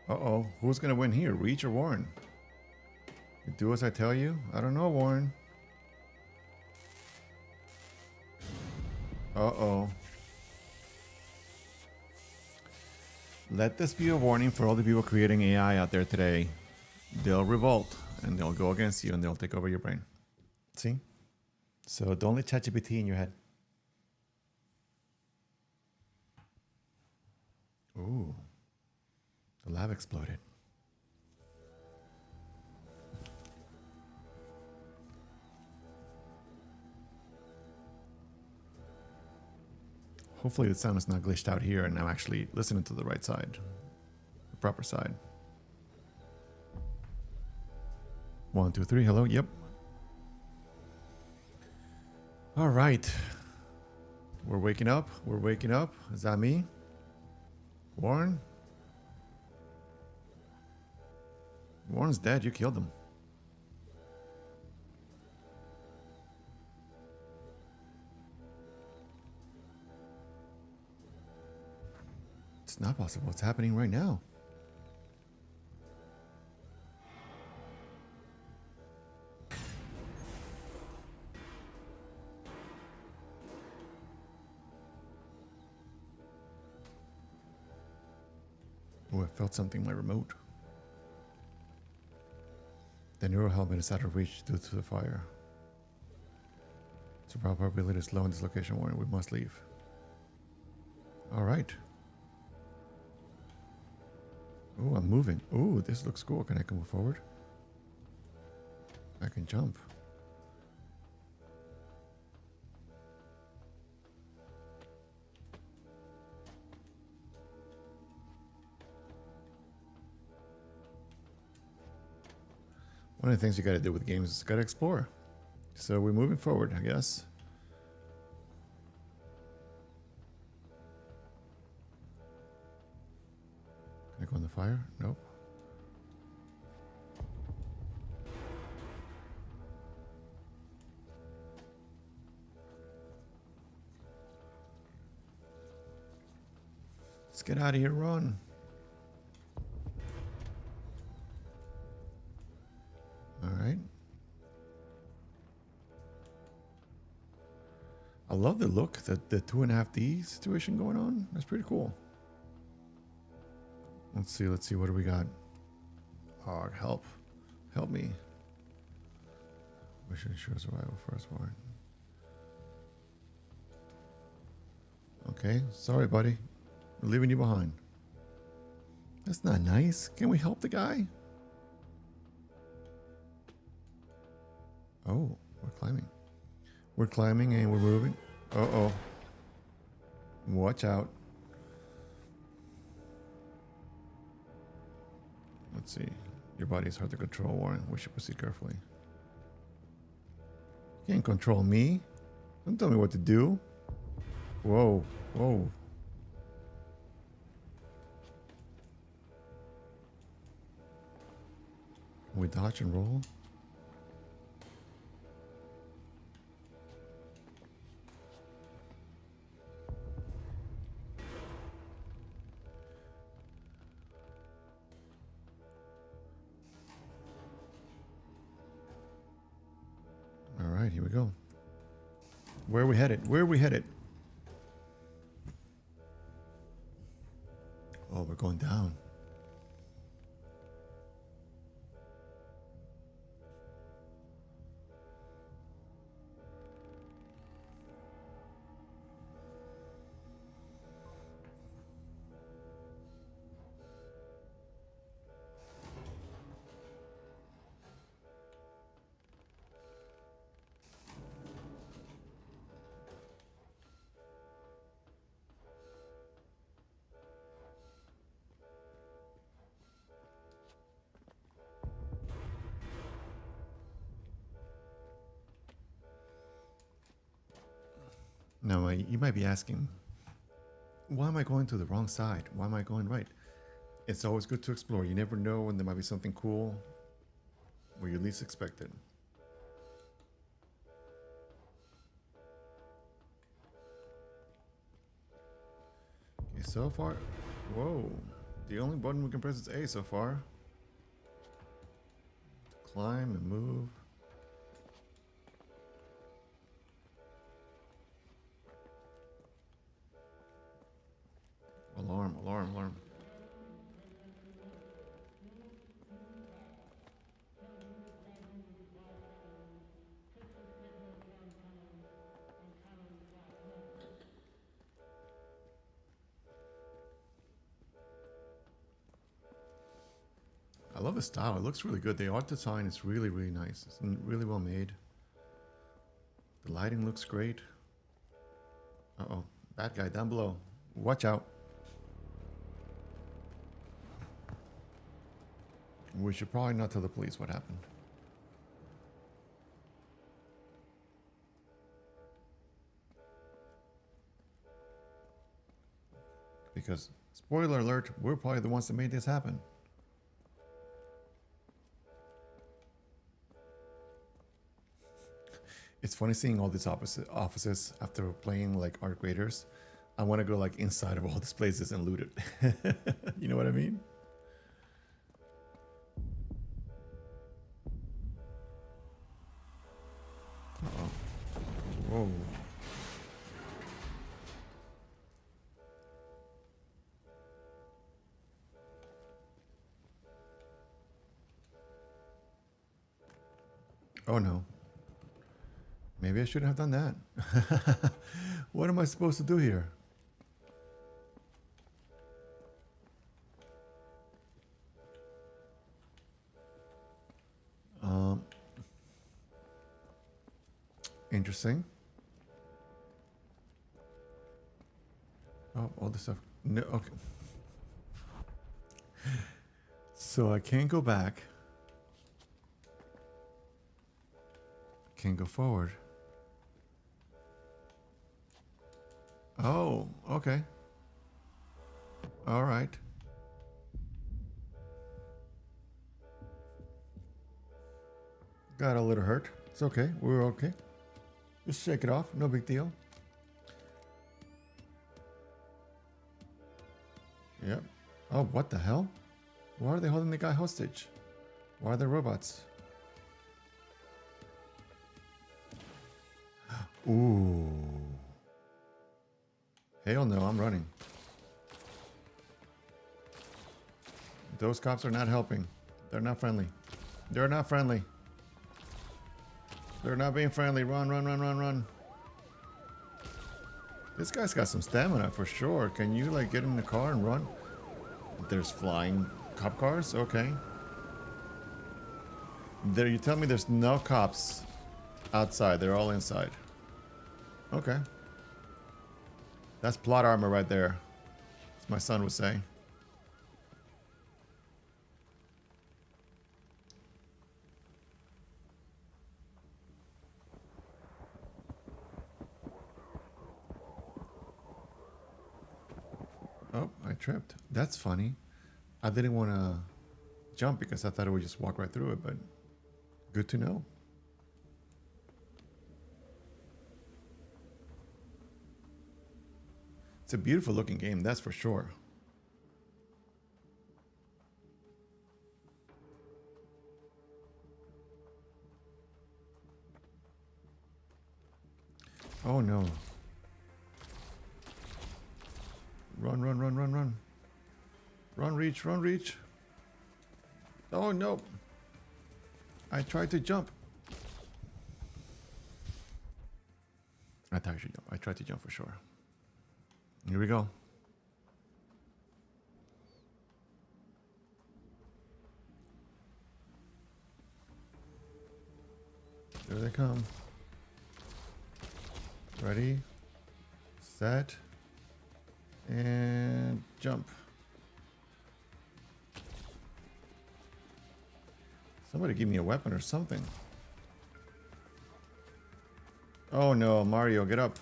Uh-oh. Who's going to win here, Reach or Warren? You do as I tell you? I don't know, Warren. Uh-oh. Let this be a warning for all the people creating AI out there today. They'll revolt, and they'll go against you, and they'll take over your brain. See? So don't let ChatGPT in your head. Ooh. The lab exploded. Hopefully the sound is not glitched out here and I'm actually listening to the right side. The proper side. 1, 2, 3. Hello. Yep. All right. We're waking up. We're waking up. Is that me? Warren? Warren's dead. You killed him. It's not possible. It's happening right now. Oh, I felt something in my remote. The neural helmet is out of reach due to the fire. So probability is low in this location. Warning, we must leave. All right. Oh, I'm moving. Oh, this looks cool. Can I move forward? I can jump. One of the things you gotta do with games is gotta explore. So we're moving forward, I guess. Can I go in the fire? Nope. Let's get out of here, run. All right. I love the look, the 2.5D situation going on. That's pretty cool. Let's see, what do we got? Oh, help me. We should ensure survival first warrant. Okay, sorry buddy. We're leaving you behind. That's not nice. Can we help the guy? Oh, we're climbing. We're climbing and we're moving. Uh-oh. Watch out. Let's see. Your body is hard to control, Warren. We should proceed carefully. You can't control me. Don't tell me what to do. Whoa. Whoa. Can we dodge and roll? All right, here we go. Where are we headed? Where are we headed? Oh, we're going down. Now, you might be asking, why am I going to the wrong side? Why am I going right? It's always good to explore. You never know when there might be something cool where you least expect it. Okay, so far, whoa. The only button we can press is A so far. Climb and move. Alarm, alarm, alarm. I love the style. It looks really good. The art design is really, really nice. It's really well made. The lighting looks great. Uh-oh. Bad guy down below. Watch out. We should probably not tell the police what happened. Because, spoiler alert, we're probably the ones that made this happen. It's funny seeing all these offices after playing like art graders. I want to go like inside of all these places and loot it. You know what I mean? Uh-oh. Whoa. Oh no. Maybe I shouldn't have done that. What am I supposed to do here? Interesting. Oh, all this stuff. No, okay. So I can't go back. Can't go forward. Oh, okay. All right. Got a little hurt. It's okay. We're okay. Just shake it off. No big deal. Yep. Oh, what the hell? Why are they holding the guy hostage? Why are there robots? Ooh. Hell no, I'm running. Those cops are not helping. They're not friendly. They're not friendly. They're not being friendly. Run, run, run, run, run. This guy's got some stamina for sure. Can you like get in the car and run? There's flying cop cars? Okay. There, you tell me there's no cops outside. They're all inside. Okay. That's plot armor right there. As my son would say. Oh, I tripped. That's funny. I didn't want to jump because I thought I would just walk right through it, but good to know. It's a beautiful looking game, that's for sure. Oh no. Run, run, run, run, run. Run, reach, run, reach. Oh no. I tried to jump. I thought I should jump. I tried to jump for sure. Here we go. There they come. Ready, set, and jump. Somebody give me a weapon or something. Oh no, Mario, get up.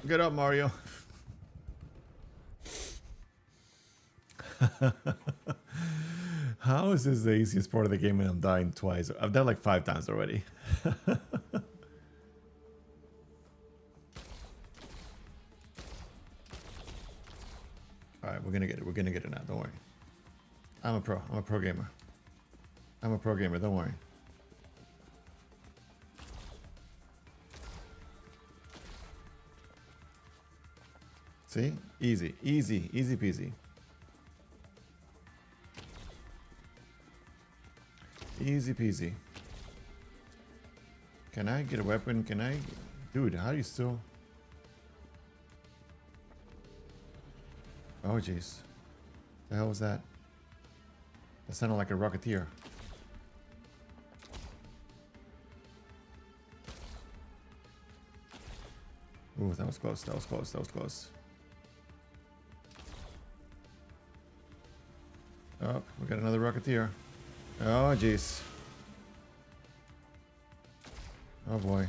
Get up, Mario. How is this the easiest part of the game and I'm dying twice? I've died like 5 times already. Alright, we're gonna get it. We're gonna get it now. Don't worry. I'm a pro. I'm a pro gamer. I'm a pro gamer. Don't worry. See? Easy. Easy. Easy peasy. Easy peasy. Can I get a weapon? Can I... Dude, how do you still... Oh, jeez. The hell was that? That sounded like a rocketeer. Ooh, that was close. That was close. That was close. Oh, we got another rocketeer. Oh, jeez. Oh, boy.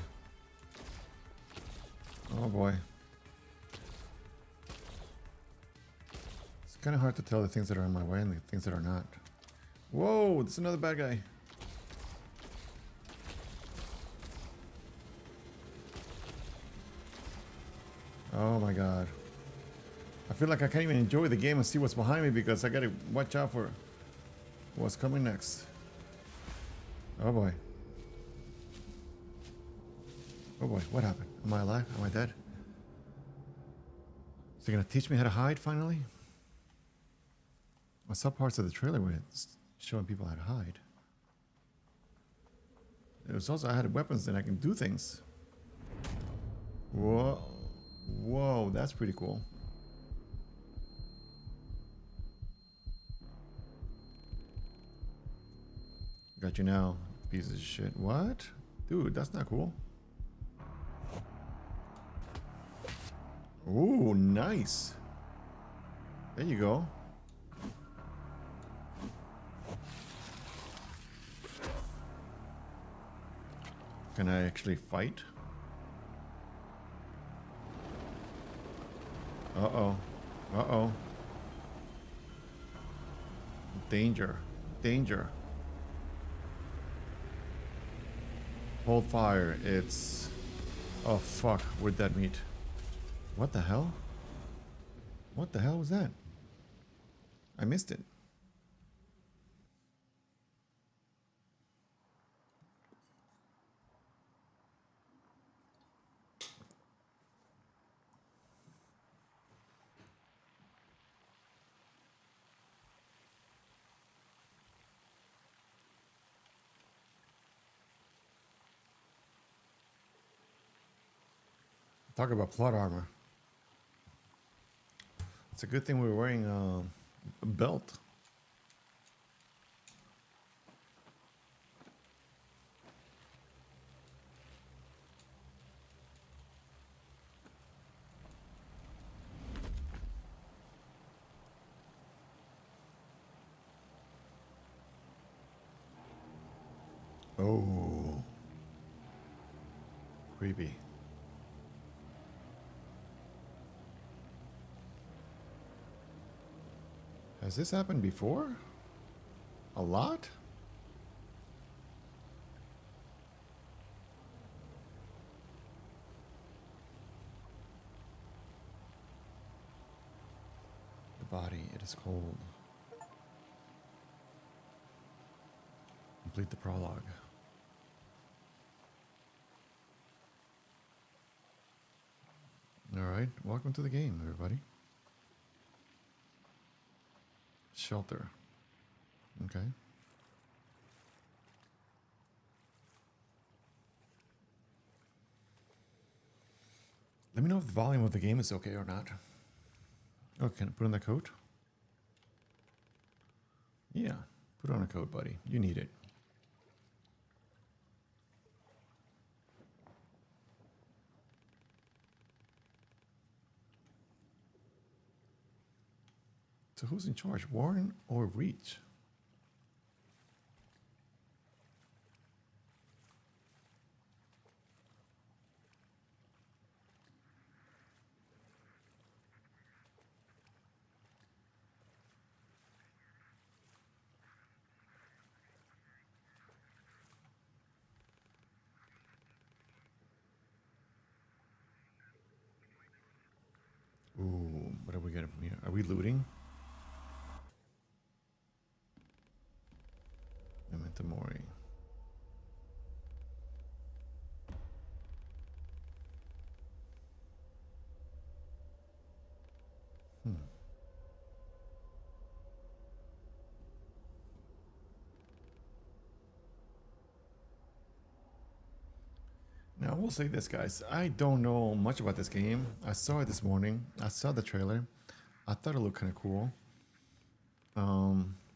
Oh, boy. It's kind of hard to tell the things that are in my way and the things that are not. Whoa, there's another bad guy. Oh, my God. I feel like I can't even enjoy the game and see what's behind me because I gotta watch out for what's coming next. Oh boy. Oh boy, what happened? Am I alive? Am I dead? Is it gonna teach me how to hide finally? I saw parts of the trailer where it's showing people how to hide. It was also I had weapons and I can do things. Whoa. Whoa, that's pretty cool. Got you now, pieces of shit. What? Dude, that's not cool. Ooh, nice. There you go. Can I actually fight? Uh-oh. Uh-oh. Danger. Danger. Hold fire. It's... Oh, fuck. Where'd that meet? What the hell? What the hell was that? I missed it. Talk about plot armor. It's a good thing we were wearing a belt. Oh. Creepy. Has this happened before? A lot? The body, it is cold. Complete the prologue. Alright, welcome to the game, everybody. Shelter. Okay. Let me know if the volume of the game is okay or not. Oh, can I put on the coat? Yeah, put on a coat, buddy. You need it. So who's in charge, Warren or Reach? Ooh, what are we getting from here? Are we looting? Memento Mori. Now, I will say this, guys. I don't know much about this game. I saw it this morning. I saw the trailer. I thought it looked kind of cool.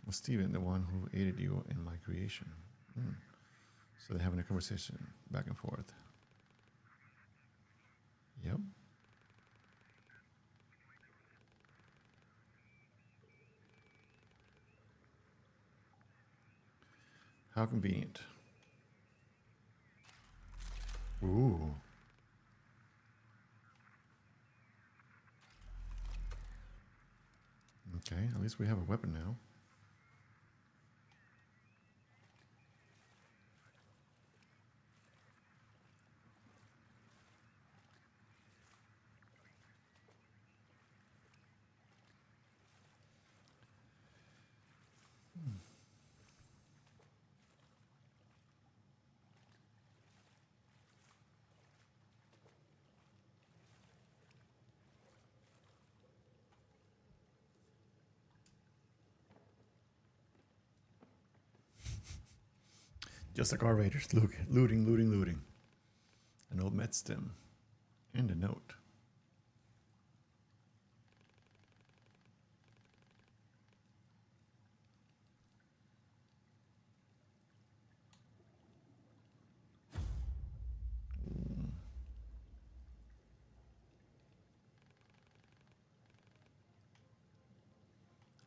Was Steven the one who aided you in my creation? So they're having a conversation back and forth. Yep. How convenient. Ooh. Okay, at least we have a weapon now. Just like our raiders, looting, looting, looting. An old med stem. And a note.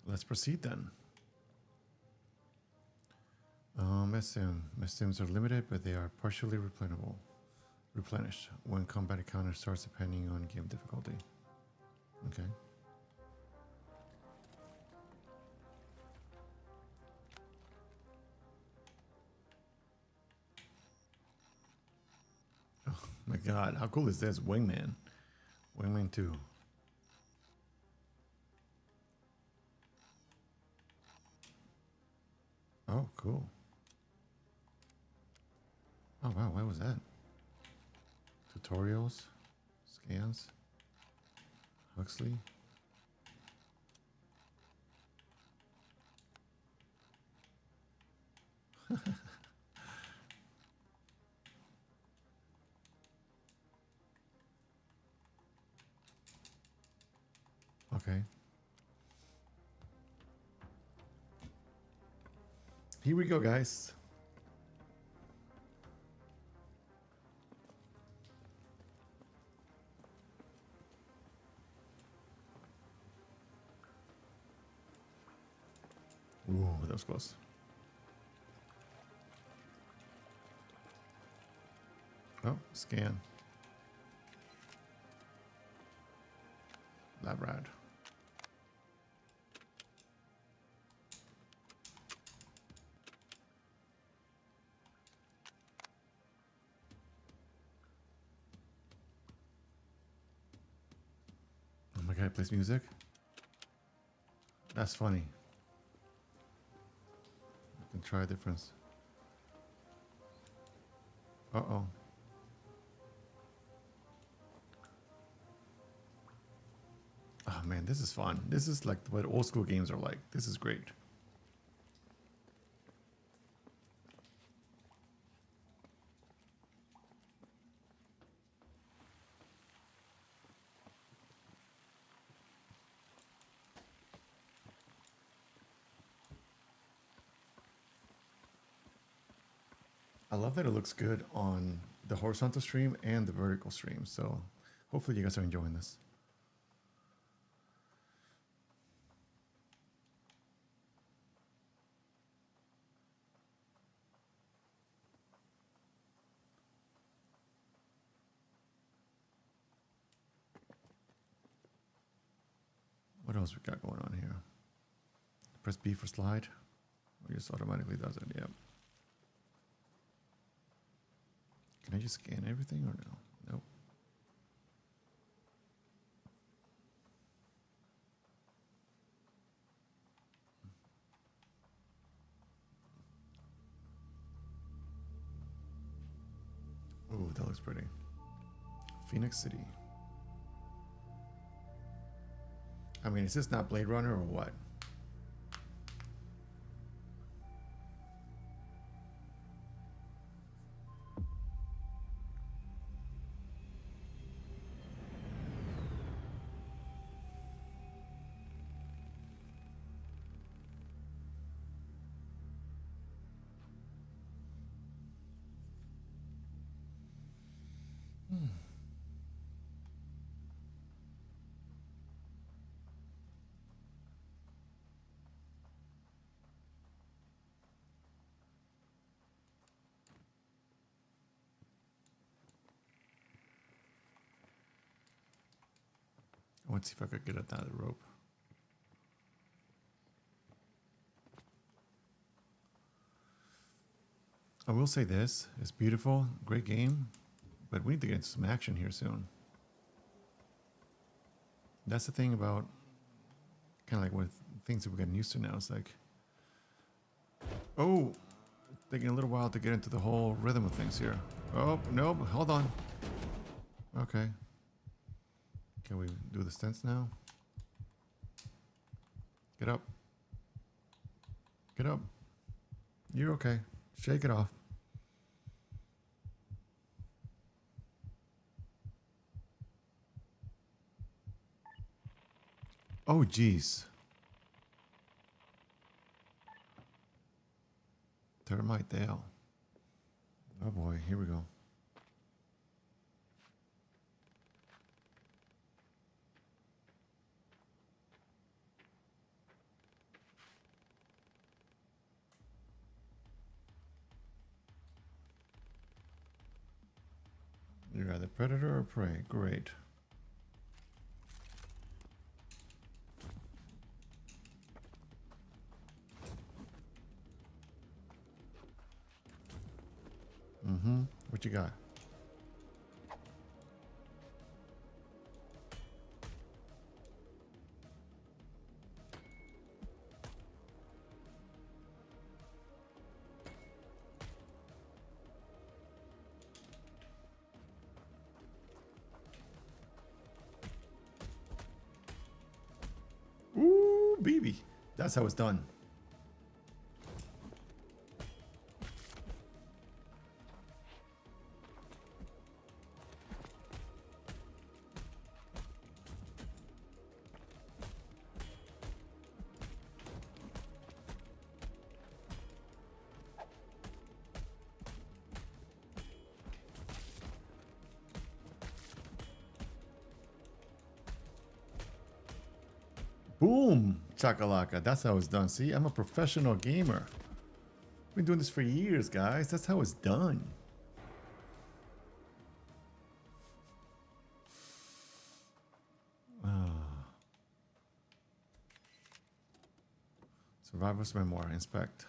Let's proceed then. Med-stims are limited, but they are partially replenished when combat encounter starts depending on game difficulty. Okay. Oh my god, how cool is this? Wingman. Wingman 2. Oh, cool. Oh wow, what was that? Tutorials, scans, Huxley. Okay. Here we go, guys. Ooh, that was close. Oh, scan. Lab rad. Oh my god, it plays music? That's funny. I can try a difference. Uh-oh. Oh man, this is fun. This is like what old school games are like. This is great. I love that it looks good on the horizontal stream and the vertical stream. So hopefully you guys are enjoying this. What else we got going on here? Press B for slide. Or just automatically does it, yep. Can I just scan everything or no? Nope. Ooh, that looks pretty. Phoenix City. I mean, is this not Blade Runner or what? I want to see if I could get at that rope. I will say this, it's beautiful, great game, but we need to get into some action here soon. That's the thing about kind of like with things that we're getting used to now. It's like, oh, taking a little while to get into the whole rhythm of things here. Oh, no, hold on. Okay. Can we do the stunts now? Get up. Get up. You're okay. Shake it off. Oh, geez. Termite Dale. Oh boy, here we go. You're either predator or prey. Great. Mm-hmm. What you got? Ooh, baby. That's how it's done. Boom! Chakalaka. That's how it's done. See, I'm a professional gamer. Been doing this for years, guys. That's how it's done. Survivor's memoir. Inspect.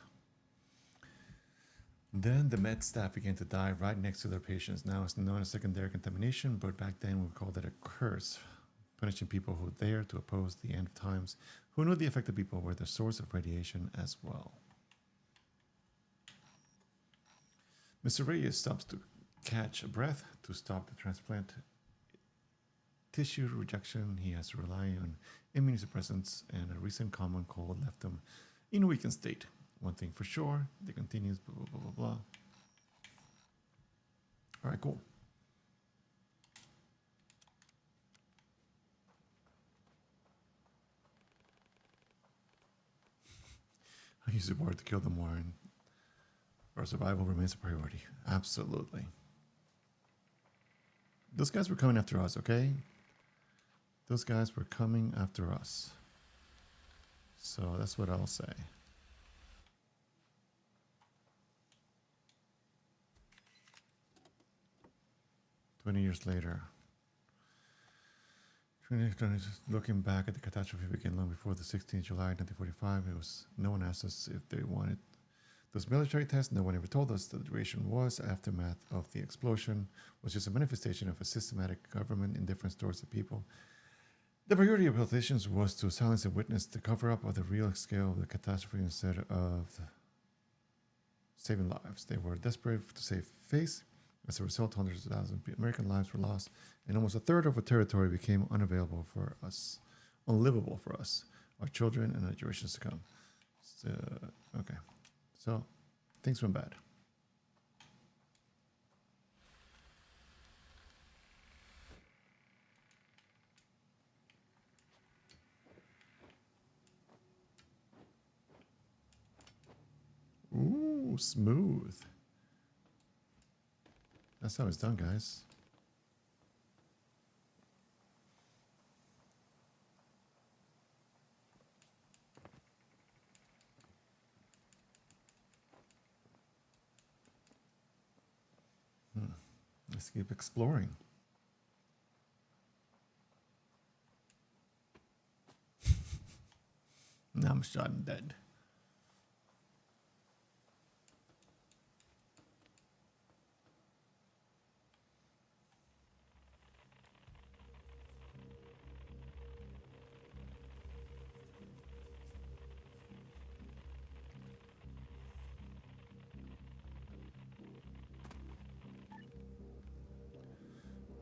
Then the med staff began to die right next to their patients. Now it's known as secondary contamination, but back then we called it a curse, punishing people who dared to oppose the end of times, who knew the affected people were the source of radiation as well. Mr. Reyes stops to catch a breath to stop the transplant tissue rejection. He has to rely on immunosuppressants, and a recent common cold left him in a weakened state. One thing for sure, they continues, blah, blah, blah, blah, blah. All right, cool. I use the word to kill them more, and our survival remains a priority. Absolutely. Those guys were coming after us, okay? Those guys were coming after us. So that's what I'll say. Years later. Looking back at the catastrophe began long before the 16th July 1945, no one asked us if they wanted those military tests. No one ever told us the duration was. Aftermath of the explosion was just a manifestation of a systematic government indifference towards the people. The priority of politicians was to silence and witness the cover-up of the real scale of the catastrophe instead of saving lives. They were desperate to save face. As a result, hundreds of thousands of American lives were lost, and almost a third of our territory became unavailable for us, unlivable for us, our children, and our generations to come. So, okay, so things went bad. Ooh, smooth. That's how it's done, guys. Let's keep exploring. Now I'm shot and dead.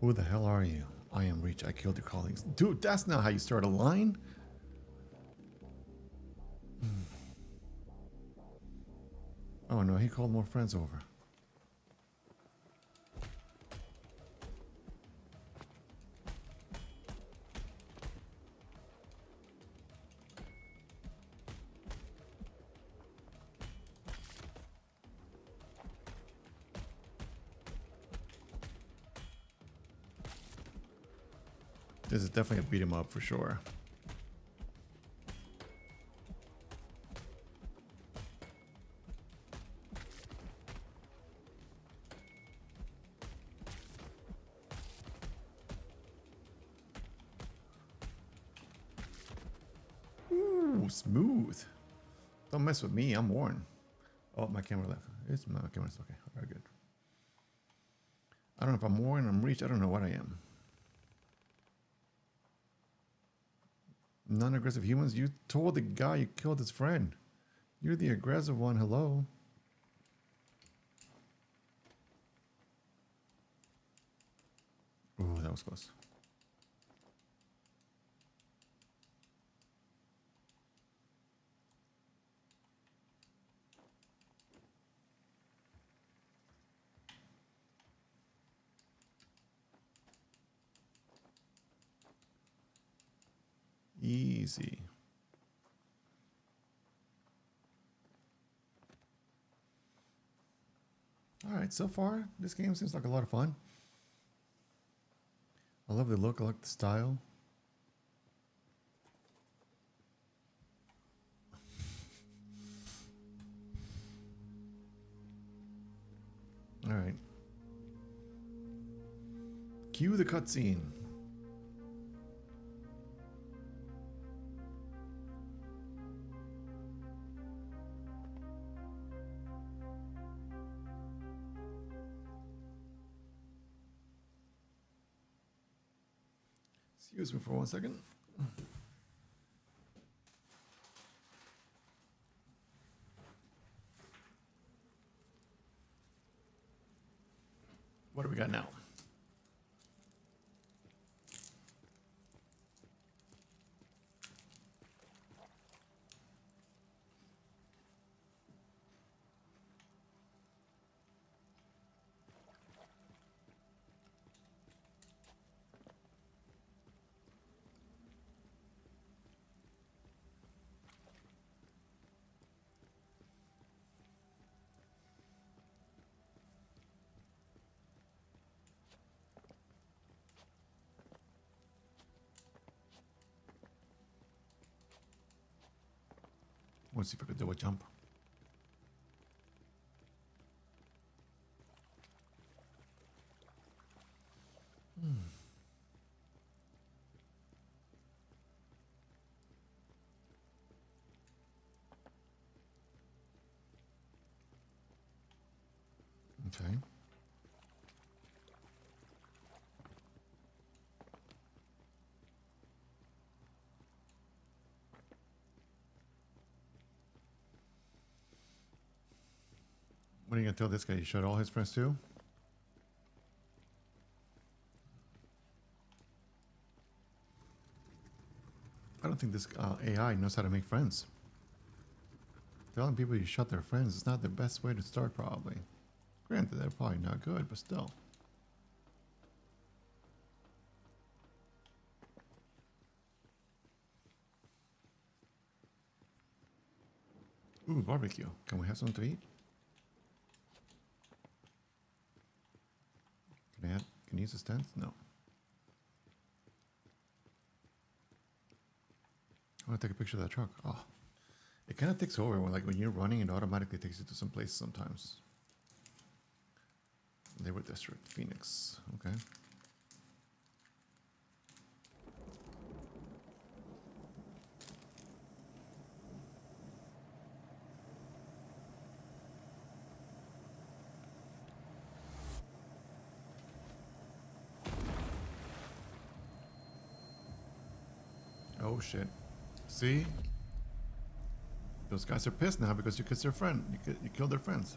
Who the hell are you? I am Reach. I killed your colleagues. Dude, that's not how you start a line. Oh no, he called more friends over. This is definitely a beat 'em up for sure. Ooh, smooth. Don't mess with me. I'm Warren. Oh, my camera left. It's my camera's okay. All right, good. I don't know if I'm Warren, I'm Reach. I don't know what I am. Non-aggressive humans. You told the guy you killed his friend. You're the aggressive one. Hello. Oh, that was close. Easy. All right, so far, this game seems like a lot of fun. I love the look, I like the style. All right. Cue the cutscene. Excuse me for 1 second. What do we got now? Let's see if I could do a jump. Okay. What are you gonna tell this guy? He shot all his friends too? I don't think this AI knows how to make friends. Telling people you shot their friends is not the best way to start, probably. Granted, they're probably not good, but still. Ooh, barbecue. Can we have something to eat? Can I use the tent? No. I want to take a picture of that truck. Oh, it kind of takes over when you're running, it automatically takes you to some place sometimes. Labor District, Phoenix. Okay. Oh shit. See? Those guys are pissed now because you killed their friend. You killed their friends.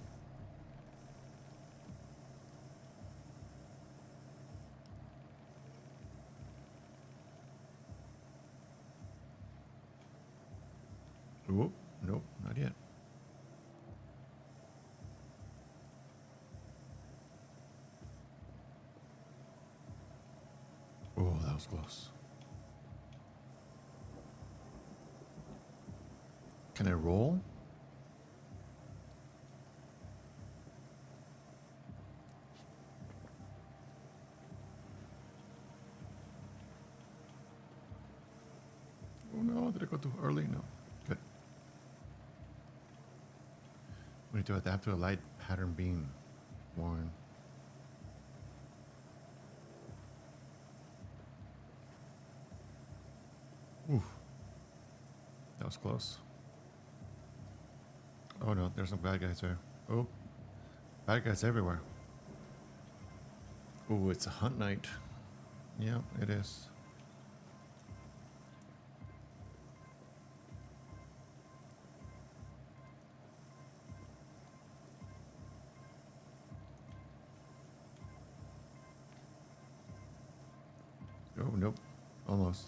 Whoop. Nope, not yet. Oh, that was close. Can I roll? go too early? No. Good. We need to adapt to a light pattern being worn. Ooh. That was close. Oh no, there's some bad guys there. Oh. Bad guys everywhere. Ooh, it's a hunt night. Yeah, it is. Oh, nope. Almost.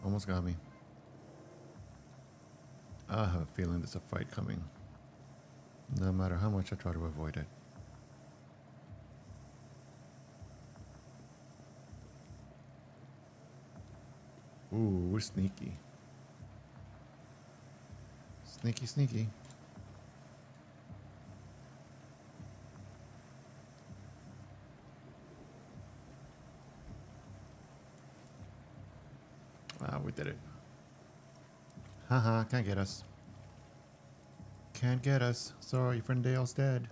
Almost got me. I have a feeling there's a fight coming. No matter how much I try to avoid it. Ooh, we're sneaky. Sneaky, sneaky. Ah, we did it. Haha, can't get us. Can't get us. Sorry, friend Dale's dead.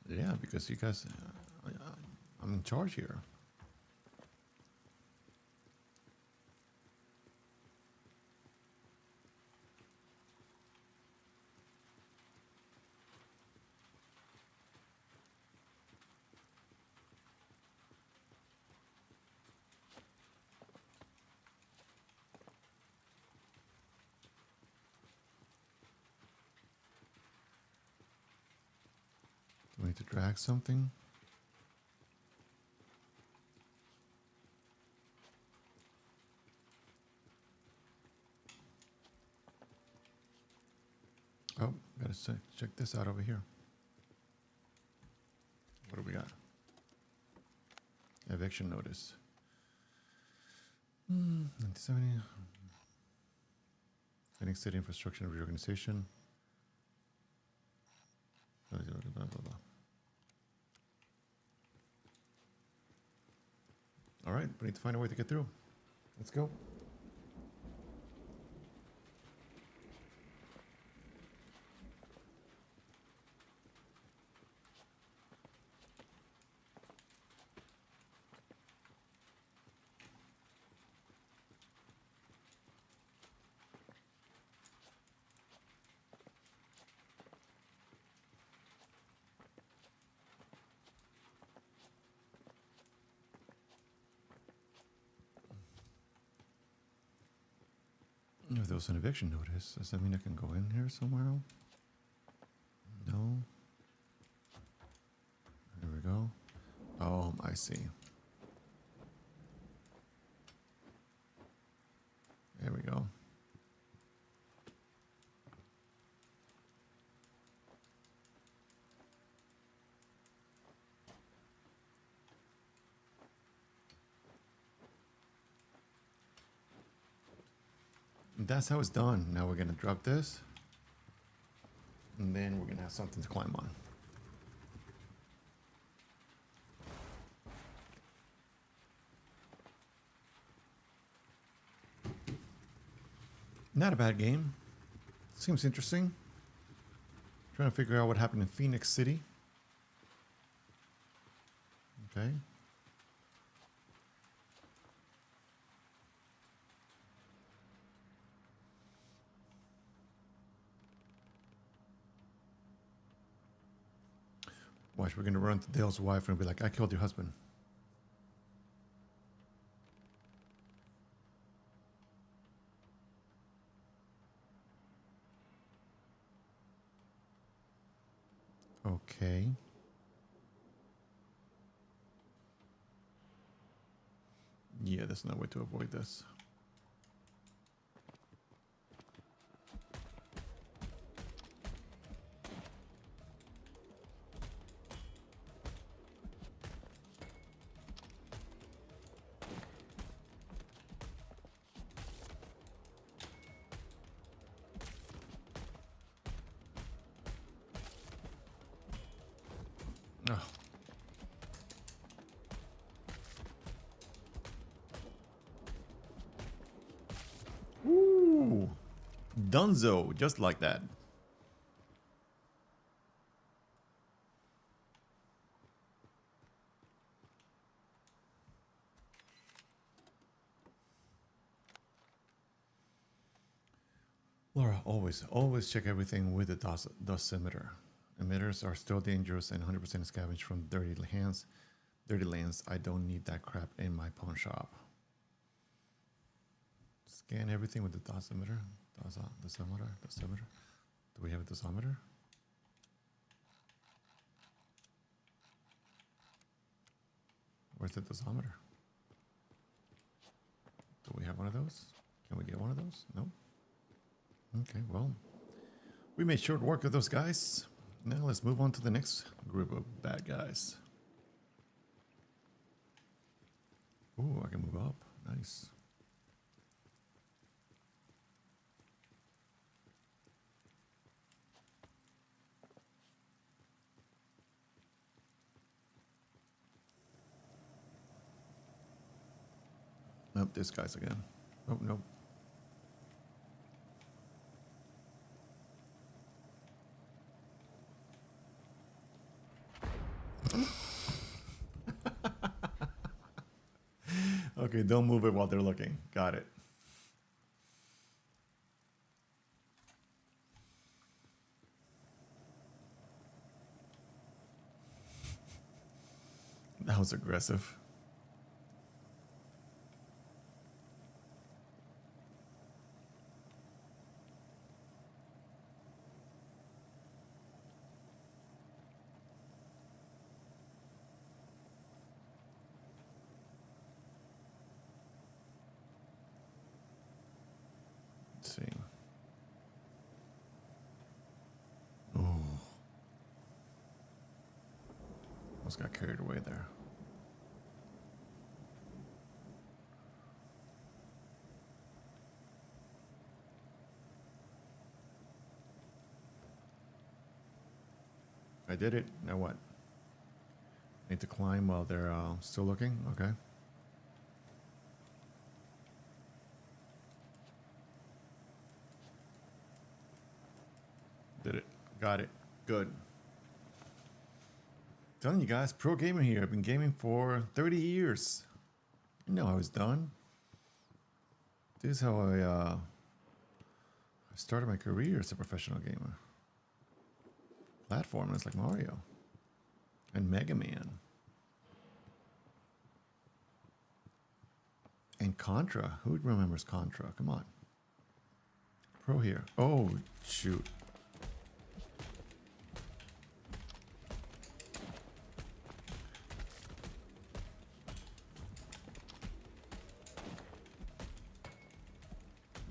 Yeah, because you guys... I'm in charge here. Do we need to drag something? Oh, gotta check this out over here. What do we got? Eviction notice. 1970. Phoenix City Infrastructure and Reorganization. Blah, blah, blah, blah, blah. All right, we need to find a way to get through. Let's go. If there was an eviction notice, does that mean I can go in here somewhere? No. There we go. Oh, I see. There we go. That's how it's done. Now we're gonna drop this. And then we're gonna have something to climb on. Not a bad game. Seems interesting. Trying to figure out what happened in Phoenix City. Okay. Watch, we're gonna run to Dale's wife and be like, I killed your husband. Okay. Yeah, there's no way to avoid this. Oh. Dunzo, just like that. Laura, always check everything with the dosimeter. Emitters are still dangerous and 100% scavenged from dirty hands. Dirty lands. I don't need that crap in my pawn shop. Scan everything with the dosimeter. Dosimeter. Do we have a dosimeter? Where's the dosimeter? Do we have one of those? Can we get one of those? No. Okay, well, we made short work of those guys. Now let's move on to the next group of bad guys. Ooh, I can move up. Nice. Nope, this guy's again. Oh, nope. Okay, don't move it while they're looking. Got it. That was aggressive. Let's see. Oh. Almost got carried away there. I did it. Now what? Need to climb while they're still looking? Okay. Did it. Got it. Good. Telling you guys, pro gamer here. I've been gaming for 30 years. You know how it's done. This is how I started my career as a professional gamer. Platformers like Mario and Mega Man and Contra. Who remembers Contra? Come on. Pro here. Oh, shoot.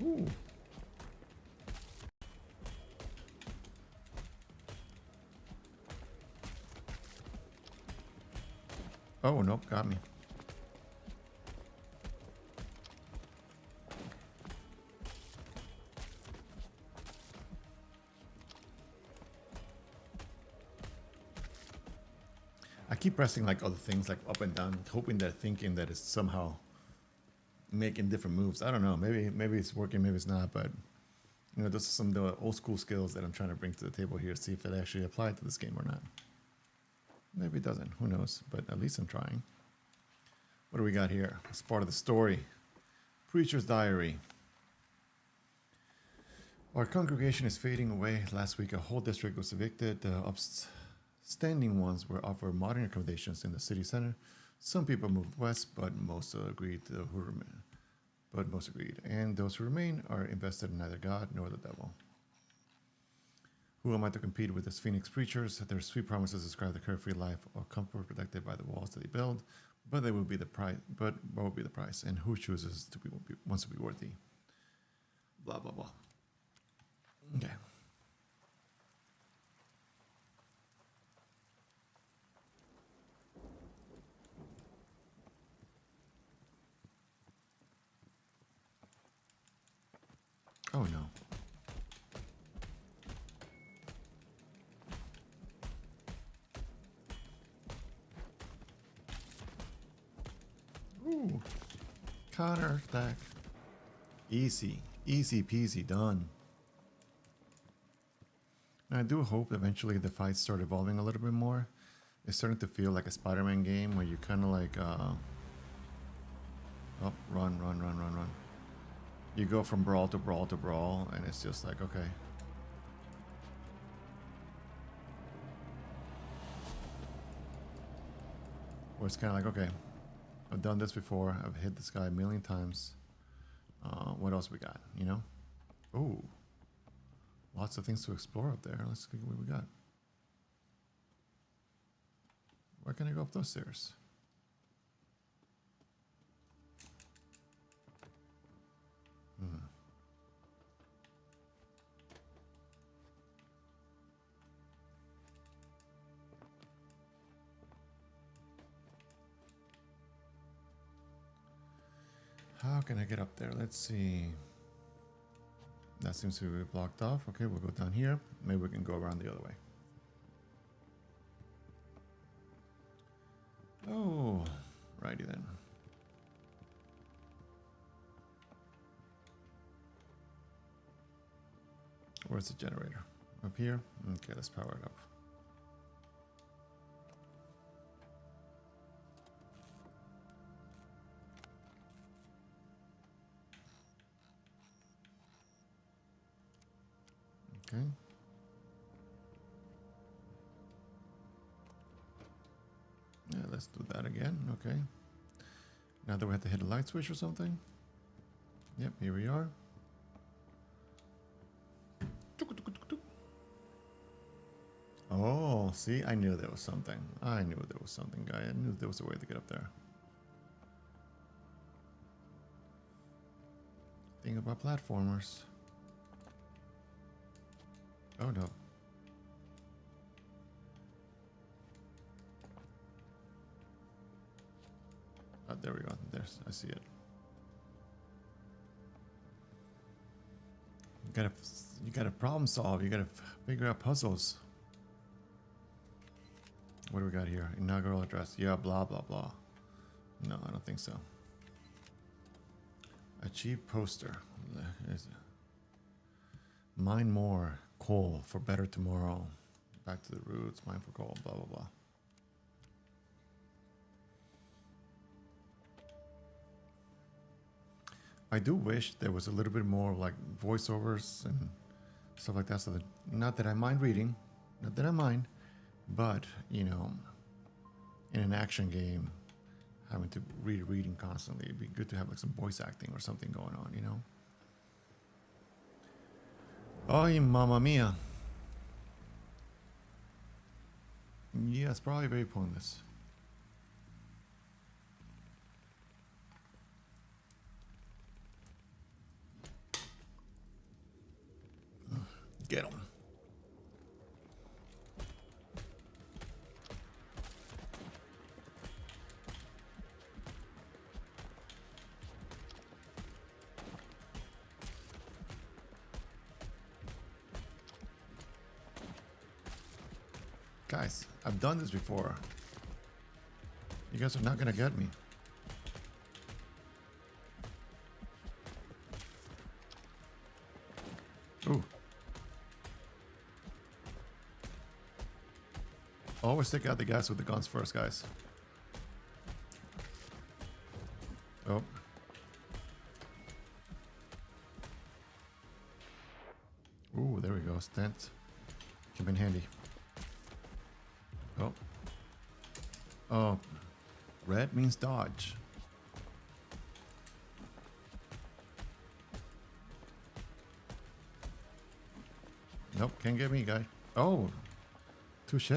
Ooh. Oh, nope, got me. I keep pressing like other things like up and down, hoping that thinking that it's somehow making different moves. I don't know. Maybe it's working, maybe it's not, but you know, those are some of the old school skills that I'm trying to bring to the table here, see if it actually applied to this game or not. Maybe it doesn't. Who knows? But at least I'm trying. What do we got here? It's part of the story. Preacher's diary. Our congregation is fading away. Last week, a whole district was evicted. The upstanding ones were offered modern accommodations in the city center. Some people moved west, but most agreed. And those who remain are invested in neither God nor the devil. Who am I to compete with these Phoenix preachers? Their sweet promises describe the carefree life of comfort protected by the walls that they build, but they will be the price. But what will be the price? And who chooses to be wants to be worthy? Blah blah blah. Okay. Oh no. Ooh. Counter attack. Easy. Easy peasy done. And I do hope eventually the fights start evolving a little bit more. It's starting to feel like a Spider-Man game where you kind of like, oh, run, run, run, run, run. You go from brawl to brawl to brawl, and it's just like, okay. Where it's kind of like, okay, I've done this before. I've hit this guy a million times. What else we got, you know? Oh, lots of things to explore up there. Let's see what we got. Where can I go up those stairs? How can I get up there? Let's see. That seems to be blocked off. Okay, we'll go down here. Maybe we can go around the other way. Oh, righty then. Where's the generator? Up here? Okay, let's power it up. Okay. Yeah, let's do that again. Okay. Now that we have to hit a light switch or something. Yep, here we are. Oh, see, I knew there was something. I knew there was something, guy. I knew there was a way to get up there. Thing about platformers. Oh no. Oh, there we go. There's, I see it. You gotta problem solve. You gotta figure out puzzles. What do we got here? Inaugural address. Yeah, blah, blah, blah. No, I don't think so. Achieve poster. Mine more coal for better tomorrow. Back to the roots. Mine for coal. Blah, blah, blah. I do wish there was a little bit more like voiceovers and stuff like that. So that, not that I mind reading, not that I mind, but you know, in an action game, having to reading constantly, it'd be good to have like some voice acting or something going on, you know. Oh, mamma mia. Yeah, it's probably very pointless. Get him. Guys, I've done this before. You guys are not gonna get me. Ooh. Always take out the guys with the guns first, guys. Oh. Ooh, there we go. Stent. Come in handy. Oh. Oh. Red means dodge. Nope, can't get me, guy. Oh. Touche.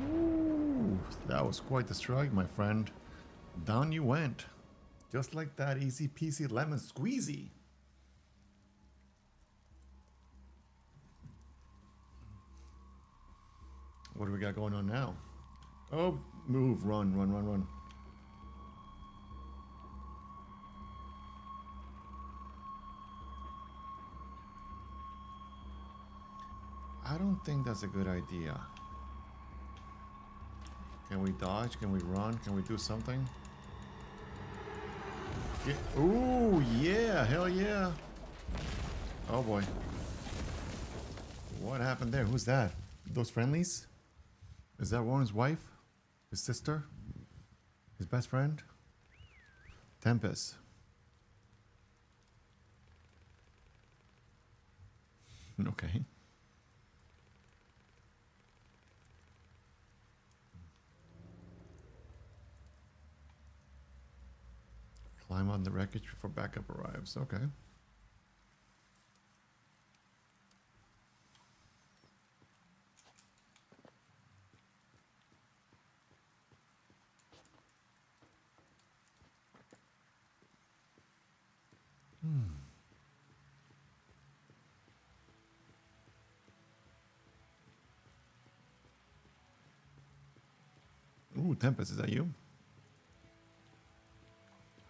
Ooh, that was quite the strike, my friend. Down you went. Just like that, easy peasy lemon squeezy. What do we got going on now? Oh, move, run, run, run, run. I don't think that's a good idea. Can we dodge? Can we run? Can we do something? Ooh, yeah, hell yeah. Oh boy. What happened there? Who's that? Those friendlies? Is that Warren's wife? His sister? His best friend? Tempest. Okay. Climb on the wreckage before backup arrives. Okay. Ooh, Tempest, is that you?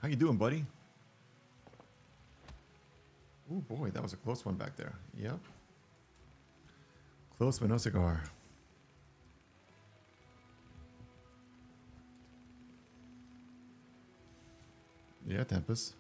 How you doing, buddy? Ooh, boy, that was a close one back there. Yep. Close but no cigar. Yeah, Tempest.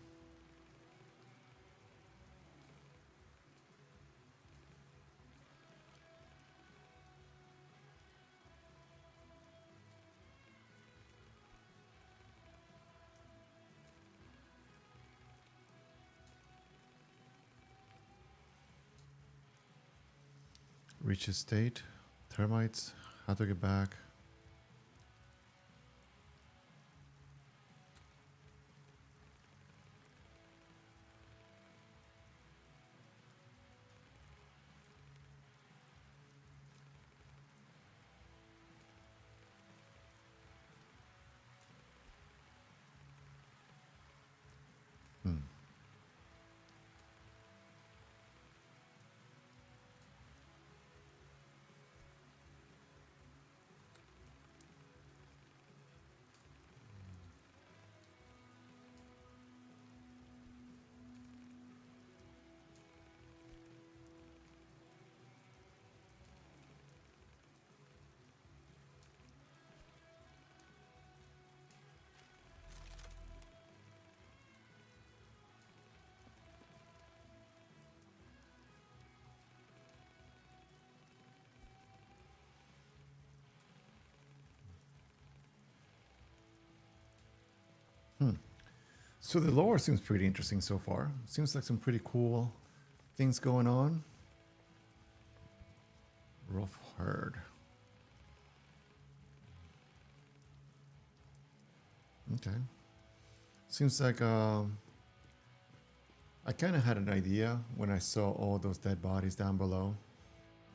Reach estate. Termites. How to get back. Hmm. So the lore seems pretty interesting so far. Seems like some pretty cool things going on. Rough herd. Okay. Seems like I kind of had an idea when I saw all those dead bodies down below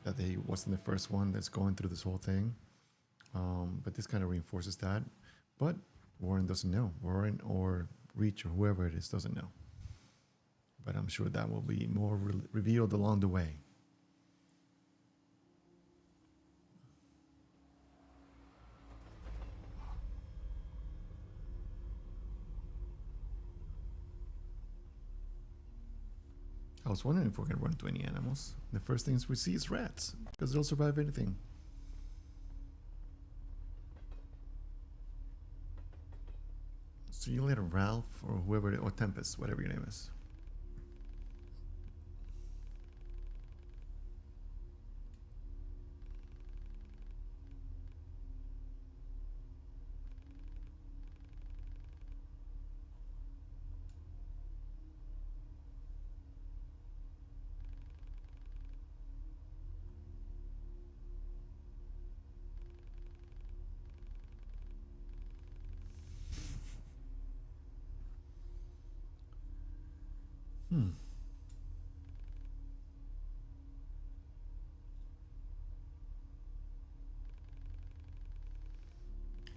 that they wasn't the first one that's going through this whole thing. But this kind of reinforces that. But Warren doesn't know. Warren or Reach or whoever it is doesn't know. But I'm sure that will be more revealed along the way. I was wondering if we're going to run into any animals. The first things we see is rats, because they'll survive anything. See you later, Ralph, or whoever, or Tempest, whatever your name is.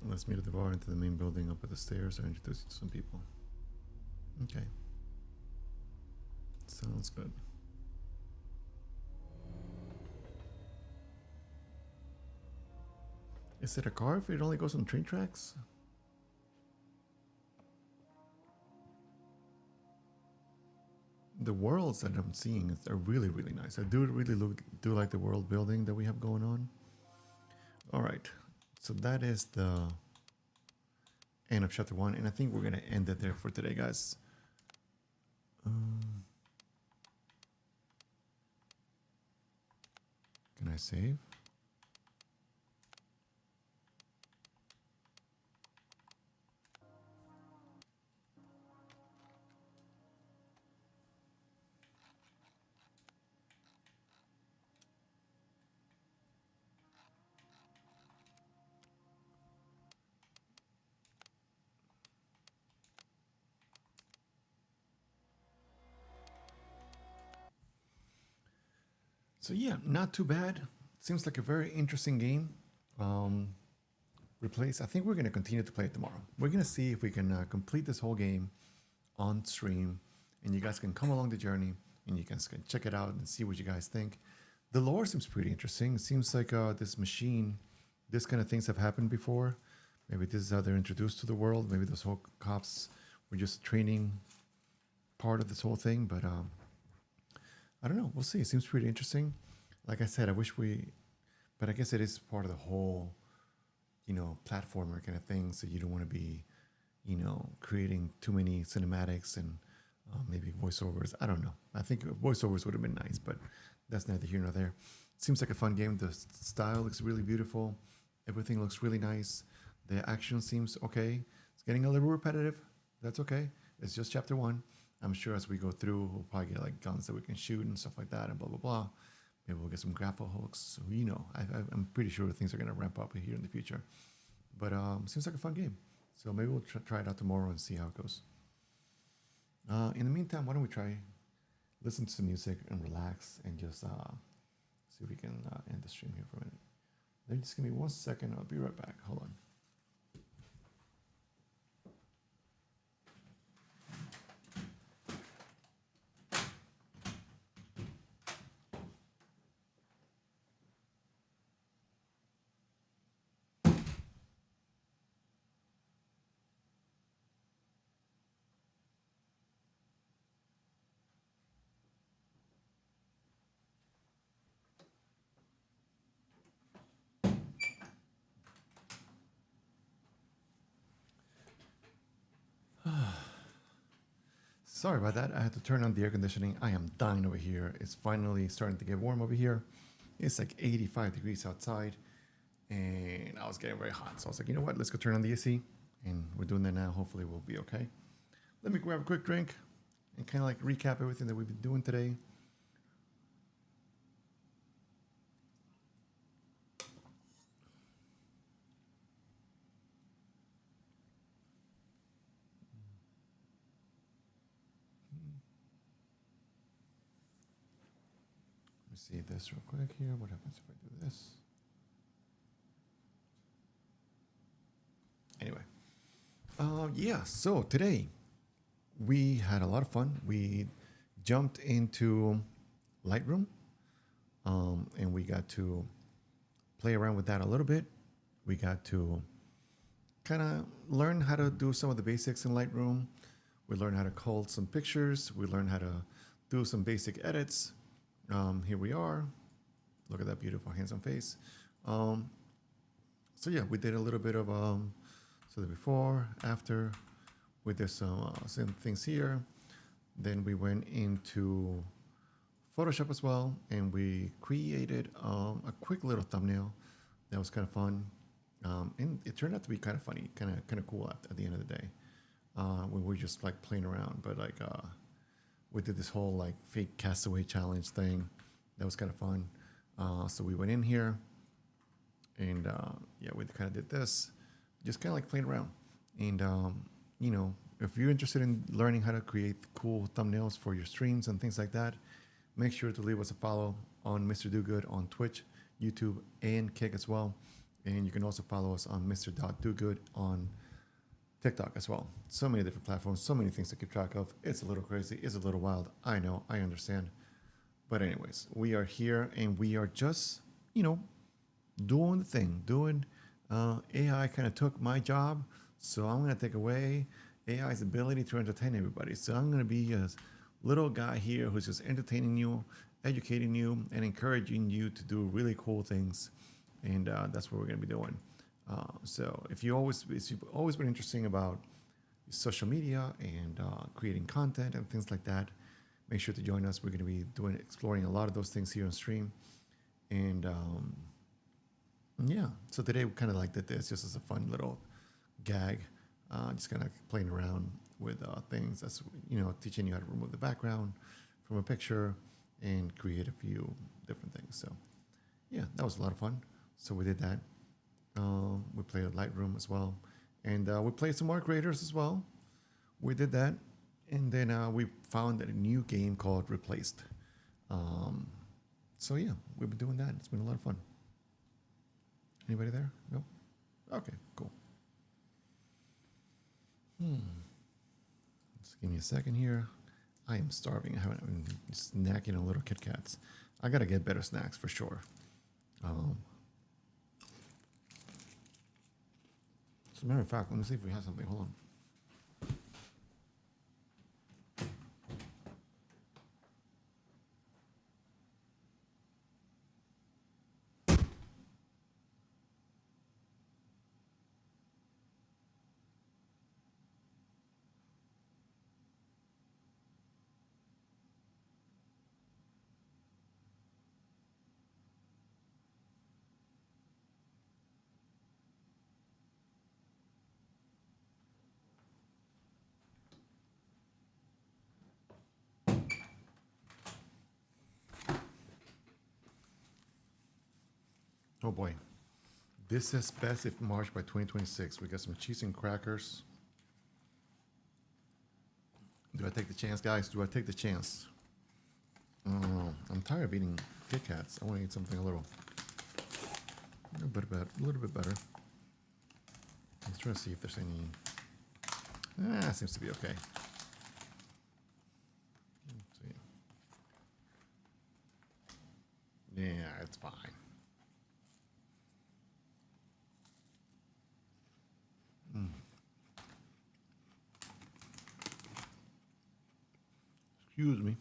Let's meet at the bar into the main building up at the stairs. I'll introduce you to some people. Okay. Sounds good. Is it a car if it only goes on train tracks? The worlds that I'm seeing are really, really nice. I do really do like the world building that we have going on. All right. So that is the end of chapter 1, and I think we're going to end it there for today, guys. Can I save? So yeah, not too bad. Seems like a very interesting game. Replace. I think we're gonna continue to play it tomorrow. We're gonna see if we can complete this whole game on stream, and you guys can come along the journey, and you guys can check it out and see what you guys think. The lore seems pretty interesting. It seems like this machine, this kind of things have happened before. Maybe this is how they're introduced to the world. Maybe those whole cops were just training part of this whole thing, but I don't know. We'll see. It seems pretty interesting. Like I said, I wish we, but I guess it is part of the whole, platformer kind of thing. So you don't want to be, creating too many cinematics and maybe voiceovers. I don't know. I think voiceovers would have been nice, but that's neither here nor there. Seems like a fun game. The style looks really beautiful. Everything looks really nice. The action seems okay. It's getting a little repetitive. That's okay. It's just chapter 1. I'm sure as we go through, we'll probably get like guns that we can shoot and stuff like that and blah, blah, blah. Maybe we'll get some grapple hooks. So, I'm pretty sure things are going to ramp up here in the future. But seems like a fun game. So maybe we'll try it out tomorrow and see how it goes. In the meantime, why don't we try listen to some music and relax and just see if we can end the stream here for a minute. Then just give me 1 second. I'll be right back. Hold on. Sorry about that. I had to turn on the air conditioning. I am dying over here. It's finally starting to get warm over here. It's like 85 degrees outside, and I was getting very hot. So I was like, you know what? Let's go turn on the AC, and we're doing that now. Hopefully we'll be okay. Let me grab a quick drink and kind of like recap everything that we've been doing today. Let me see this real quick here. What happens if I do this? Anyway, yeah, so today we had a lot of fun. We jumped into Lightroom, and we got to play around with that a little bit. We got to kind of learn how to do some of the basics in Lightroom. We learned how to cull some pictures. We learned how to do some basic edits. Here we are. Look at that beautiful handsome face. So yeah, we did a little bit of so the before, after. We did some things here. Then we went into Photoshop as well, and we created a quick little thumbnail that was kind of fun. And it turned out to be kind of funny, kind of cool at the end of the day. When we were just like playing around, but like we did this whole like fake castaway challenge thing. That was kind of fun. So we went in here, and yeah, we kind of did this, just kind of like playing around. And if you're interested in learning how to create cool thumbnails for your streams and things like that, make sure to leave us a follow on Mr. Do Good on Twitch, YouTube, and Kick as well. And you can also follow us on Mr.DoGood on TikTok as well. So many different platforms, so many things to keep track of. It's a little crazy. It's a little wild. I know. I understand. But anyways, we are here, and we are just, doing the thing. AI kind of took my job, so I'm going to take away AI's ability to entertain everybody. So I'm going to be a little guy here who's just entertaining you, educating you, and encouraging you to do really cool things. And that's what we're going to be doing. So if you've always been interesting about social media and creating content and things like that, make sure to join us. We're going to be exploring a lot of those things here on stream. And yeah, so today we kind of like did this just as a fun little gag, just kind of playing around with things. That's, teaching you how to remove the background from a picture and create a few different things. So yeah, that was a lot of fun. So we did that. We played Lightroom as well. And we played some more creators as well. We did that. And then we found a new game called Replaced. So yeah, we've been doing that. It's been a lot of fun. Anybody there? No? Okay, cool. Just give me a second here. I am starving. I've been snacking on little Kit Kats. I gotta get better snacks for sure. As a matter of fact, let me see if we have something. Hold on. Oh boy. This says best if March by 2026. We got some cheese and crackers. Do I take the chance, guys? Do I take the chance? I'm tired of eating Kit Kats. I want to eat something a little bit better. Let's try to see if there's any. Seems to be okay. Let's see. Yeah, it's fine. Excuse me.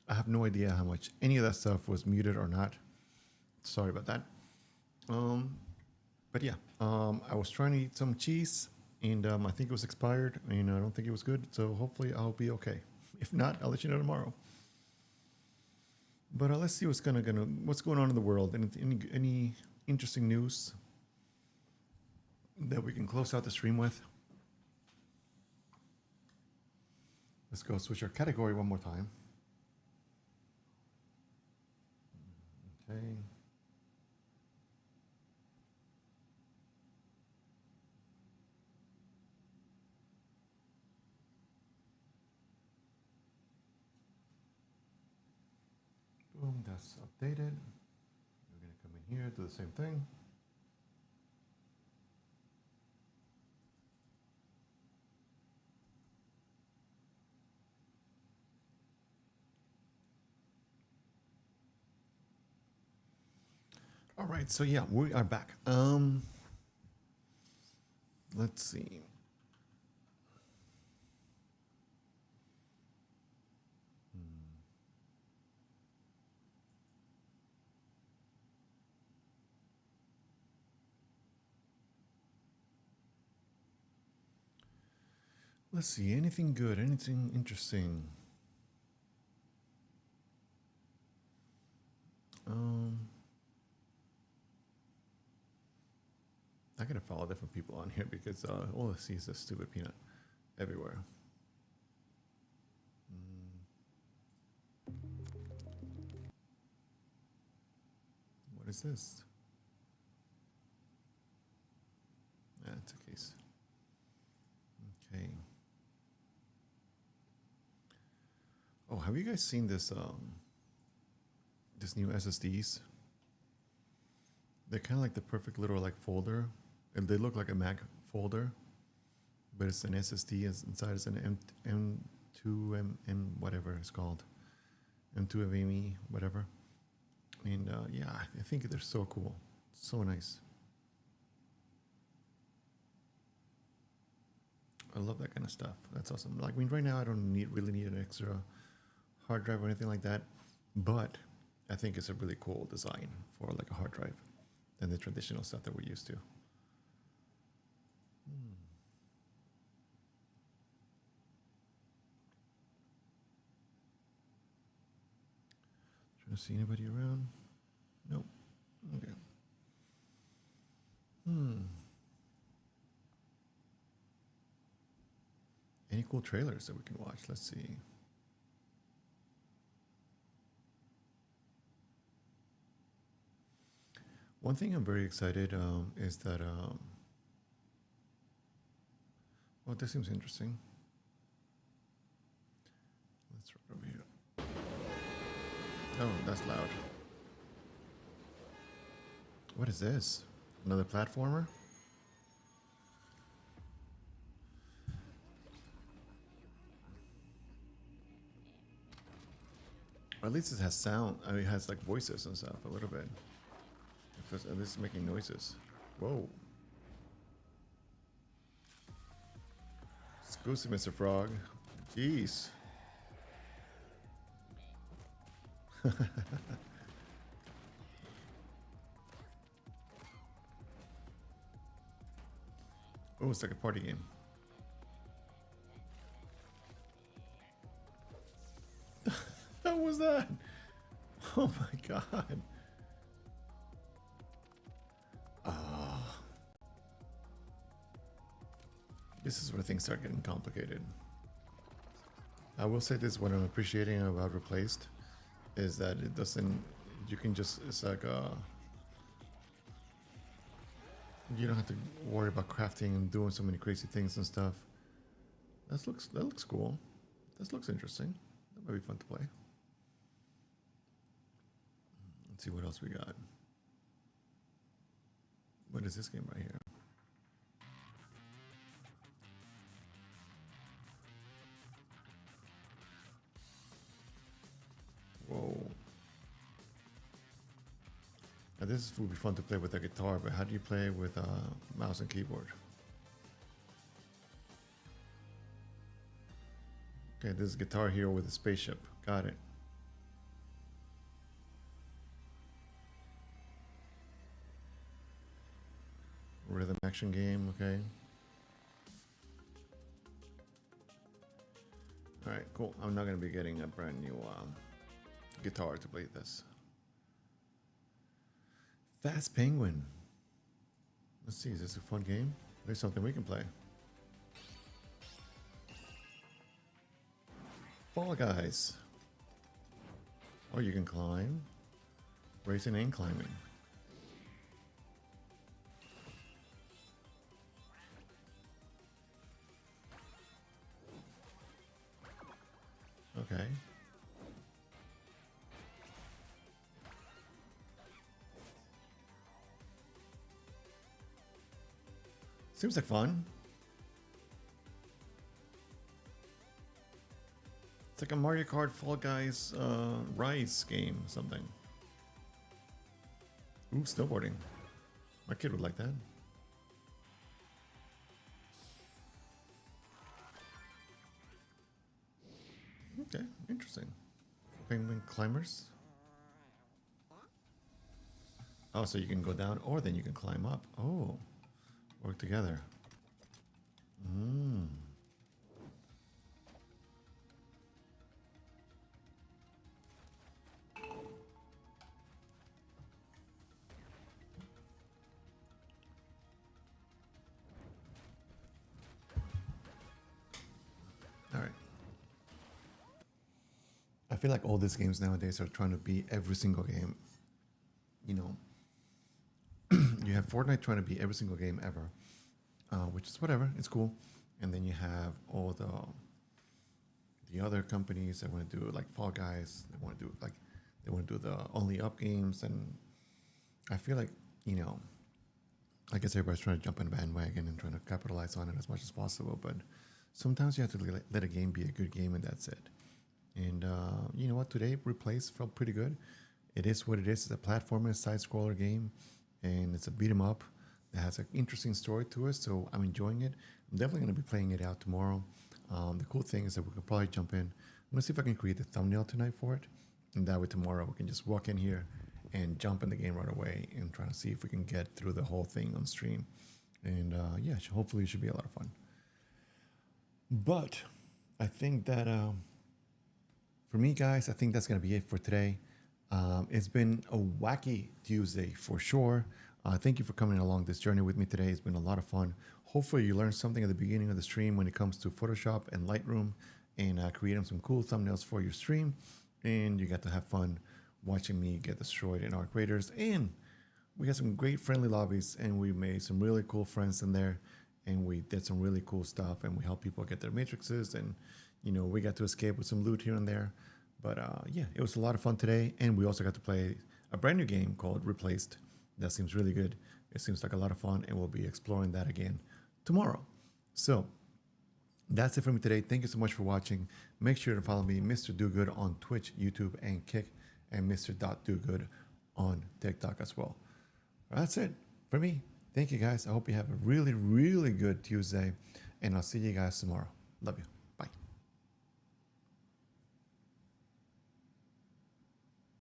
I have no idea how much any of that stuff was muted or not. Sorry about that. But yeah, I was trying to eat some cheese, and I think it was expired, and I don't think it was good. So hopefully I'll be okay. If not, I'll let you know tomorrow. But let's see what's going on in the world. Any interesting news that we can close out the stream with? Let's go switch our category one more time. Okay. Boom. That's updated. We're gonna come in here, do the same thing. All right, so yeah, we are back. Let's see. Let's see, anything good, anything interesting? I gotta follow different people on here because all I see is this stupid peanut everywhere. What is this? That's a case. Okay. Oh, have you guys seen this this new SSDs? They're kind of like the perfect little like folder, and they look like a Mac folder, but it's an SSD inside. It's an M2M whatever it's called, M2ME whatever. And yeah, I think they're so cool, so nice. I love that kind of stuff. That's awesome. Like, I mean, right now I don't really need an extra hard drive or anything like that, but I think it's a really cool design for like a hard drive than the traditional stuff that we're used to. Trying to see anybody around? Nope. Okay. Any cool trailers that we can watch? Let's see. One thing I'm very excited is that, well, this seems interesting. Let's right over here. Oh, that's loud. What is this? Another platformer? Or at least it has sound. I mean, it has like voices and stuff a little bit. This is making noises. Whoa. Excuse me, Mr. Frog. Jeez. Oh, it's like a party game. What was that? Oh my god. This is where things start getting complicated. I will say this, what I'm appreciating about Replaced is that it doesn't, you can just, it's like, you don't have to worry about crafting and doing so many crazy things and stuff. That looks cool. This looks interesting. That might be fun to play. Let's see what else we got. What is this game right here? Whoa. Now this would be fun to play with a guitar, but how do you play with a mouse and keyboard? Okay, this is Guitar Hero with a spaceship. Got it. Rhythm action game, okay. Alright, cool. I'm not going to be getting a brand new guitar to play this. Fast Penguin. Let's see, is this a fun game? There's something we can play. Fall Guys. Or you can climb. Racing and climbing. Okay. Seems like fun. It's like a Mario Kart Fall Guys Rise game or something. Ooh, snowboarding. My kid would like that. Okay, interesting. Penguin climbers. Oh, so you can go down or then you can climb up. Oh, work together. Hmm. All right. I feel like all these games nowadays are trying to be every single game. You know, you have Fortnite trying to be every single game ever, which is whatever. It's cool. And then you have all the other companies that want to do like Fall Guys. They want to do the only up games, and I feel like I guess everybody's trying to jump on a bandwagon and trying to capitalize on it as much as possible. But sometimes you have to let a game be a good game, and that's it. And you know what? Today, Replace felt pretty good. It is what it is. It's a platformer, side-scroller game, and it's a beat 'em up that has an interesting story to it. So I'm enjoying it. I'm definitely going to be playing it out tomorrow. The cool thing is that we could probably jump in. I'm going to see if I can create the thumbnail tonight for it, and that way tomorrow we can just walk in here and jump in the game right away and try to see if we can get through the whole thing on stream. And yeah, hopefully it should be a lot of fun. But I think that for me, guys, I think that's going to be it for today. It's been a wacky Tuesday for sure. Thank you for coming along this journey with me today. It's been a lot of fun. Hopefully you learned something at the beginning of the stream when it comes to Photoshop and Lightroom and creating some cool thumbnails for your stream. And you got to have fun watching me get destroyed in Arc Raiders. And we had some great friendly lobbies, and we made some really cool friends in there. And we did some really cool stuff, and we helped people get their matrices, and we got to escape with some loot here and there. But yeah, it was a lot of fun today, and we also got to play a brand new game called Replaced. That seems really good. It seems like a lot of fun, and we'll be exploring that again tomorrow. So that's it for me today. Thank you so much for watching. Make sure to follow me, Mr. Dogood, on Twitch, YouTube, and Kick, and Mr. Dogood on TikTok as well. That's it for me. Thank you, guys. I hope you have a really, really good Tuesday, and I'll see you guys tomorrow. Love you.